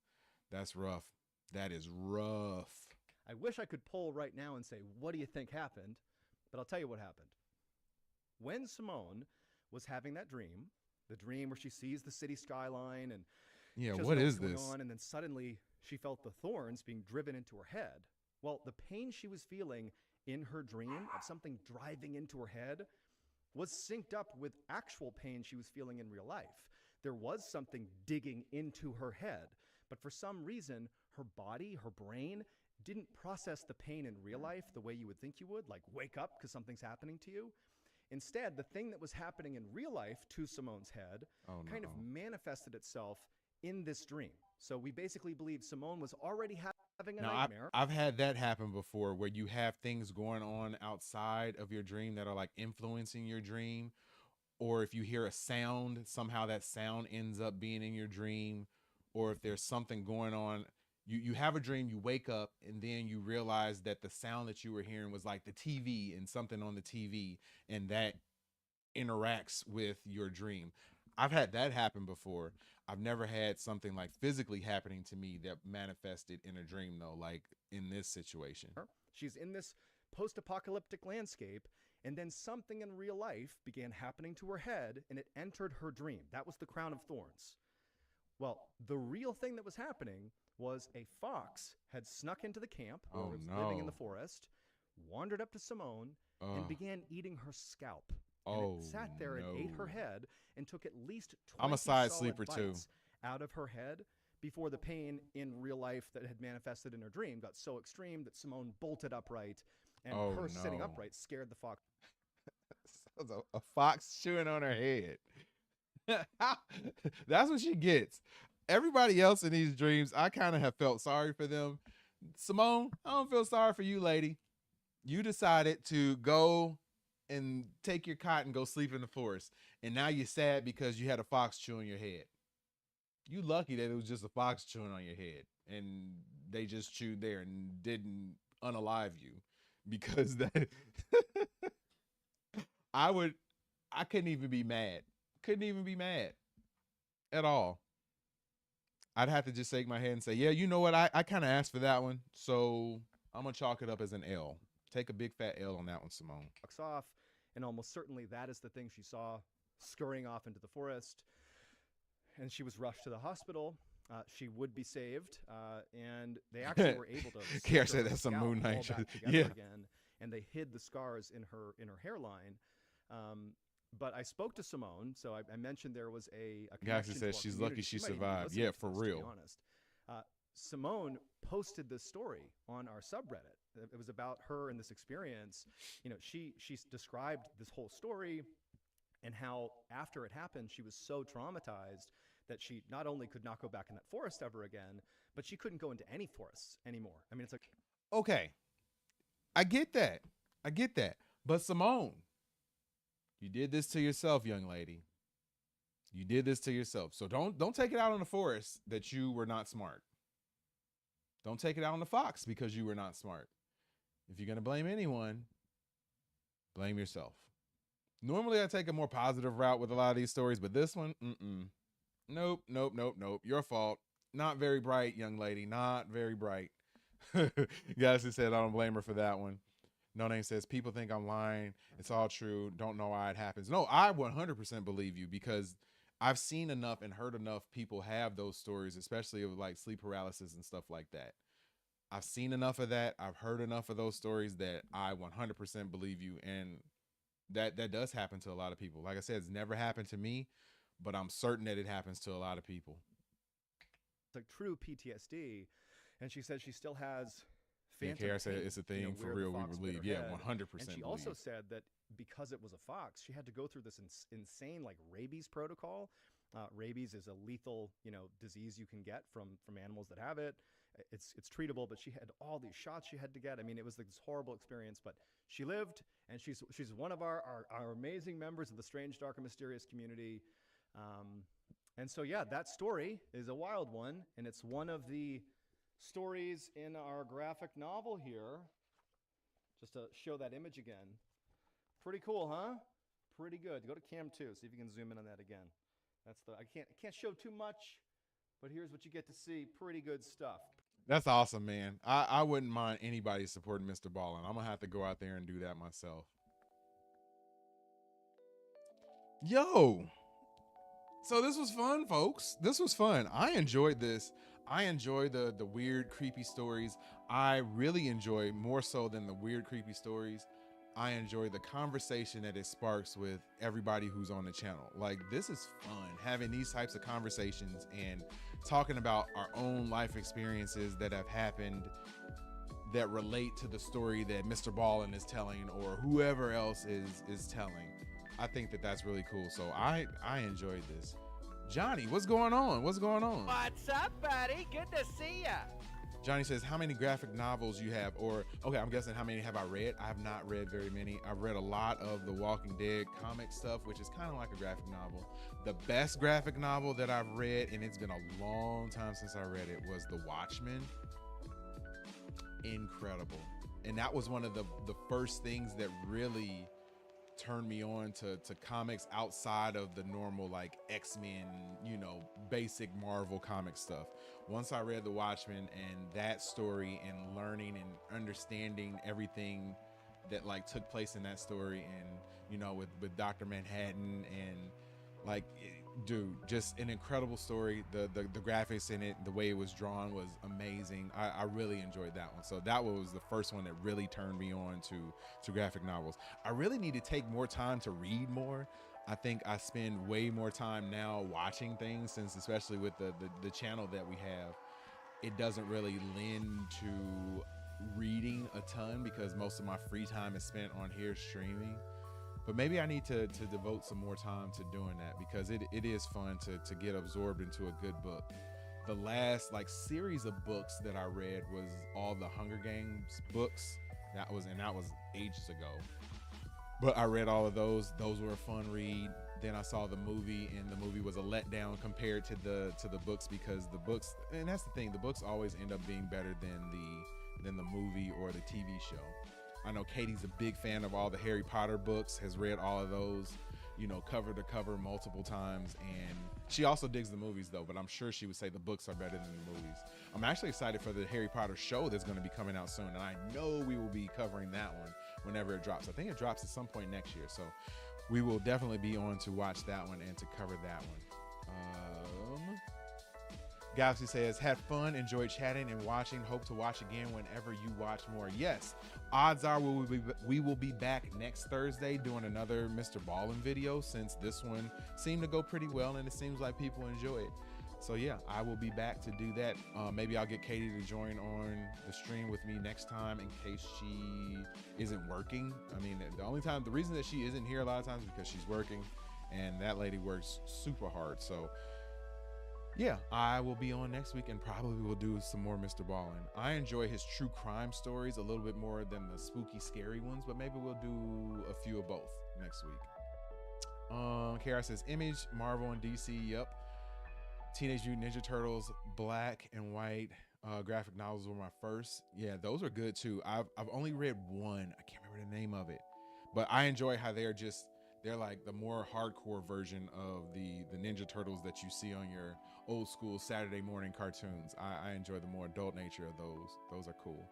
rough. That is rough. I wish I could poll right now and say, what do you think happened? But I'll tell you what happened. When Simone was having that dream, the dream where she sees the city skyline and what is this? And then suddenly she felt the thorns being driven into her head. Well, the pain she was feeling in her dream of something driving into her head was synced up with actual pain she was feeling in real life. There was something digging into her head, but for some reason, her body, her brain, didn't process the pain in real life the way you would think you would, like wake up because something's happening to you. Instead, the thing that was happening in real life to Simone's head kind of manifested itself in this dream. So we basically believe Simone was already having a nightmare. I've had that happen before, where you have things going on outside of your dream that are like influencing your dream. Or if you hear a sound, somehow that sound ends up being in your dream. Or if there's something going on, you have a dream, you wake up, and then you realize that the sound that you were hearing was like the TV and something on the TV, and that interacts with your dream. I've had that happen before. I've never had something like physically happening to me that manifested in a dream, though, like in this situation. She's in this post-apocalyptic landscape, and then something in real life began happening to her head, and it entered her dream. That was the crown of thorns. Well, the real thing that was happening was a fox had snuck into the camp where it was living in the forest, wandered up to Simone, and began eating her scalp. And it sat there and ate her head and took at least 20 I'm a side solid sleeper too. bites out of her head before the pain in real life that had manifested in her dream got so extreme that Simone bolted upright, and her sitting upright scared the fox. A fox chewing on her head. That's what she gets. Everybody else in these dreams, I kind of have felt sorry for them. Simone, I don't feel sorry for you, lady. You decided to go and take your cot and go sleep in the forest, and now you're sad because you had a fox chewing your head. You lucky that it was just a fox chewing on your head, and they just chewed there and didn't unalive you, because that I couldn't even be mad. Couldn't even be mad at all. I'd have to just shake my head and say, yeah, you know what? I kind of asked for that one, so I'm going to chalk it up as an L. Take a big fat L on that one, Simone. Off, and almost certainly that is the thing she saw scurrying off into the forest. And she was rushed to the hospital. She would be saved, and they actually were able to. Care said that's some Moon Knight. Yeah. Again, and they hid the scars in her hairline. But I spoke to Simone, so I mentioned there was a Galaxy says she's lucky she survived. Yeah, for real. To be honest, Simone posted this story on our subreddit. It was about her and this experience. You know, she described this whole story and how after it happened, she was so traumatized that she not only could not go back in that forest ever again, but she couldn't go into any forests anymore. I mean, it's like, okay, I get that. But Simone, you did this to yourself, young lady. You did this to yourself. So don't take it out on the forest that you were not smart. Don't take it out on the fox because you were not smart. If you're going to blame anyone, blame yourself. Normally, I take a more positive route with a lot of these stories, but this one, Nope. Your fault. Not very bright, young lady. Not very bright. Galaxy said I don't blame her for that one. No Name says, people think I'm lying. It's all true. Don't know why it happens. No, I 100% believe you, because I've seen enough and heard enough people have those stories, especially of like sleep paralysis and stuff like that. I've seen enough of that. I've heard enough of those stories that I 100% believe you. And that does happen to a lot of people. Like I said, it's never happened to me, but I'm certain that it happens to a lot of people. It's like true PTSD. And she said she still has phantom pain. Said it's a thing for real, we believe. Yeah, 100%. And she also said that because it was a fox, she had to go through this insane like rabies protocol. Rabies is a lethal, disease you can get from animals that have it. It's treatable, but she had all these shots she had to get. I mean, it was like this horrible experience, but she lived, and she's one of our amazing members of the Strange, Dark, and Mysterious community. And so, yeah, that story is a wild one, and it's one of the stories in our graphic novel here. Just to show that image again. Pretty cool, huh? Pretty good. Go to cam 2, see if you can zoom in on that again. I can't show too much, but here's what you get to see. Pretty good stuff. That's awesome, man. I wouldn't mind anybody supporting MrBallen. I'm gonna have to go out there and do that myself. Yo. So this was fun, folks. This was fun. I enjoyed this. I enjoy the weird, creepy stories. I really enjoy, more so than the weird, creepy stories, I enjoy the conversation that it sparks with everybody who's on the channel. Like, this is fun, having these types of conversations and talking about our own life experiences that have happened that relate to the story that MrBallen is telling or whoever else is telling. I think that that's really cool. So I enjoyed this. Johnny, what's going on? What's going on? What's up, buddy? Good to see ya. Johnny says, how many graphic novels you have? Or, okay, I'm guessing how many have I read? I have not read very many. I've read a lot of the Walking Dead comic stuff, which is kind of like a graphic novel. The best graphic novel that I've read, and it's been a long time since I read it, was The Watchmen. Incredible. And that was one of the first things that really turned me on to comics outside of the normal like X-Men, you know, basic Marvel comic stuff. Once I read The Watchmen and that story and learning and understanding everything that like took place in that story, and you know, with Dr. Manhattan, and like, dude, just an incredible story. The graphics in it, the way it was drawn was amazing. I really enjoyed that one. So that was the first one that really turned me on to graphic novels. I really need to take more time to read more. I think I spend way more time now watching things, since especially with the channel that we have, it doesn't really lend to reading a ton because most of my free time is spent on here streaming. But maybe I need to devote some more time to doing that, because it is fun to get absorbed into a good book. The last like series of books that I read was all the Hunger Games books. That was ages ago. But I read all of those. Those were a fun read. Then I saw the movie, and the movie was a letdown compared to the books, because the books, and that's the thing, the books always end up being better than the movie or the TV show. I know Katie's a big fan of all the Harry Potter books, has read all of those, you know, cover to cover multiple times. And she also digs the movies though, but I'm sure she would say the books are better than the movies. I'm actually excited for the Harry Potter show that's going to be coming out soon. And I know we will be covering that one whenever it drops. I think it drops at some point next year. So we will definitely be on to watch that one and to cover that one. Galaxy says, had fun, enjoyed chatting and watching. Hope to watch again whenever you watch more. Yes, odds are we will be back next Thursday doing another MrBallen video, since this one seemed to go pretty well and it seems like people enjoy it. So yeah, I will be back to do that. Maybe I'll get Katie to join on the stream with me next time in case she isn't working. I mean, the reason that she isn't here a lot of times is because she's working, and that lady works super hard. So yeah, I will be on next week and probably will do some more MrBallen. I enjoy his true crime stories a little bit more than the spooky, scary ones, but maybe we'll do a few of both next week. KR says, Image, Marvel, and DC, yep. Teenage Mutant Ninja Turtles, black and white graphic novels were my first. Yeah, those are good too. I've only read one. I can't remember the name of it, but I enjoy how they're like the more hardcore version of the Ninja Turtles that you see on your old school Saturday morning cartoons. I enjoy the more adult nature of those. Those are cool.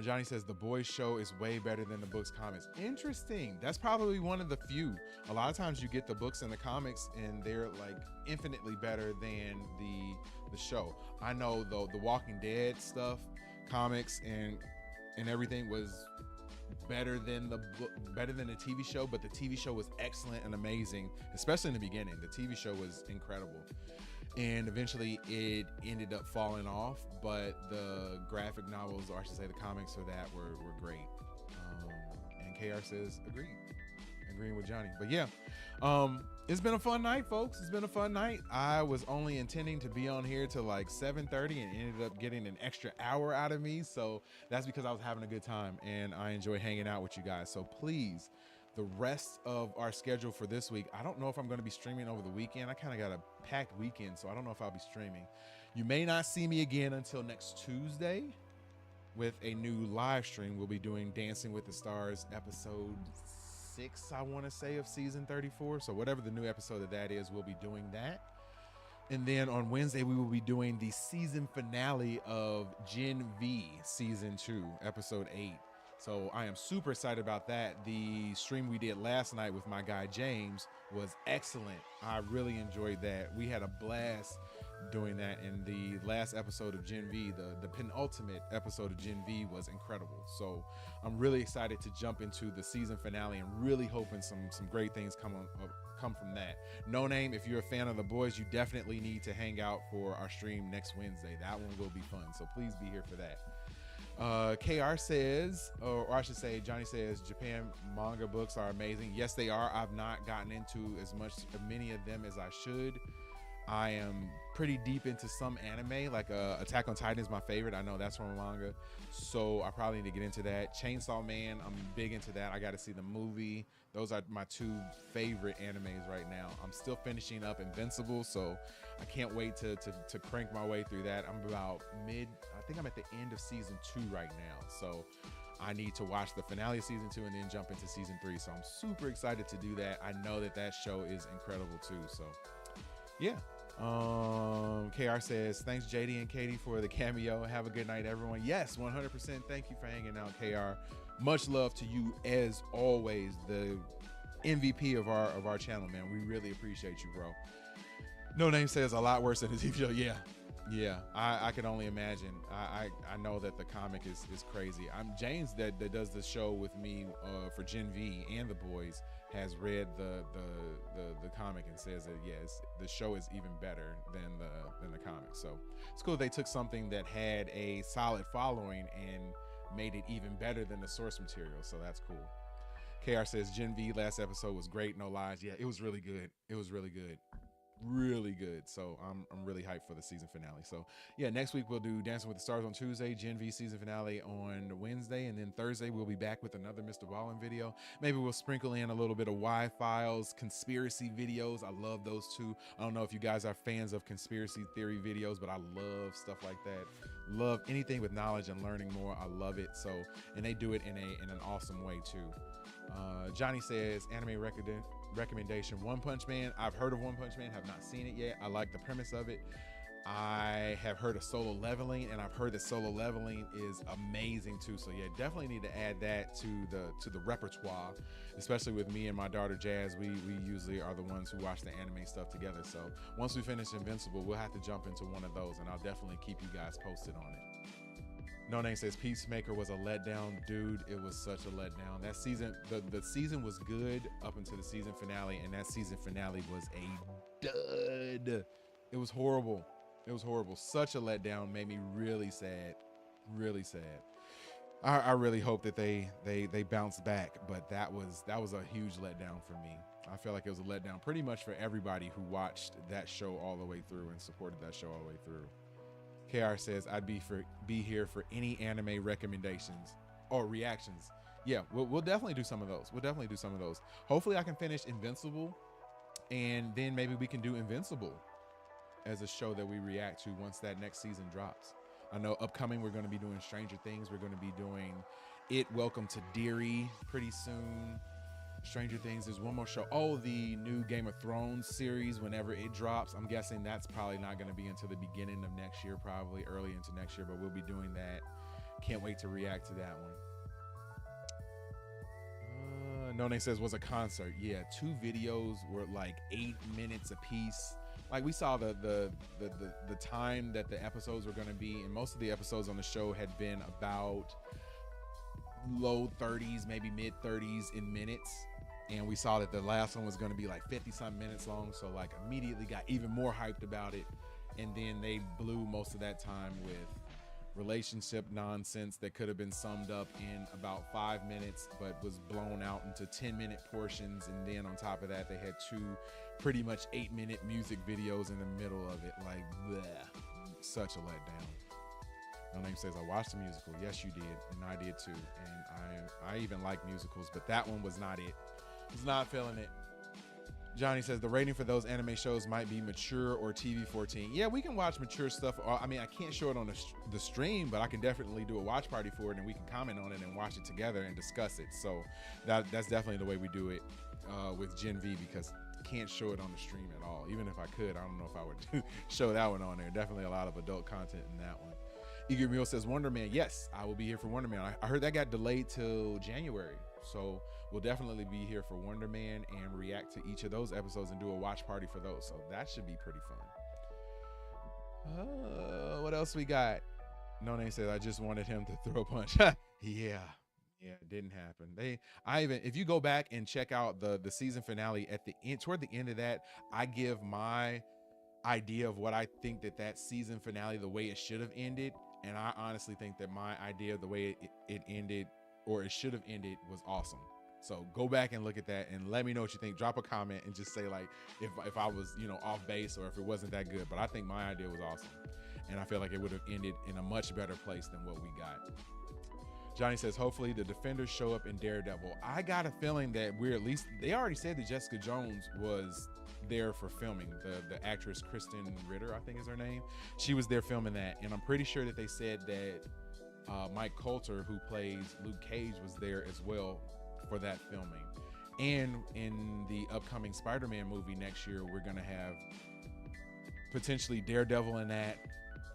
Johnny says the boys show is way better than the books comics. Interesting. That's probably one of the few. A lot of times you get the books and the comics and they're like infinitely better than the show. I know though the Walking Dead stuff, comics and everything was better than the TV show, but the TV show was excellent and amazing, especially in the beginning. The TV show was incredible, and eventually it ended up falling off, but the graphic novels, or I should say the comics for that were great. And KR says agreeing with Johnny. But yeah, it's been a fun night, folks. It's been a fun night. I was only intending to be on here till like 7:30 and ended up getting an extra hour out of me. So that's because I was having a good time and I enjoy hanging out with you guys. So please, the rest of our schedule for this week, I don't know if I'm going to be streaming over the weekend. I kind of got a packed weekend, so I don't know if I'll be streaming. You may not see me again until next Tuesday with a new live stream. We'll be doing Dancing with the Stars episode 6, I want to say, of season 34. So whatever the new episode of that is, we'll be doing that. And then on Wednesday, we will be doing the season finale of Gen V season 2, episode 8. So I am super excited about that. The stream we did last night with my guy James was excellent. I really enjoyed that. We had a blast doing that, and the last episode of Gen V, the penultimate episode of Gen V, was incredible. So I'm really excited to jump into the season finale and really hoping some great things come from that. No Name, if you're a fan of the boys, you definitely need to hang out for our stream next Wednesday. That one will be fun, so please be here for that. KR says, or I should say, Johnny says, Japan manga books are amazing. Yes, they are. I've not gotten into many of them as I should. I am pretty deep into some anime, like Attack on Titan is my favorite. I know that's from a manga, so I probably need to get into that. Chainsaw Man, I'm big into that. I got to see the movie. Those are my two favorite animes right now. I'm still finishing up Invincible, so I can't wait to crank my way through that. I'm about I think I'm at the end of season 2 right now, so I need to watch the finale of season 2 and then jump into season 3. So I'm super excited to do that. I know that show is incredible too. So yeah. KR says, thanks JD and Katie for the cameo. Have a good night, everyone. Yes, 100%. Thank you for hanging out, KR. Much love to you as always, the MVP of our channel, man. We really appreciate you, bro. No Name says a lot worse than his TV show. Yeah. I can only imagine. I know that the comic is crazy. I'm James that does the show with me for Gen V and the boys has read the comic and says that yes, the show is even better than the comic. So it's cool they took something that had a solid following and made it even better than the source material. So that's cool. KR says Gen V last episode was great, no lies. Yeah, it was really good. It was really good. Really good. So I'm really hyped for the season finale. So yeah, next week we'll do Dancing with the Stars on Tuesday, Gen V season finale on Wednesday, and then Thursday we'll be back with another MrBallen video. Maybe we'll sprinkle in a little bit of Y-Files, conspiracy videos. I love those too. I don't know if you guys are fans of conspiracy theory videos, but I love stuff like that. Love anything with knowledge and learning more. I love it. So, and they do it in an awesome way too. Johnny says anime recommendation, One Punch Man. I've heard of One Punch Man, have not seen it yet. I like the premise of it. I have heard of Solo Leveling, and I've heard that Solo Leveling is amazing too. So yeah, definitely need to add that to the repertoire, especially with me and my daughter Jazz. We usually are the ones who watch the anime stuff together. So once we finish Invincible, we'll have to jump into one of those, and I'll definitely keep you guys posted on it. No Name says Peacemaker was a letdown. Dude, it was such a letdown. That season, the season was good up until the season finale, and that season finale was a dud. It was horrible. It was horrible. Such a letdown. Made me really sad. Really sad. I really hope that they bounce back, but that was a huge letdown for me. I feel like it was a letdown pretty much for everybody who watched that show all the way through and supported that show all the way through. KR says I'd be here for any anime recommendations or reactions. Yeah, we'll definitely do some of those. Hopefully I can finish Invincible, and then maybe we can do Invincible as a show that we react to once that next season drops. I know upcoming we're going to be doing Stranger Things. We're going to be doing Welcome to Deary pretty soon. Stranger Things, there's one more show. Oh, the new Game of Thrones series, whenever it drops. I'm guessing that's probably not going to be until the beginning of next year, probably early into next year, but we'll be doing that. Can't wait to react to that one. No Name says was a concert. Yeah, 2 videos were like 8 minutes a piece. Like we saw the time that the episodes were going to be, and most of the episodes on the show had been about low 30s, maybe mid 30s in minutes. And we saw that the last one was going to be like 50-some minutes long. So like immediately got even more hyped about it. And then they blew most of that time with relationship nonsense that could have been summed up in about 5 minutes, but was blown out into 10-minute portions. And then on top of that, they had 2 pretty much 8-minute music videos in the middle of it. Like, bleh, such a letdown. No Name says I watched the musical. Yes, you did, and I did too. And I even like musicals, but that one was not it. Was not feeling it. Johnny says the rating for those anime shows might be mature or TV 14. Yeah, we can watch mature stuff. I mean, I can't show it on the stream, but I can definitely do a watch party for it, and we can comment on it and watch it together and discuss it. So that's definitely the way we do it with Gen V, because I can't show it on the stream at all. Even if I could, I don't know if I would show that one on there. Definitely a lot of adult content in that one. Eager Mule says Wonder Man. Yes, I will be here for Wonder Man. I heard that got delayed till January. So we'll definitely be here for Wonder Man and react to each of those episodes and do a watch party for those. So that should be pretty fun. What else we got? No Name says I just wanted him to throw a punch. Yeah, it didn't happen. If you go back and check out the season finale at the end, toward the end of that, I give my idea of what I think that season finale, the way it should have ended. And I honestly think that my idea of the way it ended, or it should have ended, was awesome. So go back and look at that and let me know what you think. Drop a comment and just say like if I was, you know, off base or if it wasn't that good. But I think my idea was awesome. And I feel like it would have ended in a much better place than what we got. Johnny says, hopefully the Defenders show up in Daredevil. I got a feeling that we're at least, they already said that Jessica Jones was there for filming. The actress Kristen Ritter, I think is her name. She was there filming that. And I'm pretty sure that they said that Mike Coulter, who plays Luke Cage, was there as well for that filming. And in the upcoming Spider-Man movie next year, we're going to have potentially Daredevil in that.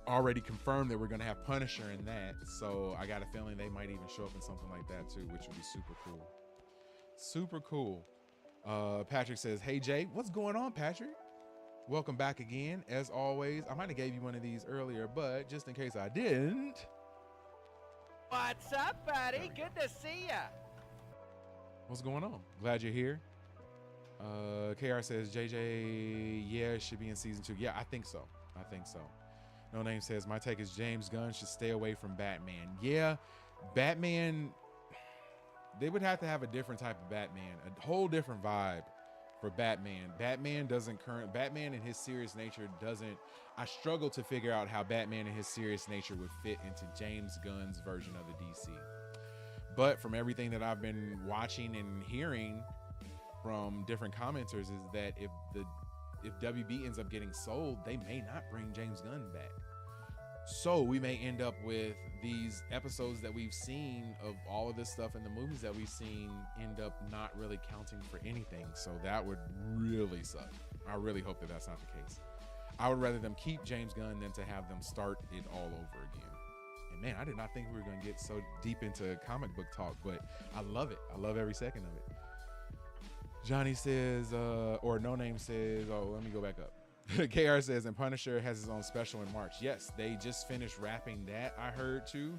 Already confirmed that we're going to have Punisher in that. So I got a feeling they might even show up in something like that too, which would be super cool. Super cool. Patrick says, hey Jay, what's going on, Patrick? Welcome back again. As always, I might have gave you one of these earlier, but just in case I didn't. What's up, buddy? Good to see ya. What's going on? Glad you're here. KR says, JJ, yeah, it should be in season 2. Yeah, I think so. No Name says, my take is James Gunn should stay away from Batman. Yeah, Batman, they would have to have a different type of Batman, a whole different vibe for Batman. Batman and his serious nature doesn't, I struggle to figure out how Batman and his serious nature would fit into James Gunn's version of the DC. But from everything that I've been watching and hearing from different commenters is that if WB ends up getting sold, they may not bring James Gunn back. So we may end up with these episodes that we've seen of all of this stuff in the movies that we've seen end up not really counting for anything. So that would really suck. I really hope that that's not the case. I would rather them keep James Gunn than to have them start it all over again. And man, I did not think we were going to get so deep into comic book talk, but I love it. I love every second of it. Johnny says, or No Name says, oh, let me go back up. KR says, and Punisher has his own special in March. Yes, they just finished wrapping that, I heard too.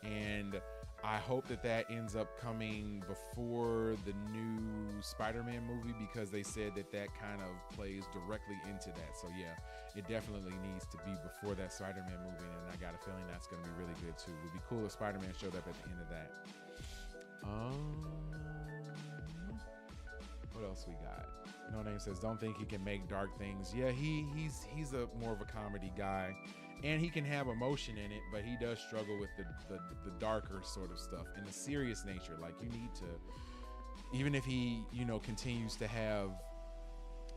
And I hope that that ends up coming before the new Spider-Man movie, because they said that that kind of plays directly into that. So yeah, it definitely needs to be before that Spider-Man movie. And I got a feeling that's going to be really good too. It would be cool if Spider-Man showed up at the end of that. What else we got? No Name says, don't think he can make dark things. Yeah, he's a more of a comedy guy, and he can have emotion in it, but he does struggle with the darker sort of stuff and the serious nature. Like, you need to, even if he, you know, continues to have,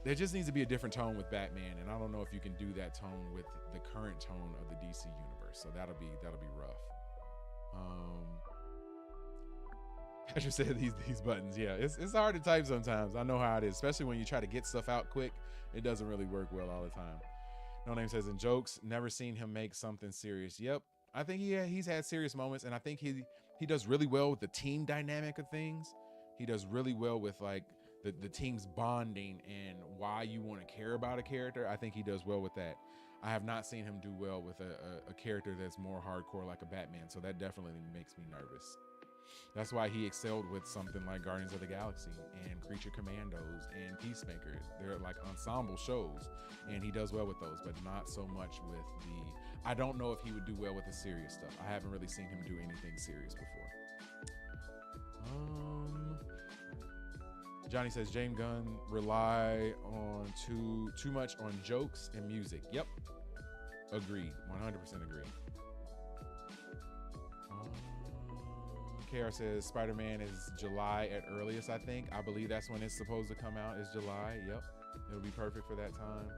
there just needs to be a different tone with Batman, and I don't know if you can do that tone with the current tone of the DC universe. So that'll be rough. Patrick said these buttons. Yeah, it's hard to type sometimes. I know how it is, especially when you try to get stuff out quick. It doesn't really work well all the time. No Name says, in jokes, never seen him make something serious. Yep, I think he's had serious moments, and I think he does really well with the team dynamic of things. He does really well with like the team's bonding and why you want to care about a character. I think he does well with that. I have not seen him do well with a character that's more hardcore like a Batman, so that definitely makes me nervous. That's why he excelled with something like Guardians of the Galaxy and Creature Commandos and Peacemaker. They're like ensemble shows, and he does well with those, but not so much with I don't know if he would do well with the serious stuff. I haven't really seen him do anything serious before. Johnny says, James Gunn rely on too much on jokes and music. Yep. Agreed. 100% agreed. KR says Spider-Man is July at earliest, I think. I believe that's when it's supposed to come out, is July. Yep. It'll be perfect for that time.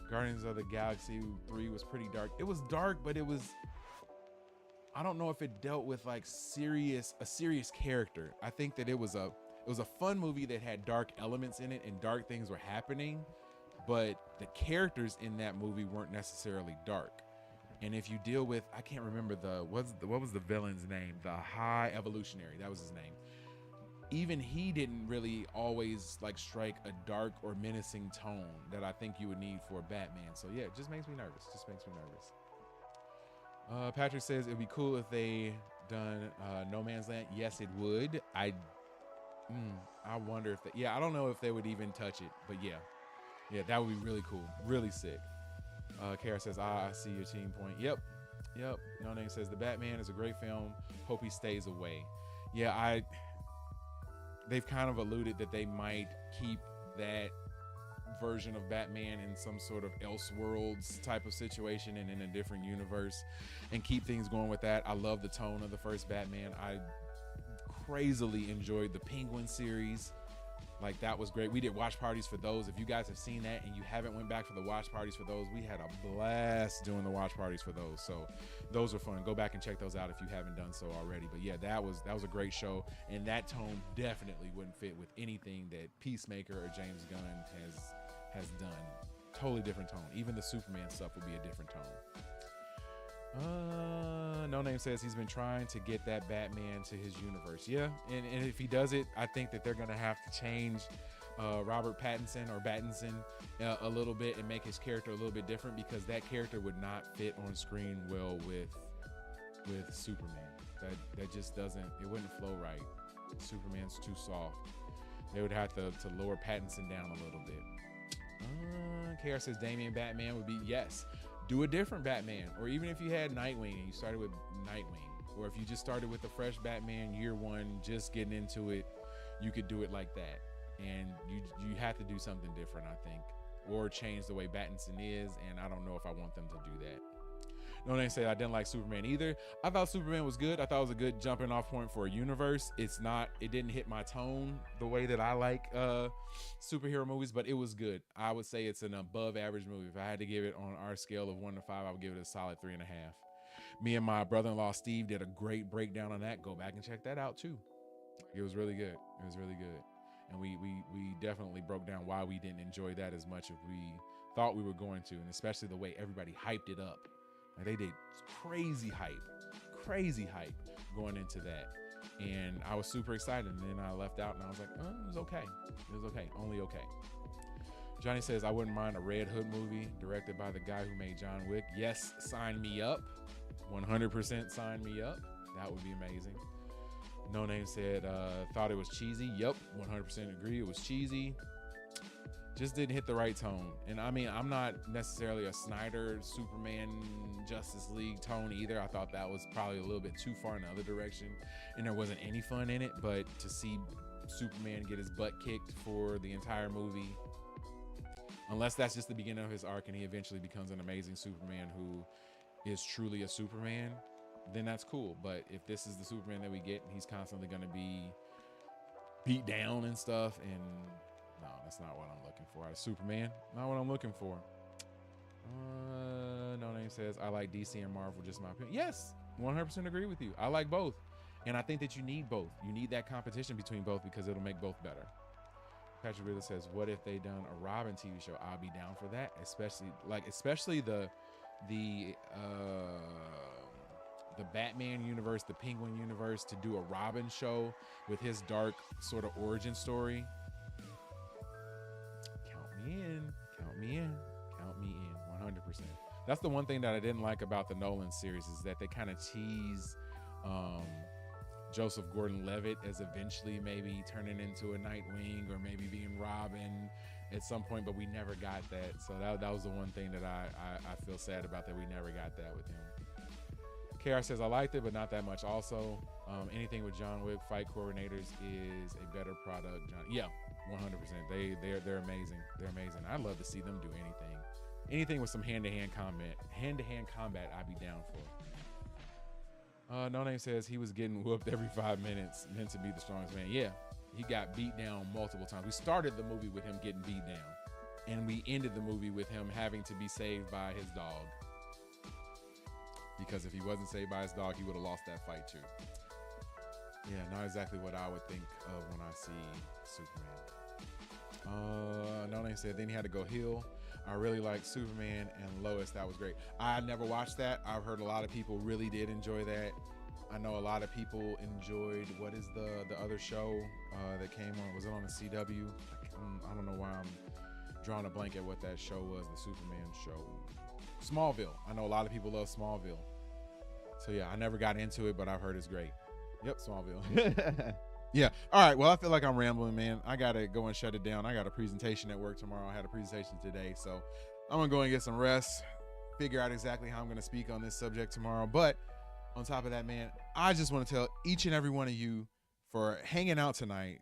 Guardians of the Galaxy 3 was pretty dark. It was dark, but it was, I don't know if it dealt with like a serious character. I think that it was a fun movie that had dark elements in it and dark things were happening, but the characters in that movie weren't necessarily dark. And if you deal with, I can't remember what was the villain's name? The High Evolutionary, that was his name. Even he didn't really always like strike a dark or menacing tone that I think you would need for Batman. So yeah, it just makes me nervous. Patrick says it'd be cool if they done No Man's Land. Yes, it would. I wonder if I don't know if they would even touch it, but yeah, that would be really cool, really sick. KR says, I see your team point. Yep. Yep. No Name says the Batman is a great film. Hope he stays away. Yeah, they've kind of alluded that they might keep that version of Batman in some sort of Elseworlds type of situation and in a different universe and keep things going with that. I love the tone of the first Batman. I crazily enjoyed the Penguin series. Like, that was great. We did watch parties for those. If you guys have seen that and you haven't went back for the watch parties for those, we had a blast doing the watch parties for those. So those were fun. Go back and check those out if you haven't done so already. But yeah, that was a great show. And that tone definitely wouldn't fit with anything that Peacemaker or James Gunn has done. Totally different tone. Even the Superman stuff would be a different tone. No Name says he's been trying to get that Batman to his universe. Yeah, and if he does it, I think that they're gonna have to change Robert Pattinson a little bit and make his character a little bit different, because that character would not fit on screen well with Superman. That just doesn't, it wouldn't flow right. Superman's too soft. They would have to lower Pattinson down a little bit. KR says Damian Batman would be, yes. Do a different Batman, or even if you had Nightwing and you started with Nightwing, or if you just started with a fresh Batman year one, just getting into it, you could do it like that. And you have to do something different, I think, or change the way Pattinson is. And I don't know if I want them to do that. No Name said I didn't like Superman either. I thought Superman was good. I thought it was a good jumping off point for a universe. It didn't hit my tone the way that I like superhero movies, but it was good. I would say it's an above average movie. If I had to give it on our scale of 1 to 5, I would give it a solid 3.5. Me and my brother-in-law Steve did a great breakdown on that. Go back and check that out too. It was really good. It was really good. And we definitely broke down why we didn't enjoy that as much as we thought we were going to, and especially the way everybody hyped it up. Like, they did crazy hype going into that, and I was super excited. And then I left out and I was like, oh, it was okay. It was okay, only okay. Johnny says I wouldn't mind a Red Hood movie directed by the guy who made John Wick. Yes, sign me up. 100% sign me up. That would be amazing. No Name said thought it was cheesy. Yep, 100% agree. It was cheesy. Just didn't hit the right tone. And I mean, I'm not necessarily a Snyder, Superman, Justice League tone either. I thought that was probably a little bit too far in the other direction, and there wasn't any fun in it. But to see Superman get his butt kicked for the entire movie, unless that's just the beginning of his arc and he eventually becomes an amazing Superman who is truly a Superman, then that's cool. But if this is the Superman that we get and he's constantly going to be beat down and stuff, and no, that's not what I'm looking for out of Superman. Not what I'm looking for. No Name says I like DC and Marvel, just my opinion. Yes, 100% agree with you. I like both, and I think that you need both. You need that competition between both, because it'll make both better. Patrick Wheeler says, what if they done a Robin TV show? I'll be down for that, especially the Batman universe, the Penguin universe, to do a Robin show with his dark sort of origin story. Count me in, 100%. That's the one thing that I didn't like about the Nolan series, is that they kind of tease Joseph Gordon-Levitt as eventually maybe turning into a Nightwing or maybe being Robin at some point, but we never got that. So that was the one thing that I feel sad about, that we never got that with him. KR says I liked it, but not that much. Also, anything with John Wick fight coordinators is a better product. Yeah, 100%. They're amazing. They're amazing. I'd love to see them do anything with some hand-to-hand combat. I'd be down for. No Name says he was getting whooped every 5 minutes, meant to be the strongest man. Yeah, he got beat down multiple times. We started the movie with him getting beat down, and we ended the movie with him having to be saved by his dog, because if he wasn't saved by his dog, he would have lost that fight too. Yeah, not exactly what I would think of when I see Superman. No Name said then he had to go heal. I really like Superman and Lois. That was great. I never watched that. I've heard a lot of people really did enjoy that. I know a lot of people enjoyed, what is the other show that came on? Was it on the CW? I don't know why I'm drawing a blank at what that show was, the Superman show. Smallville. I know a lot of people love Smallville. So yeah, I never got into it, but I've heard it's great. Yep, Smallville. Yeah. All right. Well, I feel like I'm rambling, man. I got to go and shut it down. I got a presentation at work tomorrow. I had a presentation today, so I'm going to go and get some rest. figure out exactly how I'm going to speak on this subject tomorrow. But on top of that, man, I just want to tell each and every one of you for hanging out tonight.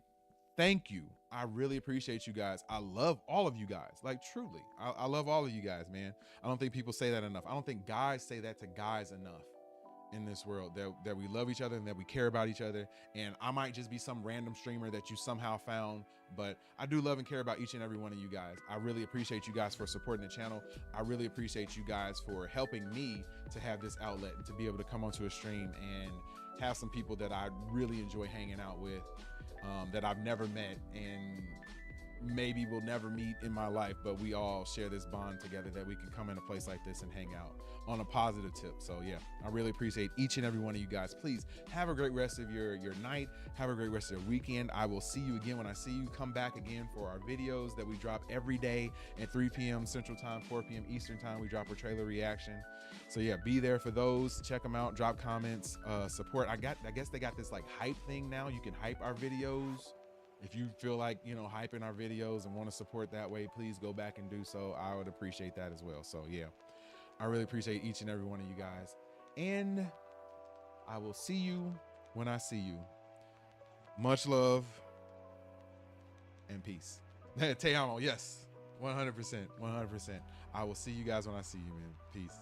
Thank you. I really appreciate you guys. I love all of you guys. Like, truly, I love all of you guys, man. I don't think people say that enough. I don't think guys say that to guys enough in this world, that we love each other and that we care about each other. And I might just be some random streamer that you somehow found, but I do love and care about each and every one of you guys. I really appreciate you guys for supporting the channel. I really appreciate you guys for helping me to have this outlet and to be able to come onto a stream and have some people that I really enjoy hanging out with, that I've never met and maybe will never meet in my life, but we all share this bond together that we can come in a place like this and hang out on a positive tip. So yeah, I really appreciate each and every one of you guys. Please have a great rest of your night. Have a great rest of your weekend. I will see you again when I see you. Come back again for our videos that we drop every day at 3 p.m. Central Time, 4 p.m. Eastern Time. We drop a trailer reaction. So yeah, be there for those. Check them out. Drop comments. Support. I guess they got this like hype thing now. You can hype our videos. If you feel like, you know, hyping our videos and want to support that way, please go back and do so. I would appreciate that as well. So yeah, I really appreciate each and every one of you guys. And I will see you when I see you. Much love and peace. Te amo. Yes. 100%. 100%. I will see you guys when I see you, man. Peace.